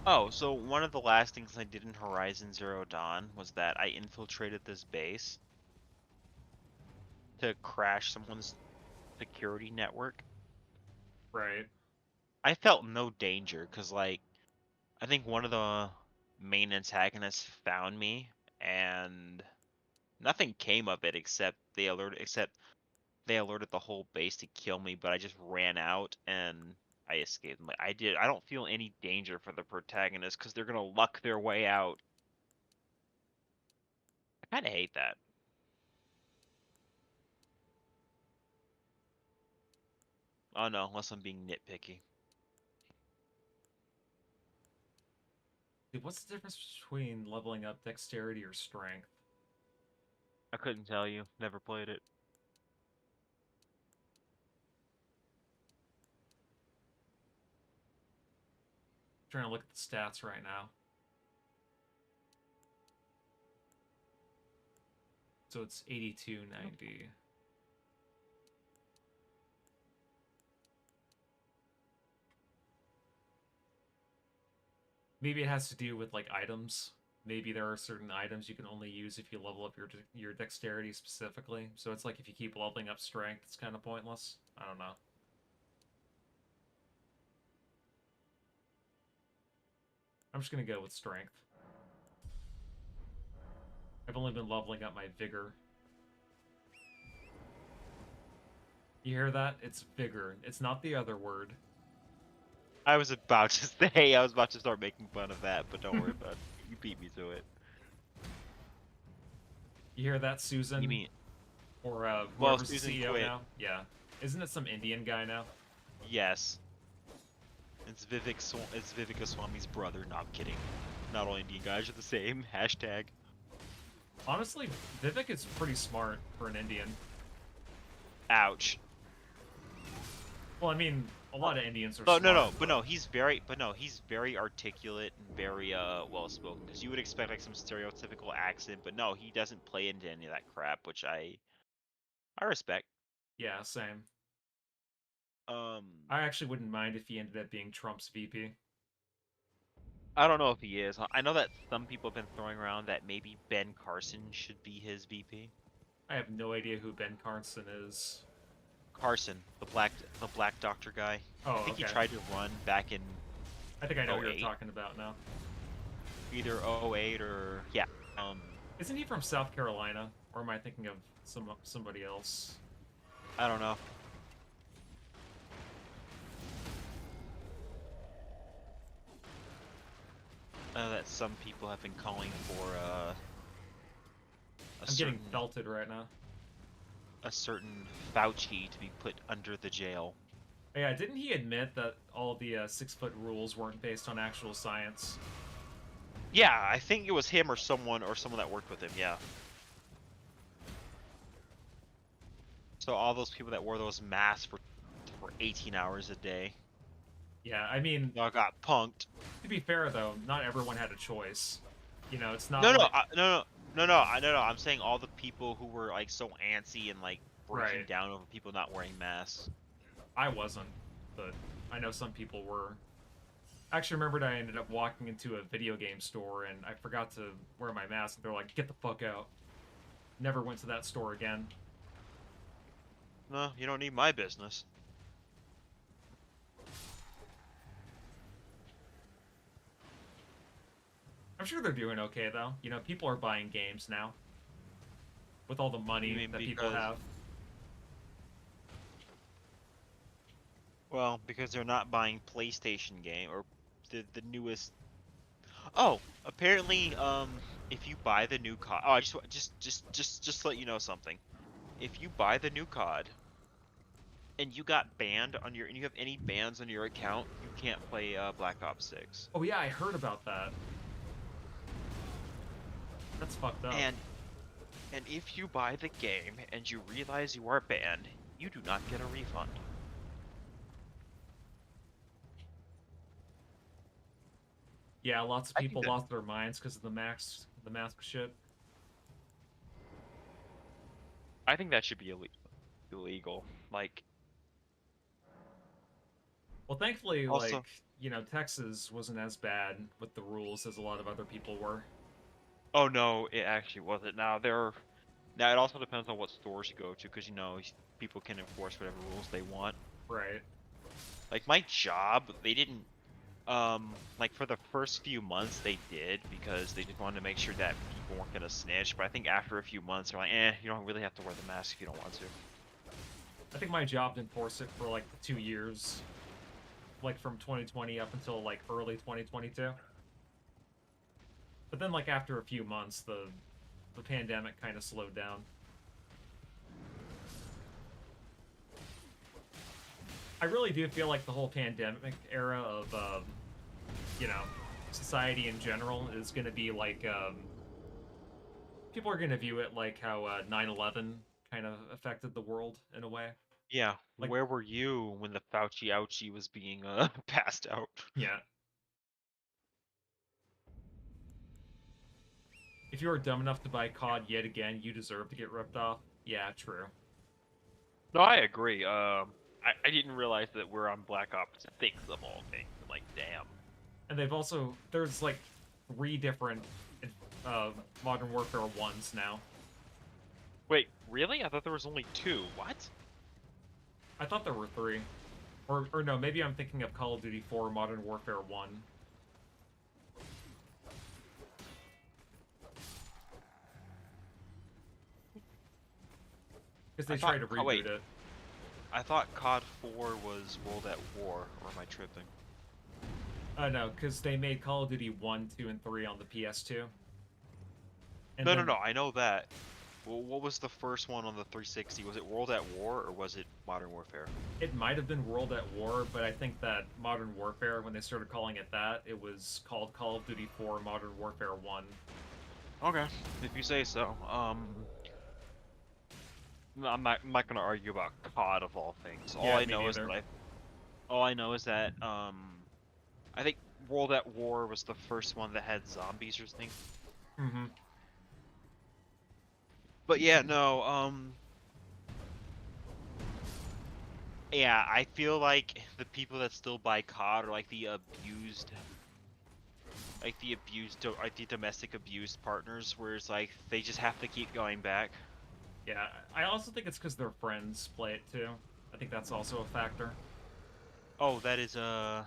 Oh, so one of the last things I did in Horizon Zero Dawn was that I infiltrated this base to crash someone's security network. Right. I felt no danger, because, like, I think one of the main antagonists found me, and nothing came of it except they alerted the whole base to kill me, but I just ran out and I escaped. Like I don't feel any danger for the protagonist because they're gonna luck their way out. I kind of hate that. Oh no, unless I'm being nitpicky. Dude, what's the difference between leveling up dexterity or strength? I couldn't tell you. Never played it. Trying to look at the stats right now. So it's 8290. Maybe it has to do with like items. Maybe there are certain items you can only use if you level up your dexterity specifically. So it's like if you keep leveling up strength, it's kind of pointless. I don't know. I'm just gonna go with strength. I've only been leveling up my vigor. You hear that? It's vigor. It's not the other word. I was about to say, I was about to start making fun of that, but don't worry about it. You beat me to it. You hear that, Susan? You mean? Or Well, whoever's the Susan CEO quit. now? Yeah. Isn't it some Indian guy now? Yes. It's Vivek Goswami's brother. No, I'm kidding. Not all Indian guys are the same. Hashtag. Honestly, Vivek is pretty smart for an Indian. Ouch. Well, I mean, a lot of Indians are But smart. no, he's very articulate and very well spoken. Because you would expect like some stereotypical accent, but no, he doesn't play into any of that crap, which I respect. Yeah, same. Um, I actually wouldn't mind if he ended up being Trump's VP. I don't know if he is. I know that some people have been throwing around that maybe Ben Carson should be his VP. I have no idea who Ben Carson is. Carson, the black doctor guy. Oh, I think okay. he tried to run back in I think I know who 08. you're talking about now. Either 08 or yeah. Isn't he from South Carolina? Or am I thinking of somebody else? I don't know. I know that some people have been calling for I'm getting belted right now. a certain Fauci to be put under the jail. Yeah, didn't he admit that all of the 6-foot rules weren't based on actual science? Yeah, I think it was him or someone that worked with him. Yeah. So all those people that wore those masks for 18 hours a day. Yeah, I mean, All got punked. to be fair though, not everyone had a choice. You know, it's not. No, like... no. I'm saying all the people who were like so antsy and like breaking Right. down over people not wearing masks. I wasn't, but I know some people were. I actually remembered I ended up walking into a video game store and I forgot to wear my mask. And they're like, "Get the fuck out!" Never went to that store again. No, you don't need my business. I'm sure they're doing okay though. You know, people are buying games now with all the money that people have. Well, because they're not buying PlayStation game or the newest. Oh, apparently, if you buy the new COD, oh, I just let you know something. If you buy the new COD, and you got banned on your, and you have any bans on your account, you can't play Black Ops 6. Oh yeah, I heard about that. That's fucked up. And if you buy the game and you realize you are banned, you do not get a refund. Yeah, lots of people lost their minds because of the mask shit. I think that should be illegal. Like, well, thankfully, also, like, you know, Texas wasn't as bad with the rules as a lot of other people were. oh no, it actually wasn't. Now it also depends on what stores you go to, because you know people can enforce whatever rules they want. Right. Like my job, they didn't like for the first few months they did because they just wanted to make sure that people weren't gonna snitch. But I think after a few months, they're like, you don't really have to wear the mask if you don't want to. I think my job to enforce it for like 2 years, like from 2020 up until like early 2022. But then like after a few months, the pandemic kind of slowed down. I really do feel like the whole pandemic era of, you know, society in general is going to be like, people are going to view it like how 9/11 kind of affected the world in a way. Yeah, Like, where were you when the Fauci ouchie was being passed out? yeah. If you are dumb enough to buy COD yet again, you deserve to get ripped off. Yeah, true. No, I agree. I didn't realize that we're on Black Ops 6 of all things. Like, damn. And they've also, there's like 3 different Modern Warfare 1s now. Wait, really? I thought there was only 2. What? I thought there were 3. Or no, maybe I'm thinking of Call of Duty 4 Modern Warfare 1. Because they tried to reboot it. I thought COD 4 was World at War, or am I tripping? No, because they made Call of Duty 1, 2, and 3 on the PS2. And No, I know that. Well, what was the first one on the 360? Was it World at War, or was it Modern Warfare? It might have been World at War, but I think that Modern Warfare, when they started calling it that, it was called Call of Duty 4 Modern Warfare 1. Okay, if you say so. I'm not gonna argue about COD of all things. All I know is that I think World at War was the first one that had zombies or something. Mm-hmm. But yeah, no, yeah, I feel like the people that still buy COD are like the domestic abused partners, where it's like they just have to keep going back. Yeah, I also think it's because their friends play it too. I think that's also a factor. Oh, that is a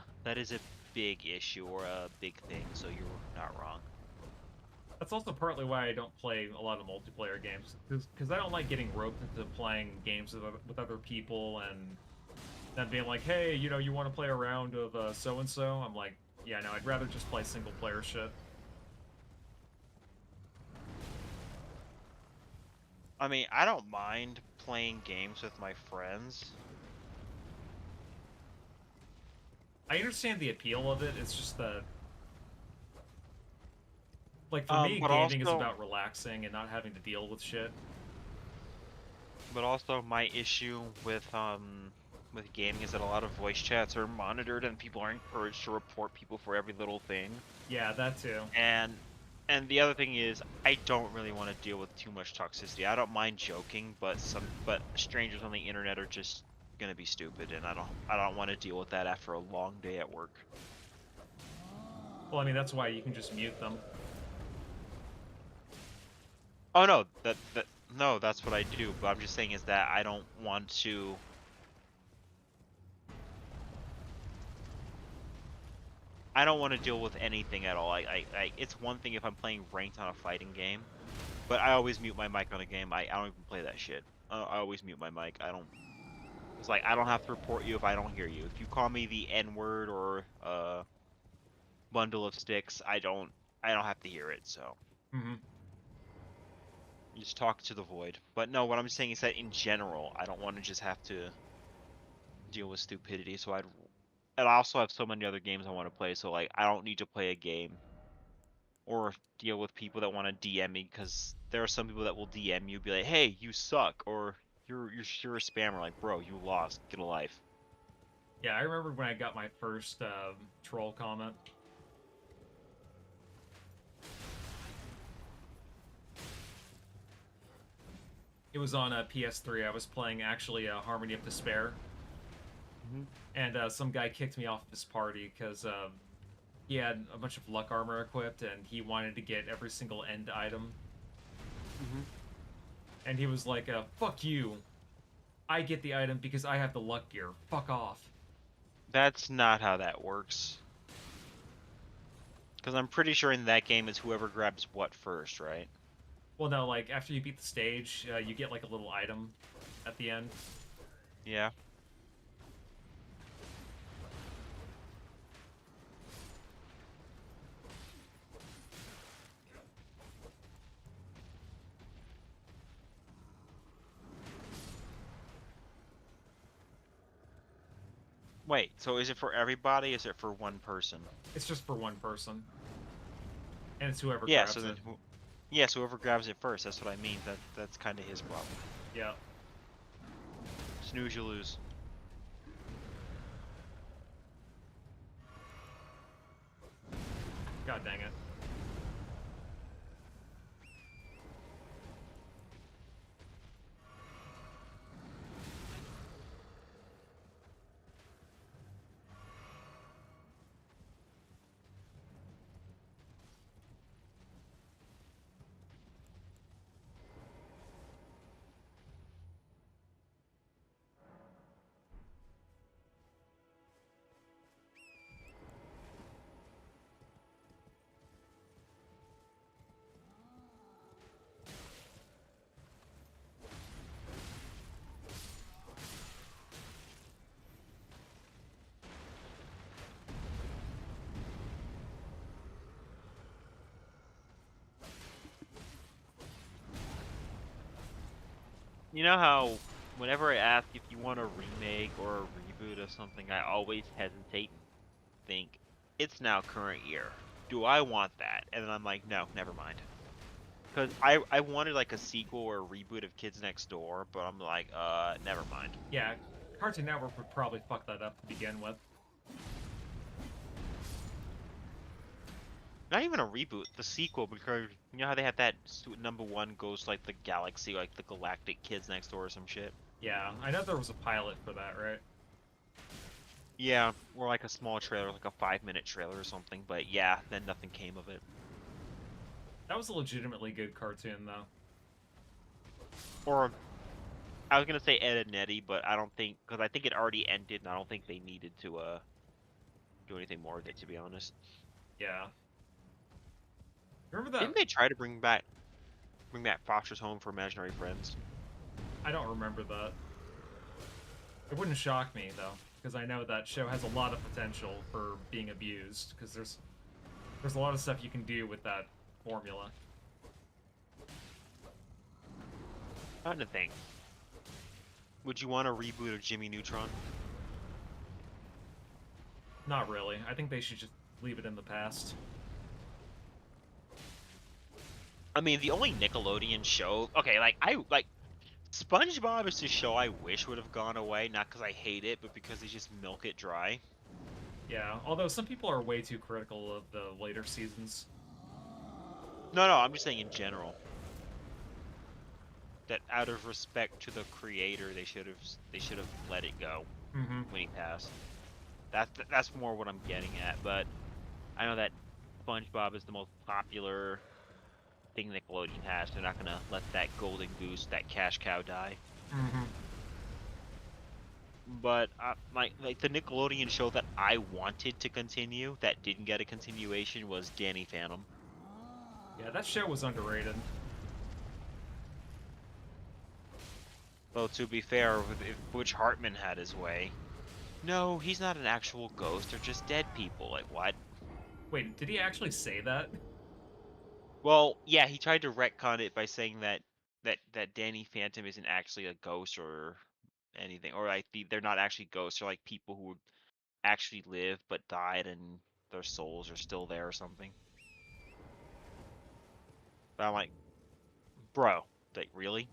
big issue or a big thing, so you're not wrong. That's also partly why I don't play a lot of multiplayer games, because I don't like getting roped into playing games with other people and then being like, hey, you know, you want to play a round of so-and-so? I'm like, yeah, no, I'd rather just play single-player shit. I mean, I don't mind playing games with my friends. I understand the appeal of it, it's just that... Like, for me, gaming is about relaxing and not having to deal with shit. But also, my issue with gaming is that a lot of voice chats are monitored and people are encouraged to report people for every little thing. Yeah, that too. And the other thing is, I don't really want to deal with too much toxicity. I don't mind joking, but strangers on the internet are just gonna be stupid, and I don't want to deal with that after a long day at work. Well, I mean, that's why you can just mute them. Oh no, no, that's what I do. But I'm just saying is that I don't want to. I don't want to deal with anything at all. It's one thing if I'm playing ranked on a fighting game, but I always mute my mic on a game. I don't even play that shit. I always mute my mic. I don't. It's like I don't have to report you if I don't hear you. If you call me the N-word or bundle of sticks, I don't have to hear it. So. Mm-hmm. You just talk to the void. But no, what I'm saying is that in general, I don't want to just have to deal with stupidity. So and I also have so many other games I want to play. So like, I don't need to play a game or deal with people that want to DM me, because there are some people that will DM you, be like, "Hey, you suck," or "You're a spammer." Like, bro, you lost. Get a life. Yeah, I remember when I got my first troll comment. It was on a PS3. I was playing actually Harmony of Despair. Mm-hmm. And some guy kicked me off of his party because he had a bunch of luck armor equipped and he wanted to get every single end item. Mm-hmm. And he was like, fuck you. I get the item because I have the luck gear. Fuck off. That's not how that works. Because I'm pretty sure in that game it's whoever grabs what first, right? Well, no, like after you beat the stage, you get like a little item at the end. Yeah. Wait, so is it for everybody? Is it for one person? It's just for one person, and it's whoever Yeah, grabs so then it. yes, whoever grabs it first. That's what I mean. That's kind of his problem. Yeah. Snooze, you lose. God dang it. You know how whenever I ask if you want a remake or a reboot of something, I always hesitate and think, it's now current year. Do I want that? And then I'm like, no, never mind. Because I wanted like a sequel or a reboot of Kids Next Door, but I'm like, never mind. Yeah, Cartoon Network would probably fuck that up to begin with. Not even a reboot, the sequel, because you know how they had that #1 goes like the galaxy, like the galactic Kids Next Door or some shit? Yeah, I know there was a pilot for that, right? Yeah, or like a small trailer, like a 5-minute trailer or something, but yeah, then nothing came of it. That was a legitimately good cartoon, though. Or, I was gonna say Ed and Eddie, but I don't think, because I think it already ended, and I don't think they needed to, do anything more with it, to be honest. Yeah. Remember that? Didn't they try to bring back Foster's Home for Imaginary Friends? I don't remember that. It wouldn't shock me, though, because I know that show has a lot of potential for being abused, because there's a lot of stuff you can do with that formula. Trying to think. Would you want a reboot of Jimmy Neutron? Not really. I think they should just leave it in the past. I mean, the only Nickelodeon show... Okay, SpongeBob is the show I wish would have gone away, not because I hate it, but because they just milk it dry. Yeah, although some people are way too critical of the later seasons. No, I'm just saying in general. That out of respect to the creator, they should have let it go when he passed. That's more what I'm getting at. But I know that SpongeBob is the most popular thing Nickelodeon has. They're not gonna let that golden goose, that cash cow, die. But like the Nickelodeon show that I wanted to continue that didn't get a continuation was Danny Phantom. Yeah, that show was underrated. Well, to be fair, if Butch Hartman had his way, no, he's not an actual ghost. They're just dead people. Like what? Wait, did he actually say that? Well, yeah, he tried to retcon it by saying that Danny Phantom isn't actually a ghost or anything, or like they're not actually ghosts. They're like people who actually lived but died and their souls are still there or something. But I'm like, bro, like really?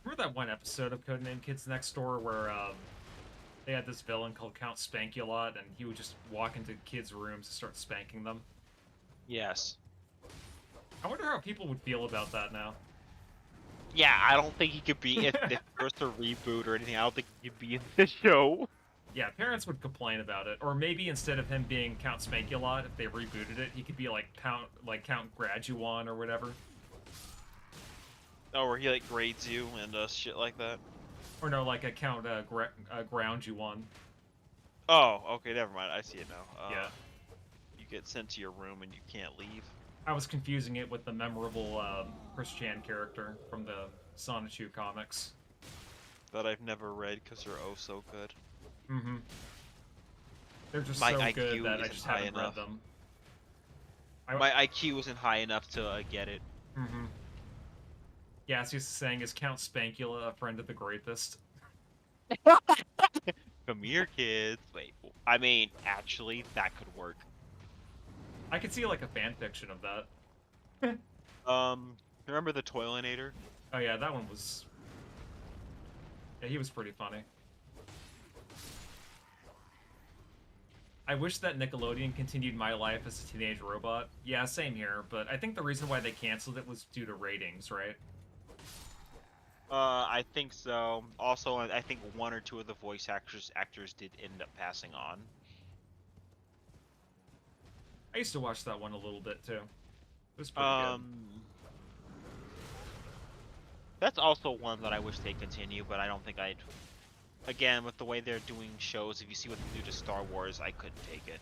Remember that one episode of Codename Kids Next Door where they had this villain called Count Spankulot, and he would just walk into kids' rooms and start spanking them? Yes. I wonder how people would feel about that now. Yeah, I don't think he could be if there's a reboot or anything. I don't think he could be in the show. Yeah, parents would complain about it. Or maybe instead of him being Count Spankulot, if they rebooted it, he could be like Count Graduan or whatever. Oh, where he like grades you and shit like that. Or no, like account ground you on. Oh, okay, never mind. I see it now. Yeah. You get sent to your room and you can't leave. I was confusing it with the memorable Christian character from the Sonichu comics. That I've never read because they're oh so good. Mm-hmm. They're just My so IQ good that I isn't just high haven't enough. read them. My IQ wasn't high enough to get it. Mm-hmm. Yeah, as he was saying, is Count Spankula a friend of the Grapist? Come here, kids. Wait, I mean, actually, that could work. I could see like a fan fiction of that. Remember the Toilinator? Oh yeah, that one was... Yeah, he was pretty funny. I wish that Nickelodeon continued My Life as a Teenage Robot. Yeah, same here, but I think the reason why they canceled it was due to ratings, right? I think so. Also, I think one or two of the voice actors did end up passing on. I used to watch that one a little bit too. It was pretty good. That's also one that I wish they'd continue, but I don't think I'd... Again, with the way they're doing shows, if you see what they do to Star Wars, I couldn't take it.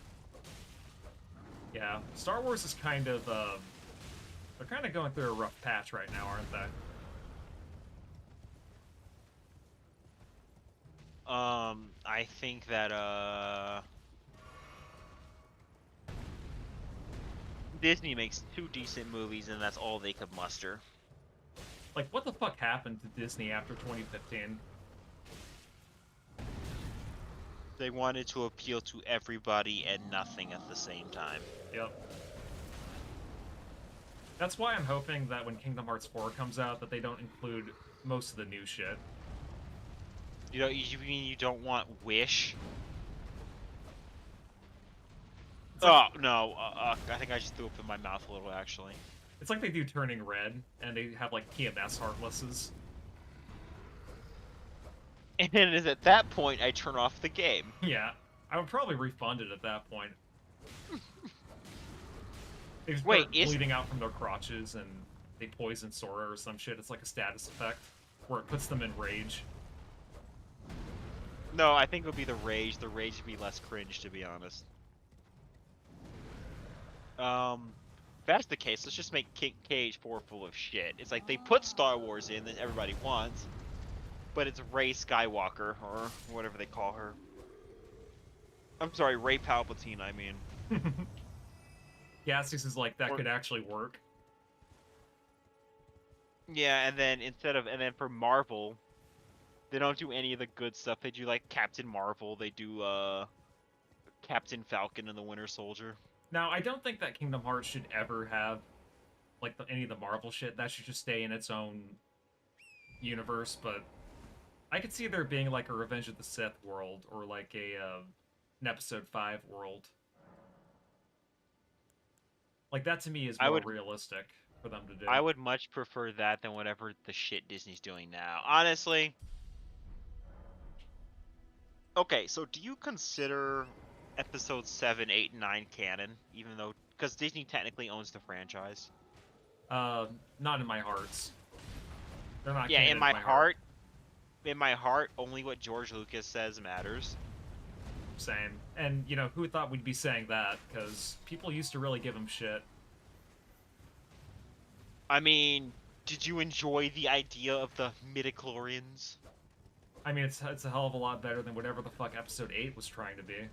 Yeah, Star Wars is kind of, they're kind of going through a rough patch right now, aren't they? I think that, Disney makes 2 decent movies, and that's all they could muster. Like, what the fuck happened to Disney after 2015? They wanted to appeal to everybody and nothing at the same time. Yep. That's why I'm hoping that when Kingdom Hearts 4 comes out, that they don't include most of the new shit. You know, you mean you don't want Wish? Like, oh, no, I think I just threw up in my mouth a little, actually. It's like they do Turning Red, and they have, like, PMS Heartlesses. And it is at that point I turn off the game. Yeah, I would probably refund it at that point. They just Wait, start bleeding out from their crotches, and they poison Sora or some shit. It's like a status effect, where it puts them in rage. No, I think it would be the rage. The rage would be less cringe, to be honest. If that's the case, let's just make KH4 full of shit. It's like they put Star Wars in that everybody wants, but it's Rey Skywalker, or whatever they call her. I'm sorry, Rey Palpatine, I mean. Gassis is like, that could actually work. Yeah, and then for Marvel, they don't do any of the good stuff. They do like Captain Marvel, they do Captain Falcon and the Winter Soldier. Now, I don't think that Kingdom Hearts should ever have like any of the Marvel shit. That should just stay in its own universe, but I could see there being like a Revenge of the Sith world, or like an Episode 5 world. Like, that to me is more realistic for them to do. I would much prefer that than whatever the shit Disney's doing now. Honestly. Okay, so do you consider Episodes 7, 8, and 9 canon? Even though... Because Disney technically owns the franchise. Not in my hearts. They're not yeah, canon in my heart... In my heart, only what George Lucas says matters. Same. And, you know, who thought we'd be saying that? Because people used to really give him shit. I mean, did you enjoy the idea of the midichlorians? I mean, it's a hell of a lot better than whatever the fuck Episode 8 was trying to be.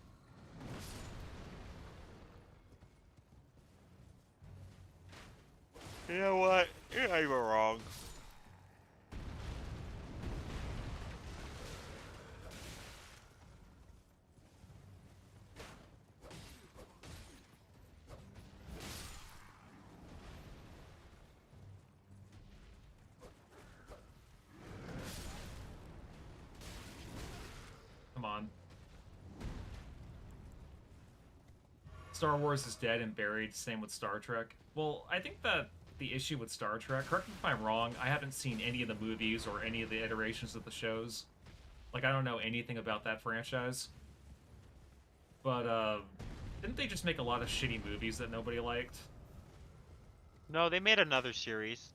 You know what? You're not even wrong. Come on. Star Wars is dead and buried, same with Star Trek. Well, I think that the issue with Star Trek, correct me if I'm wrong, I haven't seen any of the movies or any of the iterations of the shows. Like, I don't know anything about that franchise. But, didn't they just make a lot of shitty movies that nobody liked? No, they made another series.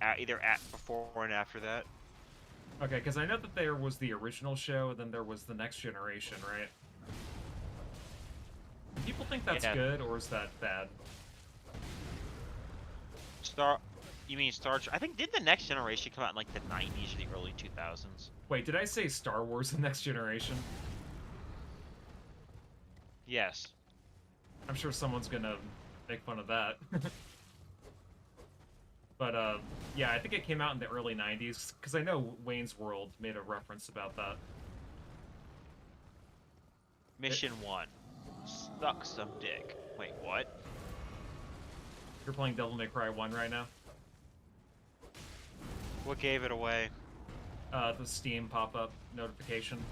Either before and after that. Okay, because I know that there was the original show, then there was the Next Generation, right? Do people think that's Yeah. good, or is that bad? You mean I think did the Next Generation come out in like the 90s or the early 2000s? Wait, did I say Star Wars: The Next Generation? Yes. I'm sure someone's gonna make fun of that. But, yeah, I think it came out in the early 90s, because I know Wayne's World made a reference about that. Mission 1. Suck some dick. Wait, what? You're playing Devil May Cry 1 right now? What gave it away? The Steam pop-up notification.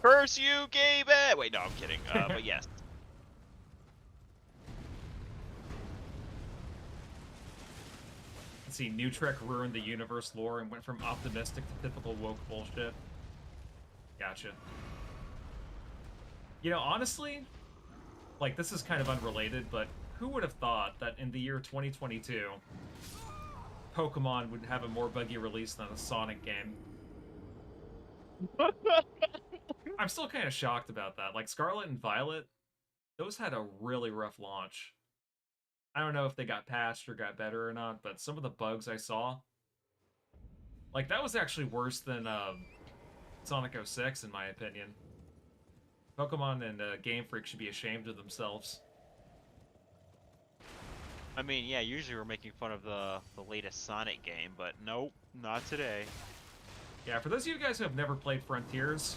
Curse you, Gabe! Wait, no, I'm kidding. But yes. Let's see, New Trek ruined the universe lore and went from optimistic to typical woke bullshit. Gotcha. You know, honestly, like, this is kind of unrelated, but who would have thought that in the year 2022, Pokemon would have a more buggy release than a Sonic game? I'm still kind of shocked about that. Like, Scarlet and Violet, those had a really rough launch. I don't know if they got patched or got better or not, but some of the bugs I saw, like, that was actually worse than Sonic 06, in my opinion. Pokemon and Game Freak should be ashamed of themselves. I mean, yeah, usually we're making fun of the latest Sonic game, but nope, not today. Yeah, for those of you guys who have never played Frontiers,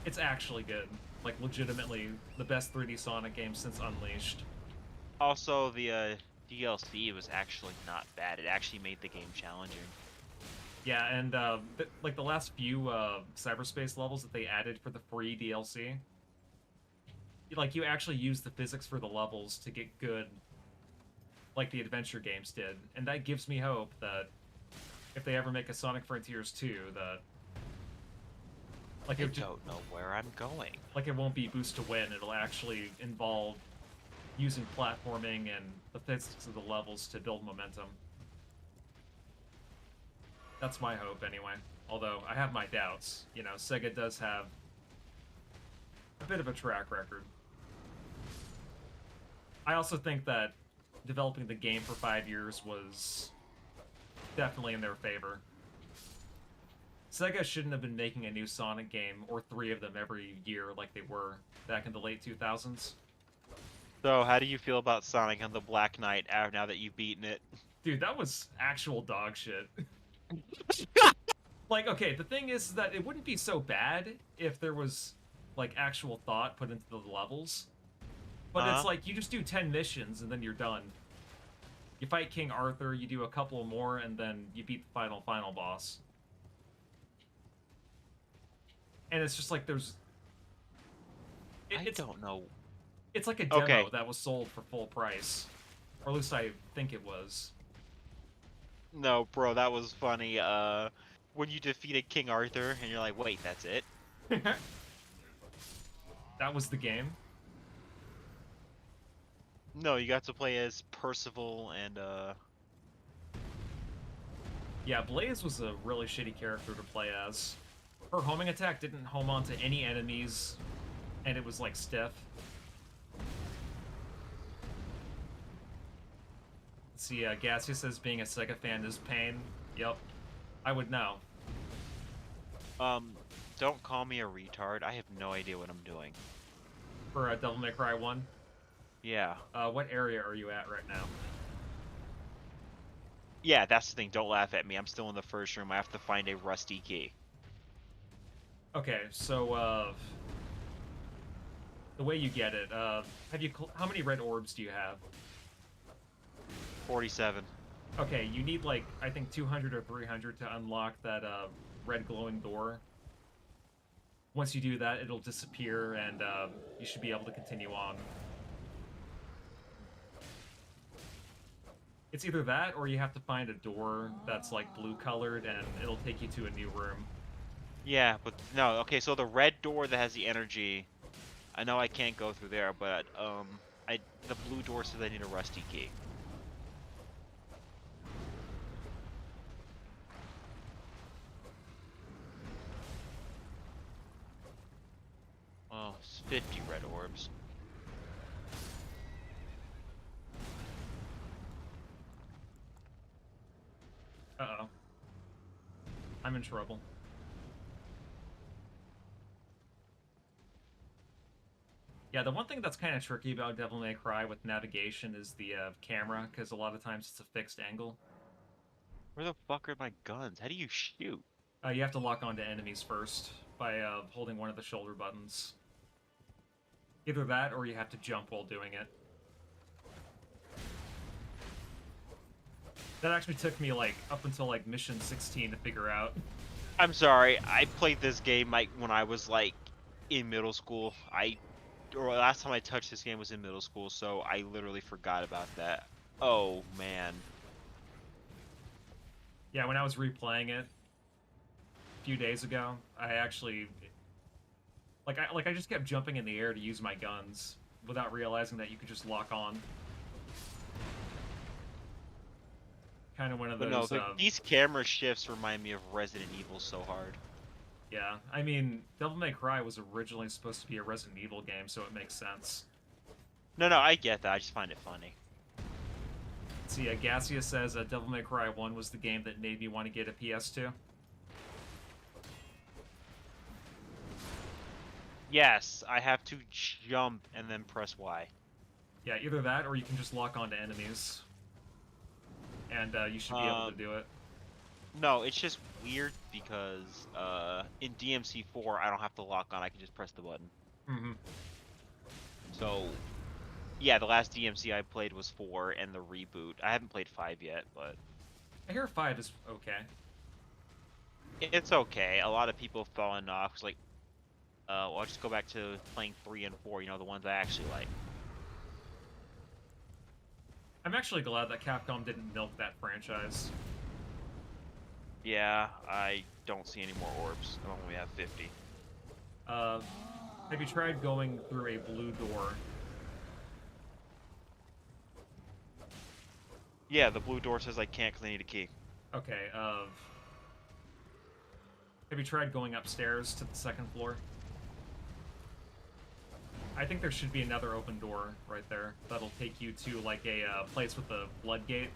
it's actually good. Like, legitimately, the best 3D Sonic game since Unleashed. Also, the DLC was actually not bad. It actually made the game challenging. Yeah, and like the last few cyberspace levels that they added for the free DLC, like you actually use the physics for the levels to get good, like the adventure games did, and that gives me hope that if they ever make a Sonic Frontiers 2, that like I don't know where I'm going. Like it won't be boost to win. It'll actually involve using platforming and the physics of the levels to build momentum. That's my hope, anyway. Although, I have my doubts. You know, Sega does have a bit of a track record. I also think that developing the game for 5 years was definitely in their favor. Sega shouldn't have been making a new Sonic game, or 3 of them every year like they were back in the late 2000s. So, how do you feel about Sonic and the Black Knight now that you've beaten it? Dude, that was actual dog shit. Like, okay, the thing is that it wouldn't be so bad if there was, like, actual thought put into the levels. But it's like, you just do 10 missions and then you're done. You fight King Arthur, you do a couple more, and then you beat the final boss. And it's just like there's... I don't know. It's like a demo that was sold for full price. Or at least I think it was. No, bro, that was funny. When you defeated King Arthur, and you're like, wait, that's it? That was the game? No, you got to play as Percival and, Yeah, Blaze was a really shitty character to play as. Her homing attack didn't home onto any enemies, and it was, like, stiff. Let's see, Gassia says being a Sega fan is pain. Yep. I would know. Don't call me a retard. I have no idea what I'm doing. For Devil May Cry 1? Yeah. What area are you at right now? Yeah, that's the thing. Don't laugh at me. I'm still in the first room. I have to find a rusty key. Okay, so, the way you get it, how many red orbs do you have? 47. Okay, you need, like, I think 200 or 300 to unlock that, red glowing door. Once you do that, it'll disappear, and, you should be able to continue on. It's either that, or you have to find a door that's, like, blue-colored, and it'll take you to a new room. Yeah, but, no, okay, so the red door that has the energy, I know I can't go through there, but, the blue door says I need a rusty key. It's 50 red orbs. Uh-oh. I'm in trouble. Yeah, the one thing that's kind of tricky about Devil May Cry with navigation is the camera, because a lot of times it's a fixed angle. Where the fuck are my guns? How do you shoot? You have to lock onto enemies first by holding one of the shoulder buttons. Either that, or you have to jump while doing it. That actually took me, like, up until, like, mission 16 to figure out. I'm sorry, I played this game like when I was like in middle school. Or last time I touched this game was in middle school, so I literally forgot about that. Oh man. Yeah, when I was replaying it a few days ago, I actually I just kept jumping in the air to use my guns without realizing that you could just lock on. Kind of one of But those. no, these camera shifts remind me of Resident Evil so hard. Yeah, I mean, Devil May Cry was originally supposed to be a Resident Evil game, so it makes sense. No, I get that. I just find it funny. See, Gassia says Devil May Cry 1 was the game that made me want to get a PS2. Yes, I have to jump and then press Y. Yeah, either that or you can just lock onto enemies. And you should be able to do it. No, it's just weird because in DMC4 I don't have to lock on, I can just press the button. Mm-hmm. So, yeah, the last DMC I played was 4 and the reboot. I haven't played 5 yet, but... I hear 5 is okay. It's okay. A lot of people have fallen off. It's like, well, I'll just go back to playing 3 and 4, you know, the ones I actually like. I'm actually glad that Capcom didn't milk that franchise. Yeah, I don't see any more orbs. I only have 50. Have you tried going through a blue door? Yeah, the blue door says I can't because I need a key. Okay, have you tried going upstairs to the second floor? I think there should be another open door right there that'll take you to, like, a place with a blood gate.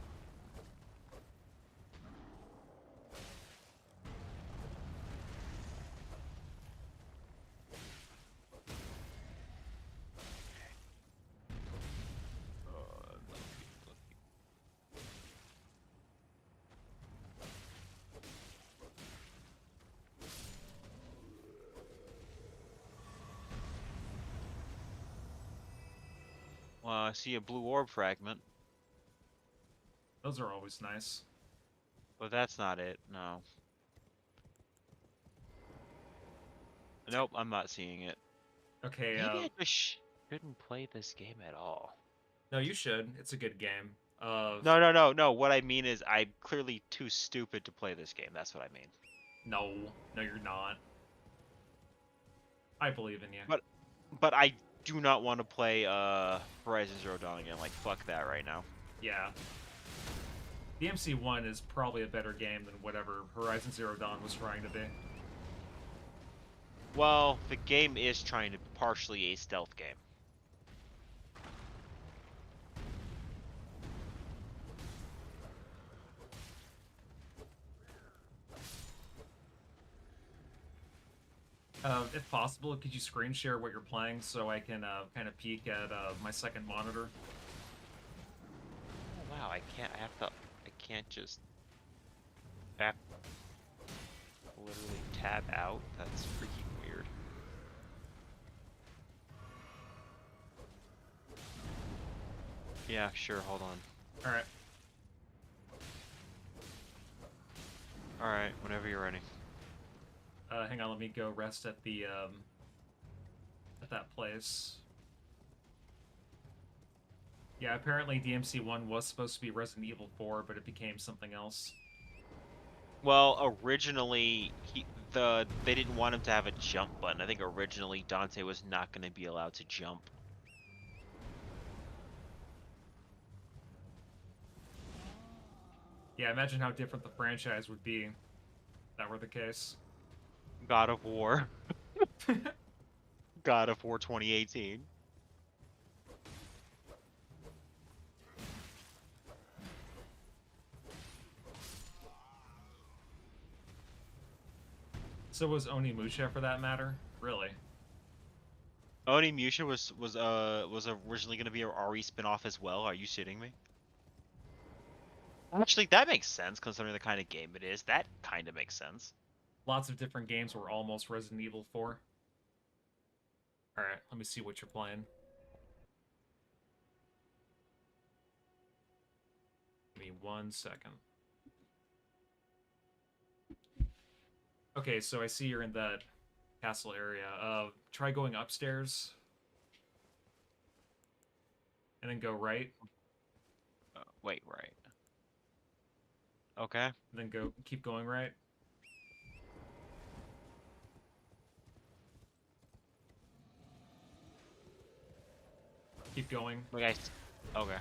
Well, I see a blue orb fragment. Those are always nice. But that's not it, no. Nope, I'm not seeing it. Okay, Maybe I just shouldn't play this game at all. no, you should. It's a good game. No. What I mean is I'm clearly too stupid to play this game. That's what I mean. No, you're not. I believe in you. But I do not want to play Horizon Zero Dawn again. Like, fuck that right now. Yeah. DMC1 is probably a better game than whatever Horizon Zero Dawn was trying to be. Well, the game is trying to be partially a stealth game. If possible, could you screen share what you're playing so I can kind of peek at my second monitor? Oh, wow, I can't just literally tab out. That's freaking weird. Yeah, sure, hold on. Alright. Alright, whenever you're ready. Hang on, let me go rest at the, at that place. Yeah, apparently DMC1 was supposed to be Resident Evil 4, but it became something else. Well, originally, they didn't want him to have a jump button. I think originally Dante was not going to be allowed to jump. Yeah, imagine how different the franchise would be if that were the case. God of War. God of War 2018. So was Onimusha for that matter? Really? Onimusha was originally gonna be a RE spin-off as well. Are you shitting me? Actually, that makes sense considering the kind of game it is. That kind of makes sense. Lots of different games were almost Resident Evil 4. Alright, let me see what you're playing. Give me 1 second. Okay, so I see you're in that castle area. Try going upstairs. And then go right. Wait, right. Okay. And then keep going right. Keep going. Okay. Okay.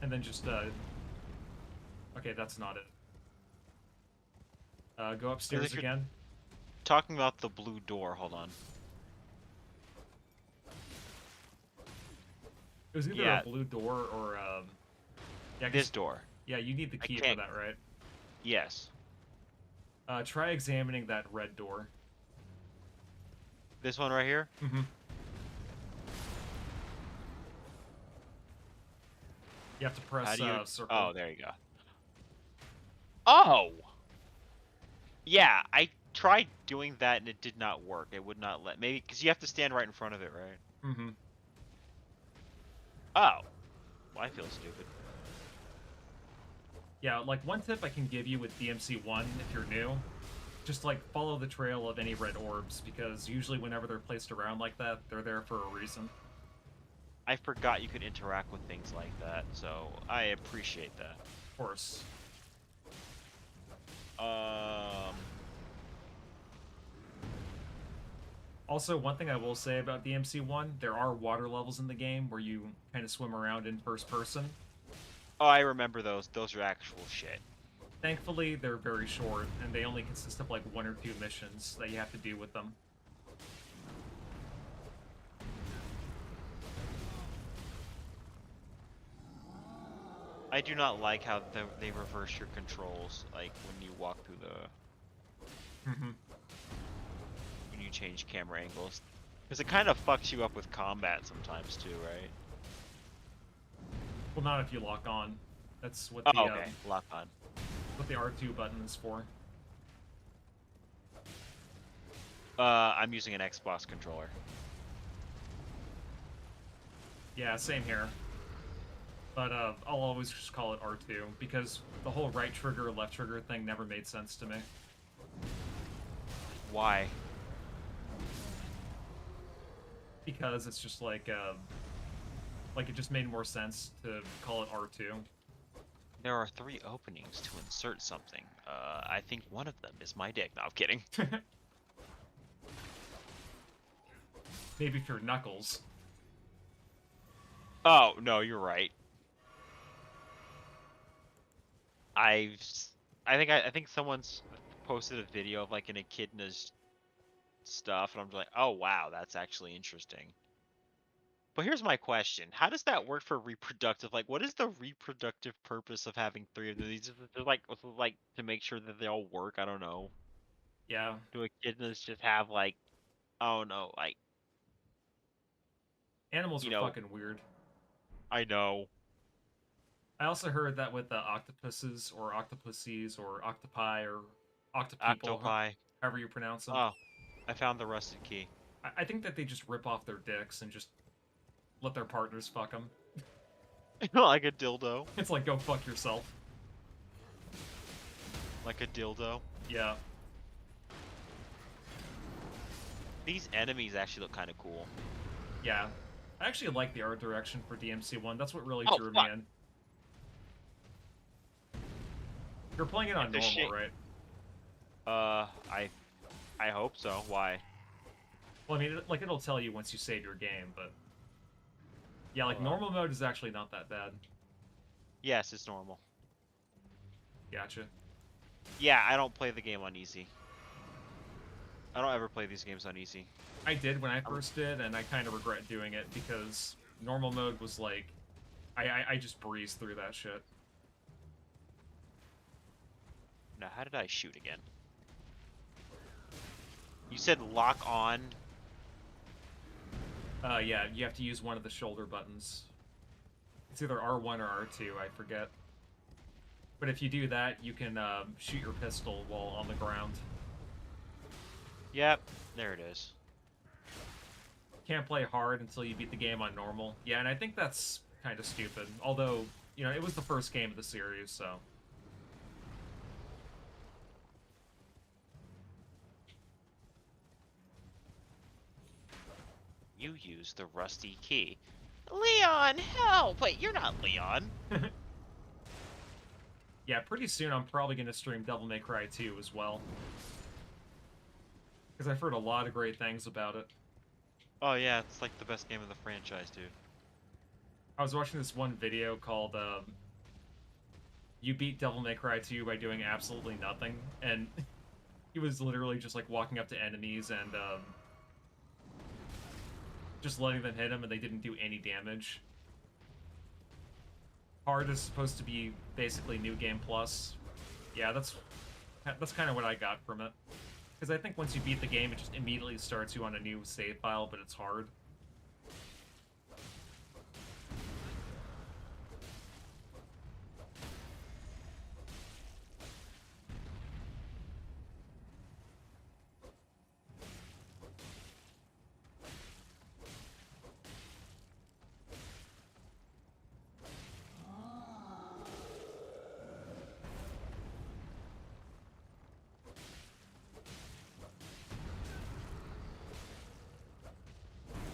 And then just, okay, that's not it. Go upstairs again. Talking about the blue door, hold on. It was either a blue door or, yeah, this door. Yeah, you need the key for that, right? Yes. Try examining that red door. This one right here? Mm-hmm. You have to press circle. Oh, there you go. Oh! Yeah, I tried doing that and it did not work. It would not let... Maybe... Because you have to stand right in front of it, right? Mm-hmm. Oh. Well, I feel stupid. Yeah, like, one tip I can give you with DMC1, if you're new, just, like, follow the trail of any red orbs, because usually whenever they're placed around like that, they're there for a reason. I forgot you could interact with things like that, so I appreciate that. Of course. Also, one thing I will say about DMC1, there are water levels in the game where you kind of swim around in first person. Oh, I remember those. Those are actual shit. Thankfully, they're very short, and they only consist of like 1 or 2 missions that you have to do with them. I do not like how they reverse your controls, like when you walk through the... when you change camera angles. Because it kind of fucks you up with combat sometimes too, right? Well, not if you lock on. That's what the lock on. What the R2 button is for. I'm using an Xbox controller. Yeah, same here. But I'll always just call it R2, because the whole right trigger, left trigger thing never made sense to me. Why? Because it's just like it just made more sense to call it R2. There are 3 openings to insert something. I think one of them is my dick. No, I'm kidding. Maybe for Knuckles. Oh, no, you're right. I think someone's posted a video of like an echidna's stuff, and I'm like, oh wow, that's actually interesting. But here's my question: how does that work for reproductive? Like, what is the reproductive purpose of having 3 of these? They're like to make sure that they all work. I don't know. Yeah. Do echidnas just have like, oh no, like animals are fucking weird. I know. I also heard that with octopuses or octopuses or octopi or octopeople, however you pronounce them. Oh, I found the rusted key. I think that they just rip off their dicks and just let their partners fuck them. Like a dildo. It's like, go fuck yourself. Like a dildo? Yeah. These enemies actually look kind of cool. Yeah. I actually like the art direction for DMC1. That's what really drew me in. You're playing it on normal, right? I hope so. Why? Well, I mean, like, it'll tell you once you save your game, but... Yeah, like, normal mode is actually not that bad. Yes, it's normal. Gotcha. Yeah, I don't play the game on easy. I don't ever play these games on easy. I did when I first did, and I kind of regret doing it because normal mode was like, I just breezed through that shit. Now, how did I shoot again? You said lock on. Yeah, you have to use one of the shoulder buttons. It's either R1 or R2, I forget. But if you do that, you can shoot your pistol while on the ground. Yep, there it is. Can't play hard until you beat the game on normal. Yeah, and I think that's kind of stupid. Although, you know, it was the first game of the series, so... You used the rusty key. Leon, help! Wait, you're not Leon. Yeah, pretty soon I'm probably going to stream Devil May Cry 2 as well. Because I've heard a lot of great things about it. Oh yeah, it's like the best game of the franchise, dude. I was watching this one video called, You Beat Devil May Cry 2 by doing absolutely nothing, and he was literally just, like, walking up to enemies and, just letting them hit him, and they didn't do any damage. Hard is supposed to be basically New Game Plus. Yeah, that's kind of what I got from it. Because I think once you beat the game, it just immediately starts you on a new save file, but it's hard.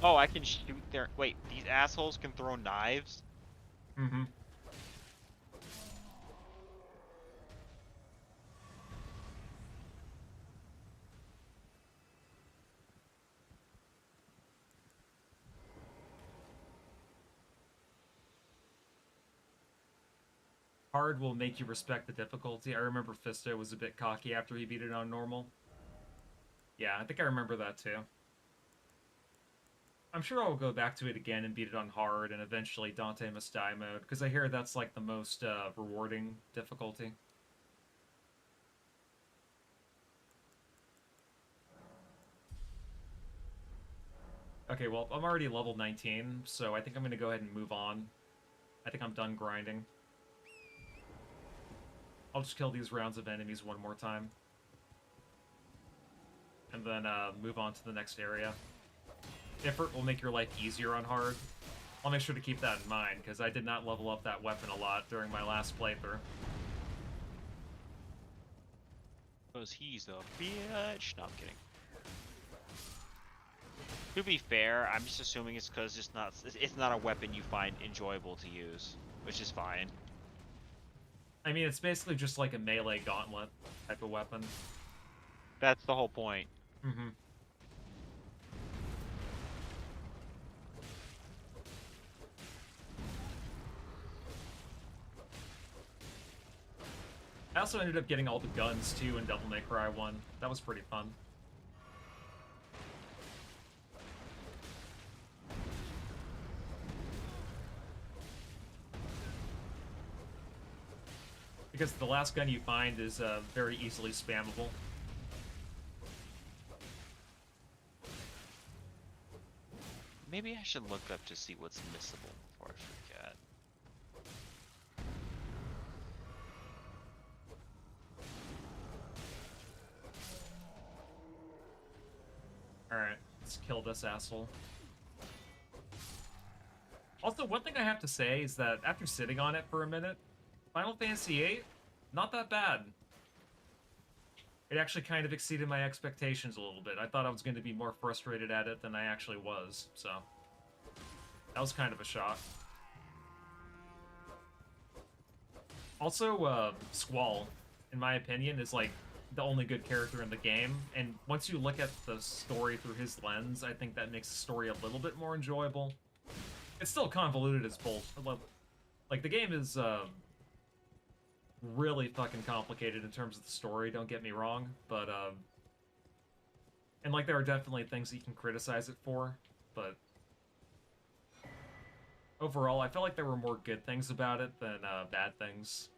Oh, I can shoot their... Wait, these assholes can throw knives? Mm-hmm. Hard will make you respect the difficulty. I remember Fisto was a bit cocky after he beat it on normal. Yeah, I think I remember that too. I'm sure I'll go back to it again and beat it on hard and eventually Dante Must Die mode, because I hear that's like the most rewarding difficulty. Okay, well, I'm already level 19, so I think I'm going to go ahead and move on. I think I'm done grinding. I'll just kill these rounds of enemies one more time. And then move on to the next area. Effort will make your life easier on hard. I'll make sure to keep that in mind, because I did not level up that weapon a lot during my last playthrough. Because he's a bitch. No, I'm kidding. To be fair, I'm just assuming it's because it's not a weapon you find enjoyable to use, which is fine. I mean, it's basically just like a melee gauntlet type of weapon. That's the whole point. Mm-hmm. I also ended up getting all the guns, too, in Devil May Cry 1. That was pretty fun. Because the last gun you find is very easily spammable. Maybe I should look up to see what's missable before I forget. Alright, let's kill this asshole. Also, one thing I have to say is that after sitting on it for a minute, Final Fantasy VIII, not that bad. It actually kind of exceeded my expectations a little bit. I thought I was going to be more frustrated at it than I actually was, so... that was kind of a shock. Also, Squall, in my opinion, is like the only good character in the game, and once you look at the story through his lens, I think that makes the story a little bit more enjoyable. It's still convoluted as bull. Like, the game is, really fucking complicated in terms of the story, don't get me wrong, but and like there are definitely things that you can criticize it for, but overall I felt like there were more good things about it than bad things.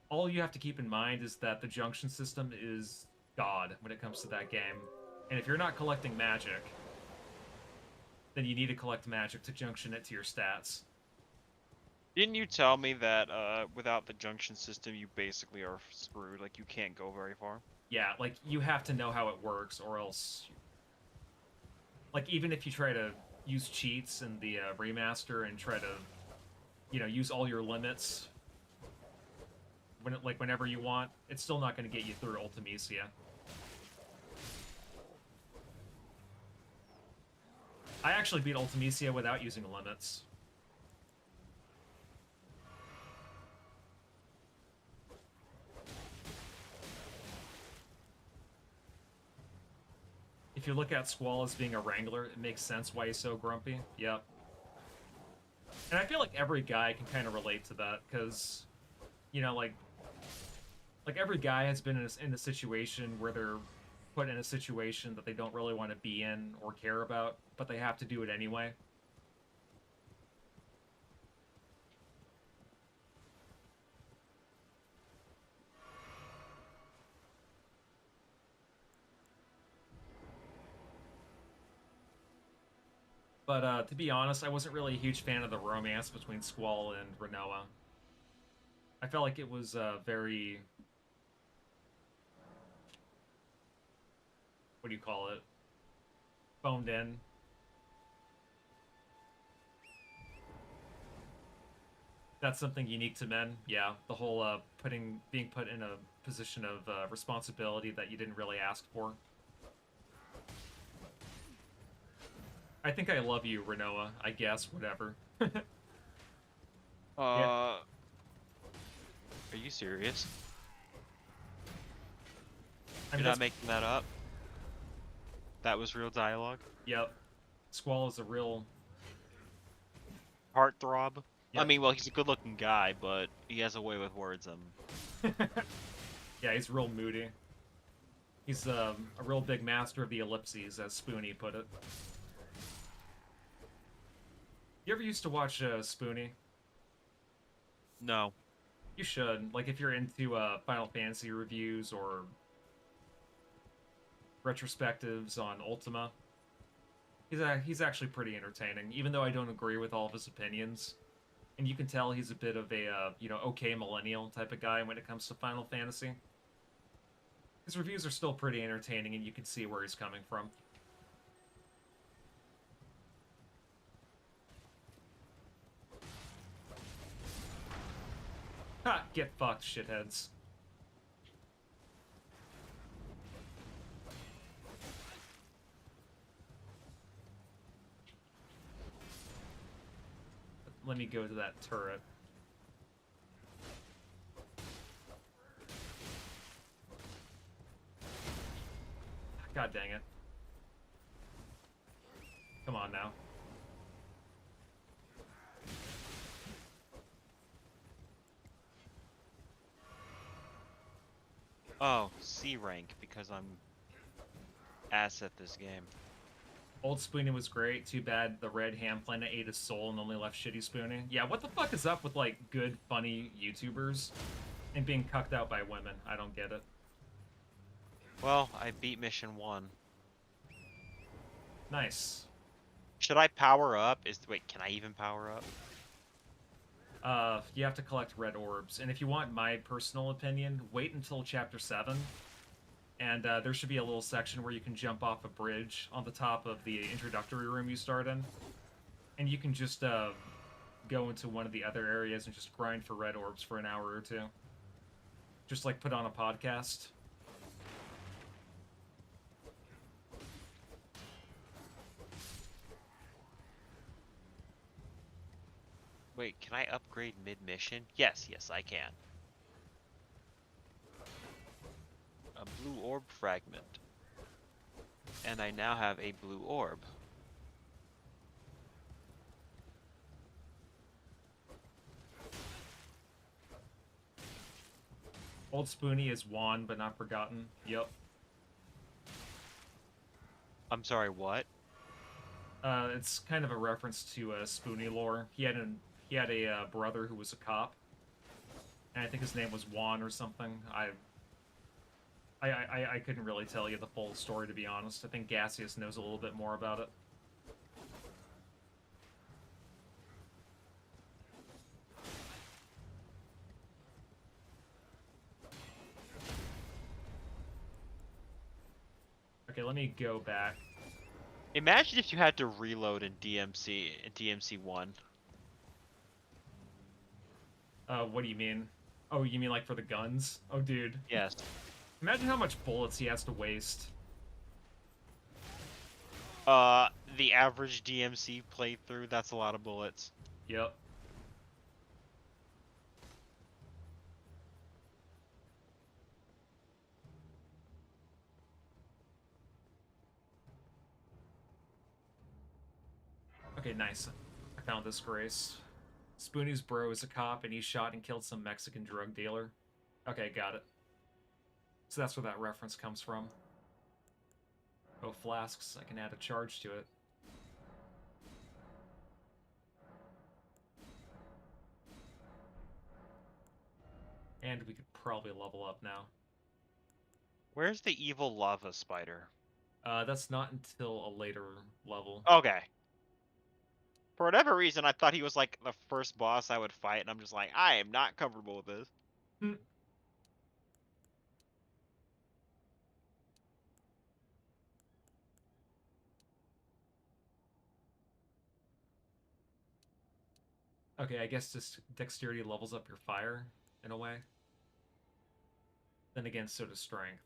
All you have to keep in mind is that the junction system is god when it comes to that game. And if you're not collecting magic, then you need to collect magic to junction it to your stats. Didn't you tell me that without the junction system, you basically are screwed? Like, you can't go very far? Yeah, like, you have to know how it works, or else... Like, even if you try to use cheats in the remaster and try to, you know, use all your limits whenever you want, it's still not going to get you through Ultimecia. I actually beat Ultimecia without using limits. If you look at Squall as being a wrangler, it makes sense why he's so grumpy. Yep. And I feel like every guy can kind of relate to that, because, you know, like every guy has been in a situation where they're put in a situation that they don't really want to be in or care about, but they have to do it anyway. But to be honest, I wasn't really a huge fan of the romance between Squall and Renoa. I felt like it was very... What do you call it? Phoned in. That's something unique to men. Yeah, the whole being put in a position of responsibility that you didn't really ask for. I think I love you, Renoa. I guess, whatever. Are you serious? You're not making that up? That was real dialogue? Yep. Squall is a real... Heartthrob? Yep. I mean, well, he's a good-looking guy, but he has a way with words. Yeah, he's real moody. He's a real big master of the ellipses, as Spoonie put it. You ever used to watch Spoonie? No. You should. Like, if you're into Final Fantasy reviews or retrospectives on Ultima, he's actually pretty entertaining, even though I don't agree with all of his opinions. And you can tell he's a bit of a, you know, okay millennial type of guy when it comes to Final Fantasy. His reviews are still pretty entertaining, and you can see where he's coming from. Ha! Get fucked, shitheads. Let me go to that turret. God dang it. Come on now. Oh, C rank, because I'm ass at this game. Old Spoonie was great. Too bad the red ham planet ate his soul and only left shitty Spoonie. Yeah, what the fuck is up with, like, good, funny YouTubers and being cucked out by women? I don't get it. Well, I beat mission 1. Nice. Should I power up? Wait, can I even power up? You have to collect red orbs. And if you want my personal opinion, wait until Chapter 7. And there should be a little section where you can jump off a bridge on the top of the introductory room you start in. And you can just go into one of the other areas and just grind for red orbs for an hour or two. Just like put on a podcast. Wait, can I upgrade mid-mission? Yes, I can. A blue orb fragment. And I now have a blue orb. Old Spoonie is Juan, but not forgotten. Yep. I'm sorry, what? It's kind of a reference to Spoonie lore. He had a brother who was a cop, and I think his name was Juan or something. I couldn't really tell you the full story, to be honest. I think Gaseous knows a little bit more about it. Okay, let me go back. Imagine if you had to reload in DMC1. What do you mean? Oh, you mean like for the guns? Oh, dude. Yes. Imagine how much bullets he has to waste. The average DMC playthrough, that's a lot of bullets. Yep. Okay, nice. I found this grace. Spoonie's bro is a cop, and he shot and killed some Mexican drug dealer. Okay, got it. So that's where that reference comes from. Oh, flasks. I can add a charge to it. And we could probably level up now. Where's the evil lava spider? That's not until a later level. Okay. For whatever reason, I thought he was like the first boss I would fight, and I'm just like, I am not comfortable with this. Hmm. Okay, I guess just dexterity levels up your fire, in a way. Then again, so does strength.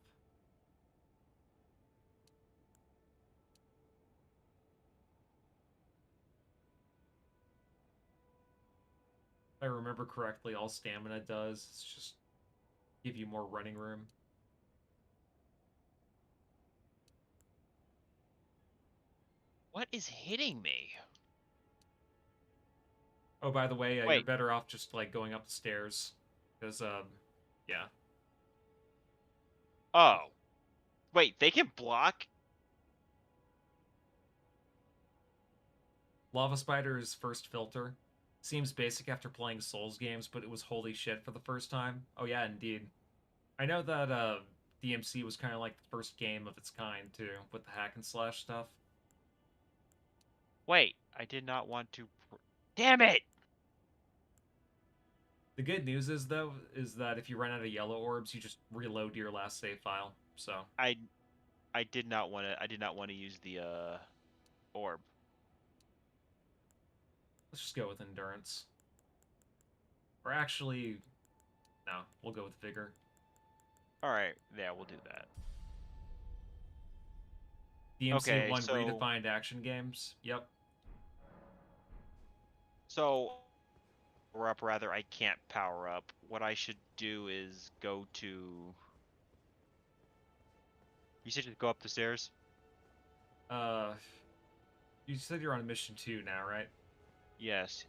If I remember correctly, all stamina does is just give you more running room. What is hitting me? Oh, by the way, you're Wait. better off just, like, going up the stairs. Because, yeah. Oh. Wait, they can block? Lava Spider's first filter. Seems basic after playing Souls games, but it was holy shit for the first time. Oh yeah, indeed. I know that, DMC was kind of like the first game of its kind, too, with the hack and slash stuff. Wait, I did not want to... Damn it! The good news is, though, is that if you run out of yellow orbs, you just reload to your last save file, so... I did not want to use the, orb. Let's just go with endurance. Or actually... No, we'll go with vigor. Alright, yeah, we'll do that. DMC 1 so... redefined action games. Yep. So... Or up, rather, I can't power up. What I should do is go to... You said just go up the stairs? You said you're on mission 2 now, right? Yes.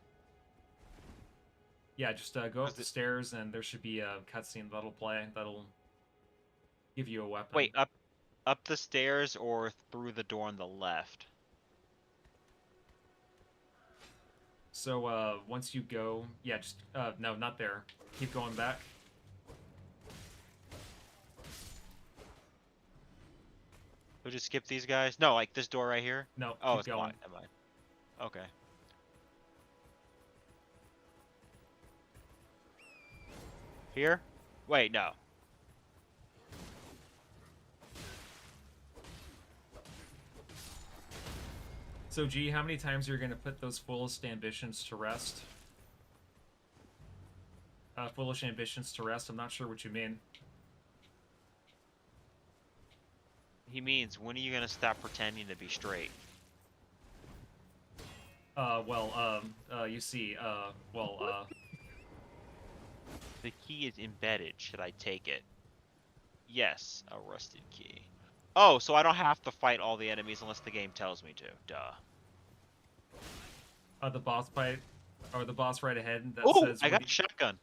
Yeah, just go up the stairs, and there should be a cutscene that'll play. That'll give you a weapon. Wait, up the stairs or through the door on the left? So, once you go... Yeah, just... no, not there. Keep going back. So just skip these guys? No, like this door right here? No, oh, keep it's going. fine. Never mind. Okay. Here? Wait, no. So, G, how many times are you going to put those foolish ambitions to rest? Foolish ambitions to rest? I'm not sure what you mean. He means, when are you gonna stop pretending to be straight? You see, The key is embedded. Should I take it? Yes, a rusted key. Oh, so I don't have to fight all the enemies unless the game tells me to. Duh. The boss fight, or the boss right ahead that Oh, says... I got a shotgun.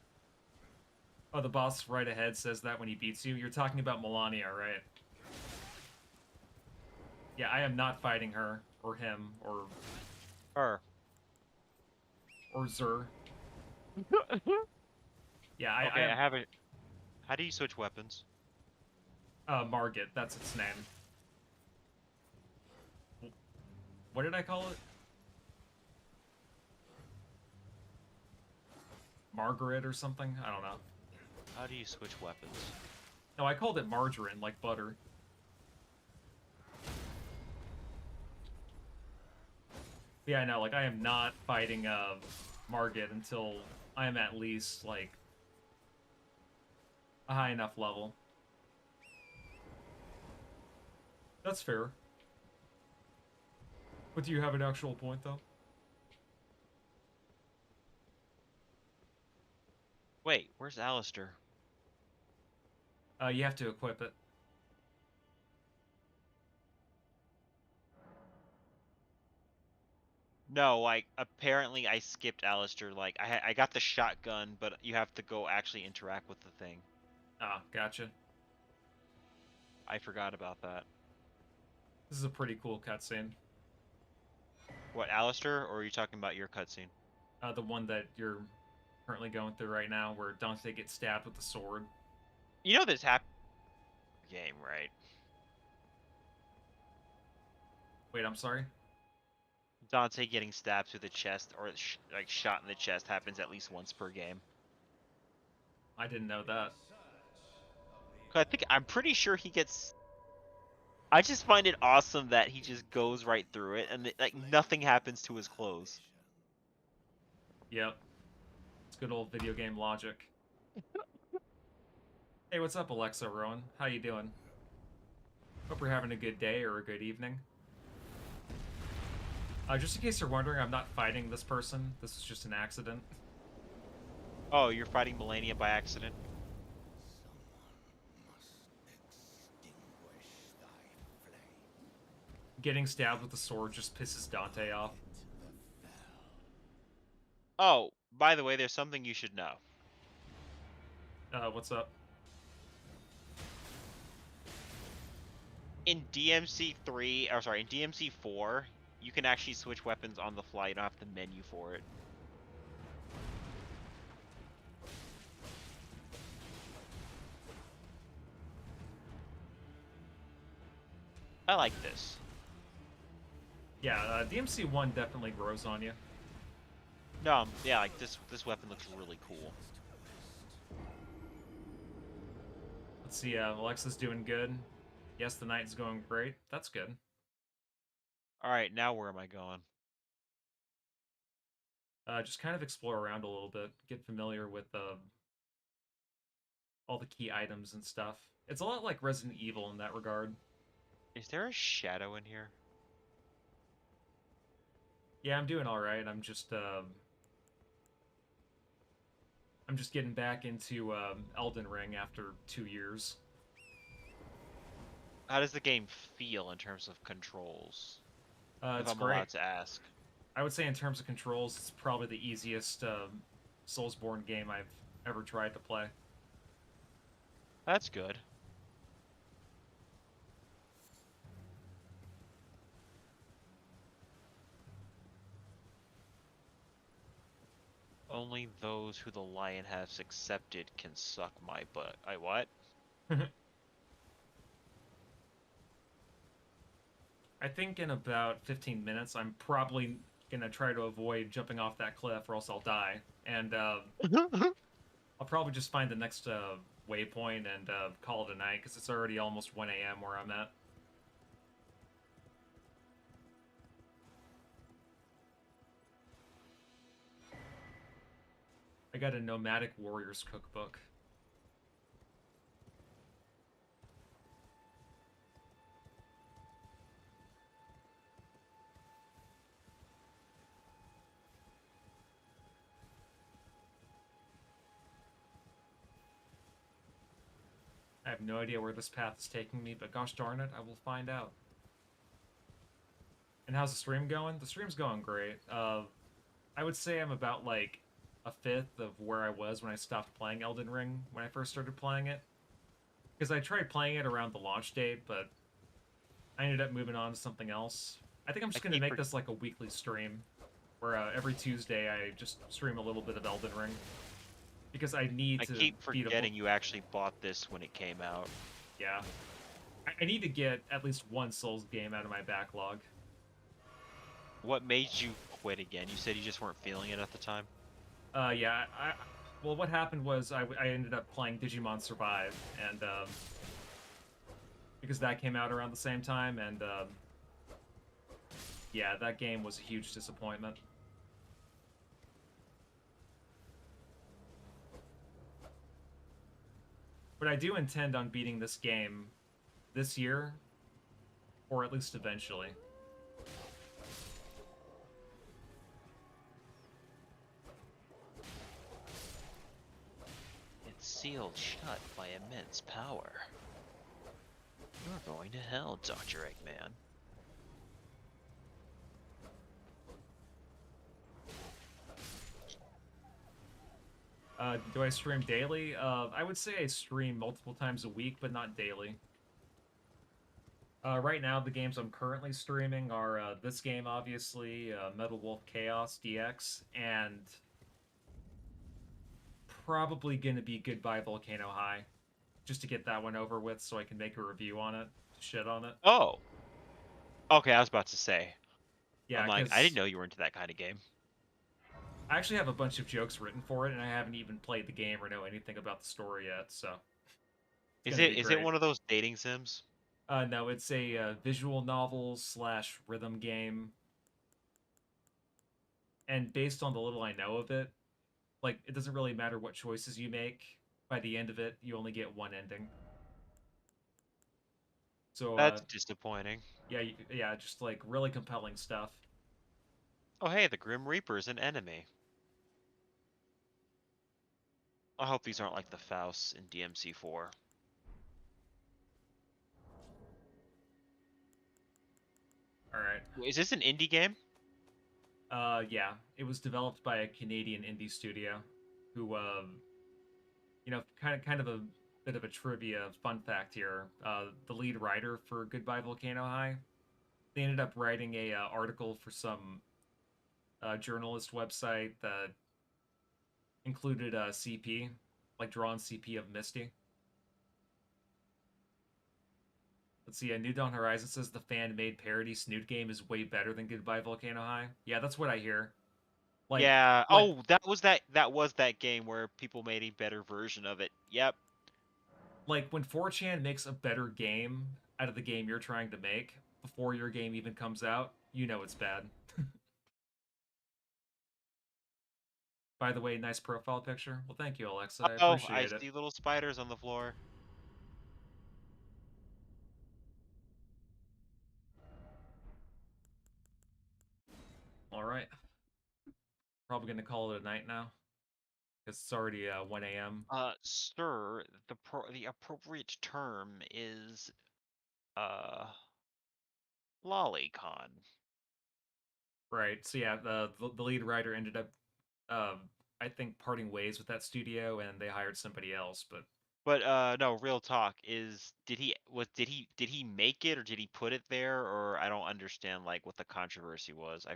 Oh, the boss right ahead says that when he beats you. You're talking about Melania, right? Yeah, I am not fighting her, or him, Her. or Zur. Yeah, I Okay, I am haven't. How do you switch weapons? Margit, that's its name. What did I call it? Margaret or something? I don't know. How do you switch weapons? No, I called it margarine, like butter. Yeah, I know, like, I am not fighting, Margit until I am at least, like, a high enough level. That's fair. But do you have an actual point, though? Wait, where's Alistair? You have to equip it. No, like apparently I skipped Alistair. Like I got the shotgun, but you have to go actually interact with the thing. Ah, gotcha. I forgot about that. This is a pretty cool cutscene. What, Alistair, or are you talking about your cutscene? The one that you're currently going through right now, where Dante gets stabbed with the sword. You know this happened in the game, right? Wait, I'm sorry? Dante getting stabbed through the chest or like shot in the chest happens at least once per game. I didn't know that. I'm pretty sure he gets. I just find it awesome that he just goes right through it and like nothing happens to his clothes. Yep. It's good old video game logic. Hey, what's up, Alexa Rowan? How you doing? Hope you're having a good day or a good evening. Just in case you're wondering, I'm not fighting this person. This is just an accident. Oh, you're fighting Melania by accident? Someone must extinguish thy flame Getting stabbed with the sword just pisses Dante off. into the fell. Oh, by the way, there's something you should know. What's up? In DMC3, or sorry, in DMC4, you can actually switch weapons on the fly. You don't have to menu for it. I like this. Yeah, DMC1 definitely grows on you. No, yeah, like this weapon looks really cool. Let's see, Alexa's doing good. Yes, the night's going great. That's good. Alright, now where am I going? Just kind of explore around a little bit. Get familiar with all the key items and stuff. It's a lot like Resident Evil in that regard. Is there a shadow in here? Yeah, I'm doing alright. I'm just getting back into Elden Ring after 2 years. How does the game feel in terms of controls? If It's I'm great. allowed to ask. I would say in terms of controls, it's probably the easiest Soulsborne game I've ever tried to play. That's good. Only those who the lion has accepted can suck my butt. I what? I think in about 15 minutes, I'm probably gonna try to avoid jumping off that cliff, or else I'll die. And I'll probably just find the next waypoint and call it a night, because it's already almost 1 a.m. where I'm at. I got a Nomadic Warriors cookbook. I have no idea where this path is taking me, but gosh darn it, I will find out. And how's the stream going? The stream's going great. I would say I'm about, like, a fifth of where I was when I stopped playing Elden Ring when I first started playing it. Because I tried playing it around the launch date, but I ended up moving on to something else. I think I'm I just gonna keep make this like a weekly stream, where every Tuesday I just stream a little bit of Elden Ring, because I need I to keep beat a forgetting you actually bought this when it came out. Yeah, I need to get at least one Souls game out of my backlog. What made you quit again? You said you just weren't feeling it at the time. Yeah, well, what happened was I ended up playing Digimon Survive, and because that came out around the same time, and yeah, that game was a huge disappointment. But I do intend on beating this game this year, or at least eventually. It's sealed shut by immense power. You're going to hell, Dr. Eggman. Do I stream daily? I would say I stream multiple times a week, but not daily. Right now, the games I'm currently streaming are this game, obviously, Metal Wolf Chaos DX, and probably gonna be Goodbye Volcano High, just to get that one over with so I can make a review on it, shit on it. Oh! Okay, I was about to say. Yeah, I'm like, I didn't because know you were into that kind of game. I actually have a bunch of jokes written for it, and I haven't even played the game or know anything about the story yet, so it's Is gonna be it great. one of those dating sims? No, it's a visual novel slash rhythm game, and based on the little I know of it, like it doesn't really matter what choices you make. By the end of it, you only get one ending. So That's disappointing. yeah, yeah, just like really compelling stuff. Oh hey, the Grim Reaper's an enemy. I hope these aren't like the Faust in DMC4. All right. Is this an indie game? Yeah, it was developed by a Canadian indie studio, who kind of a bit of a trivia fun fact here. The lead writer for Goodbye Volcano High, they ended up writing a article for some journalist website that included CP, like drawn CP of Misty. Let's see, New Dawn Horizon says the fan-made parody Snoot game is way better than Goodbye Volcano High. Yeah, that's what I hear. Like, Yeah. like, Oh, that was that game where people made a better version of it. Yep. like when 4chan makes a better game out of the game you're trying to make before your game even comes out, you know it's bad. By the way, nice profile picture. Well, thank you, Alexa. I Oh, I appreciate it. see little spiders on the floor. All right, probably gonna call it a night now because it's already 1 a.m. Sir, the appropriate term is lolicon. Right. So yeah, the lead writer ended up, um, I think, parting ways with that studio, and they hired somebody else. But But no, real talk is did he make it or did he put it there or I don't understand like what the controversy was.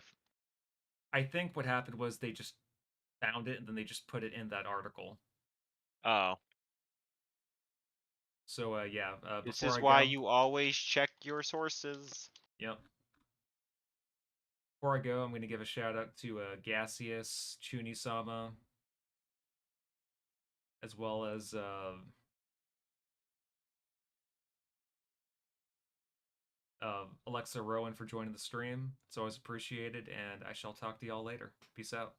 I think what happened was they just found it and then they just put it in that article. Oh, So yeah, this before is I why go, you always check your sources. yep. Before I go, I'm going to give a shout out to Gaseous, Chunisama, as well as Alexa Rowan for joining the stream. It's always appreciated, and I shall talk to y'all later. Peace out.